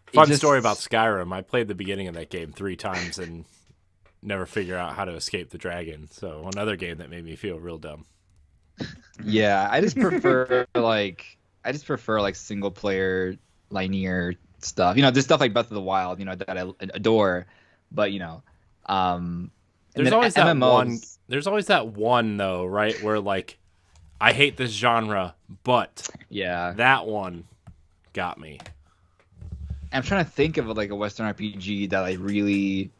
Fun story about Skyrim. I played the beginning of that game 3 times and never figure out how to escape the dragon. So another game that made me feel real dumb. Yeah, I just prefer like single player linear stuff. There's stuff like Breath of the Wild, that I adore, but there's always that one. There's always that one though, right? Where like, I hate this genre, but yeah, that one got me. I'm trying to think of like a Western RPG that I really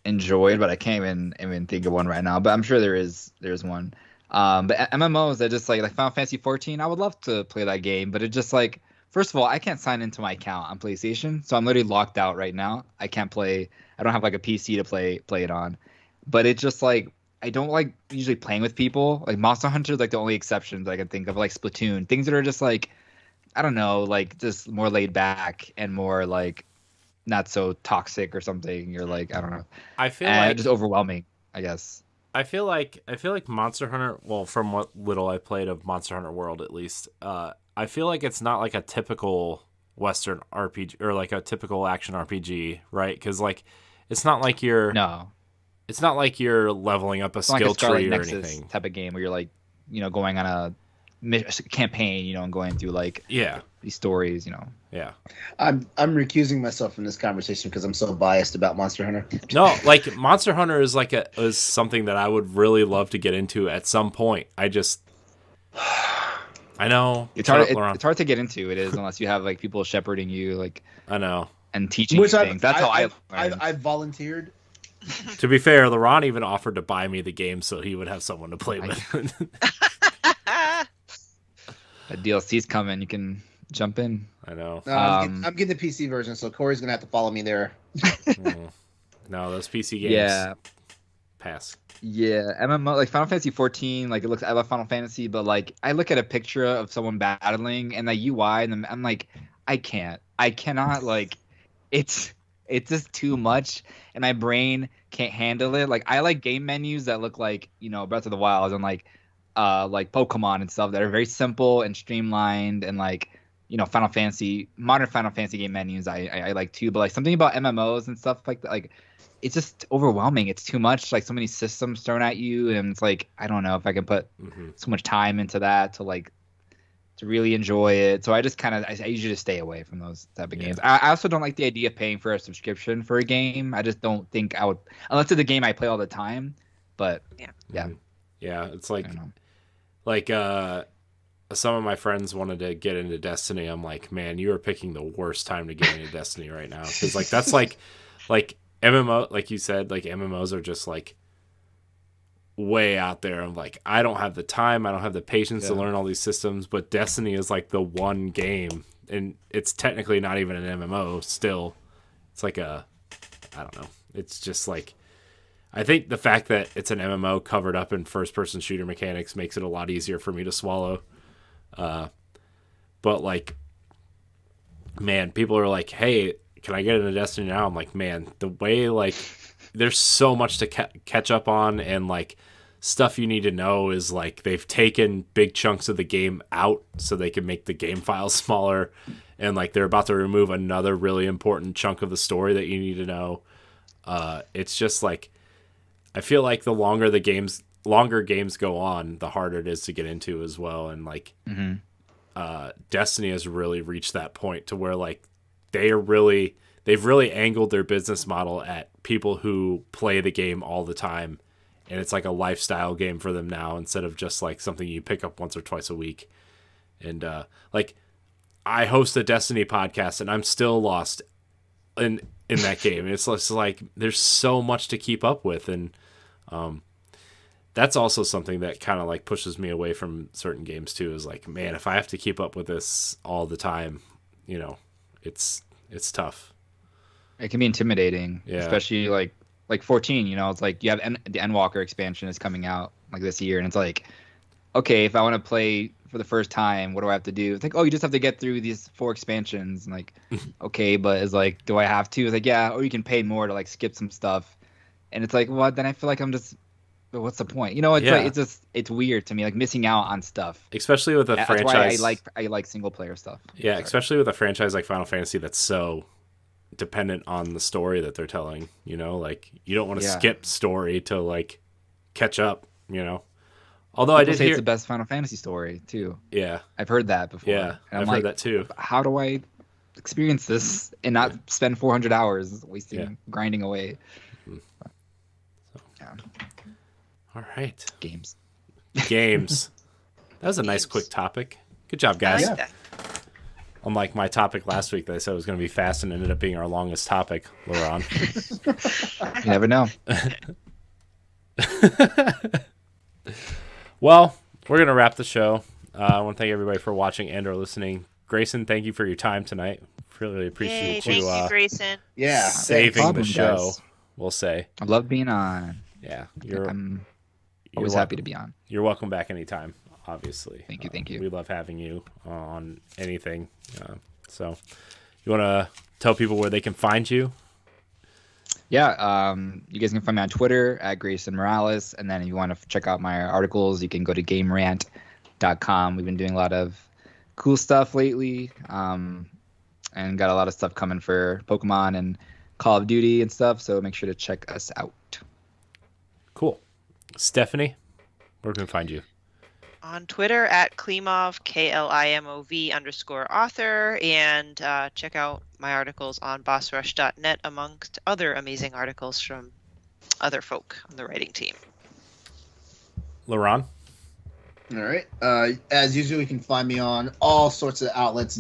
enjoyed, but I can't even think of one right now. But I'm sure there's one. But MMOs, I just like Final Fantasy 14. I would love to play that game, but it just like, first of all, I can't sign into my account on PlayStation, so I'm literally locked out right now. I can't play. I don't have like a PC to play it on. But it's just like, I don't like usually playing with people. Like Monster Hunter is like the only exceptions I can think of, like Splatoon, things that are just like, I don't know, like just more laid back and more like not so toxic or something. You're like, I don't know. I feel like just overwhelming, I guess. I feel like Monster Hunter, well, from what little I played of Monster Hunter World at least, I feel like it's not like a typical Western RPG or like a typical action RPG, right? Because like, it's not like you're leveling up a skill tree or Nexus anything type of game where you're like, going on a campaign, and going through like these stories, Yeah. I'm recusing myself from this conversation because I'm so biased about Monster Hunter. No, like Monster Hunter is like is something that I would really love to get into at some point. I just I know. It's Shut hard. up, Laurent. It's hard to get into. It is unless you have like people shepherding you, like I know. and teaching you things. That's how I volunteered. To be fair, LeRon even offered to buy me the game so he would have someone to play with. The DLC's coming. You can jump in. I know. No, I'm getting the PC version, so Corey's gonna have to follow me there. No, those PC games. Yeah. Pass. Yeah, MMO like Final Fantasy 14. Like it looks. I love Final Fantasy, but like I look at a picture of someone battling and the UI, and I'm like, I cannot. Like, it's just too much, and my brain can't handle it. Like I like game menus that look like Breath of the Wild and like Pokemon and stuff that are very simple and streamlined and like modern Final Fantasy game menus I like too. But like something about MMOs and stuff like that, like it's just overwhelming. It's too much. Like so many systems thrown at you, and it's like I don't know if I can put so much time into that to really enjoy it. So I just I usually just stay away from those type of games. I also don't like the idea of paying for a subscription for a game. I just don't think I would, unless it's a game I play all the time. But yeah, it's like some of my friends wanted to get into Destiny. I'm like, man, you are picking the worst time to get into Destiny right now, because like that's like MMO, like you said, like MMOs are just like way out there. I'm like, I don't have the time, I don't have the patience to learn all these systems, but Destiny is like the one game, and it's technically not even an MMO still. It's like I don't know. It's just like, I think the fact that it's an MMO covered up in first-person shooter mechanics makes it a lot easier for me to swallow. But like, man, people are like, hey, can I get into Destiny now? I'm like, man, the way like there's so much to catch up on, and like stuff you need to know is like they've taken big chunks of the game out so they can make the game files smaller, and like they're about to remove another really important chunk of the story that you need to know. It's just like, I feel like the longer games go on, the harder it is to get into as well. And like, Destiny has really reached that point to where like they've really angled their business model at people who play the game all the time, and it's like a lifestyle game for them now instead of just like something you pick up once or twice a week. And like, I host a Destiny podcast, and I'm still lost in that game. It's just like there's so much to keep up with, and that's also something that kind of like pushes me away from certain games too. Is like, man, if I have to keep up with this all the time, it's tough. It can be intimidating, especially like 14. It's like you have the Endwalker expansion is coming out like this year, and it's like, okay, if I want to play for the first time, what do I have to do? It's like, oh, you just have to get through these 4 expansions, and like, okay, but it's like, do I have to? It's like, yeah, or you can pay more to like skip some stuff, and it's like, well, then I feel like I'm just, but what's the point? Like it's weird to me, like missing out on stuff, especially with a franchise. That's why I like single player stuff. Yeah, especially with a franchise like Final Fantasy that's so dependent on the story that they're telling. Like you don't want to skip story to like catch up. Although I did say it's the best Final Fantasy story too. Yeah, I've heard that before. Yeah, I've heard that too. How do I experience this and not spend 400 hours grinding away? All right. Games. That was a nice quick topic. Good job, guys. I like that. Unlike my topic last week that I said was going to be fast and ended up being our longest topic, LeRon. You never know. Well, we're going to wrap the show. I want to thank everybody for watching and or listening. Greysun, thank you for your time tonight. Really appreciate you. Thank you, Greysun. Yeah, saving the show, guys. We'll say. I love being on. Yeah, I'm always happy to be on. You're welcome back anytime, obviously. Thank you. We love having you on anything. So you want to tell people where they can find you? Yeah, you guys can find me on Twitter at Greysun Morales, and then if you want to check out my articles, you can go to GameRant.com. We've been doing a lot of cool stuff lately, and got a lot of stuff coming for Pokemon and Call of Duty and stuff, so make sure to check us out. Cool. Stephanie, where can we find you? On Twitter at Klimov, KLIMOV_author, and check out my articles on bossrush.net, amongst other amazing articles from other folk on the writing team. LeRon? All right. As usual, you can find me on all sorts of outlets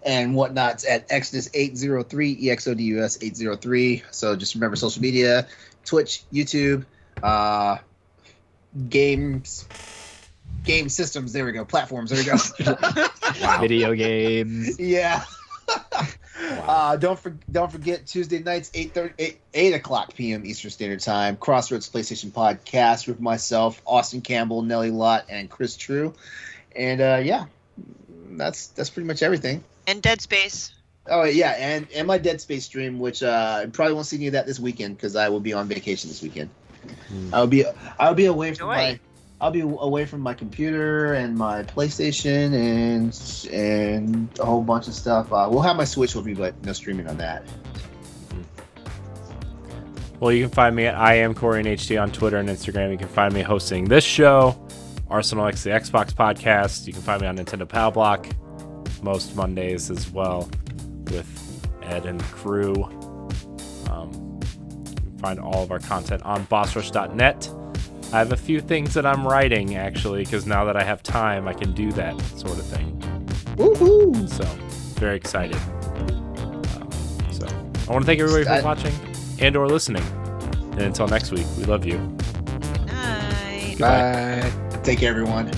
and whatnots at Exodus 803, EXODUS 803. So just remember social media, Twitch, YouTube, game systems. There we go. Platforms. There we go. Wow. Video games. Yeah. Don't forget Tuesday nights 8 o'clock p.m. Eastern Standard Time. Crossroads PlayStation Podcast with myself, Austin Campbell, Nelly Lott, and Chris True. And that's pretty much everything. And Dead Space. Oh yeah, and my Dead Space stream, which probably won't see any of that this weekend because I will be on vacation this weekend. I'll be away from I'll be away from my computer and my PlayStation and a whole bunch of stuff. We'll have my Switch with me, but no streaming on that. Well, you can find me at I am Corey and HD on Twitter and Instagram. You can find me hosting this show, Arsenal X the Xbox podcast. You can find me on Nintendo Pal Block most Mondays as well with Ed and the crew. You can find all of our content on bossrush.net. I have a few things that I'm writing, actually, because now that I have time, I can do that sort of thing. Woohoo! So, very excited. So, I want to thank everybody for watching and or listening. And until next week, we love you. Night. Bye. Take care, everyone.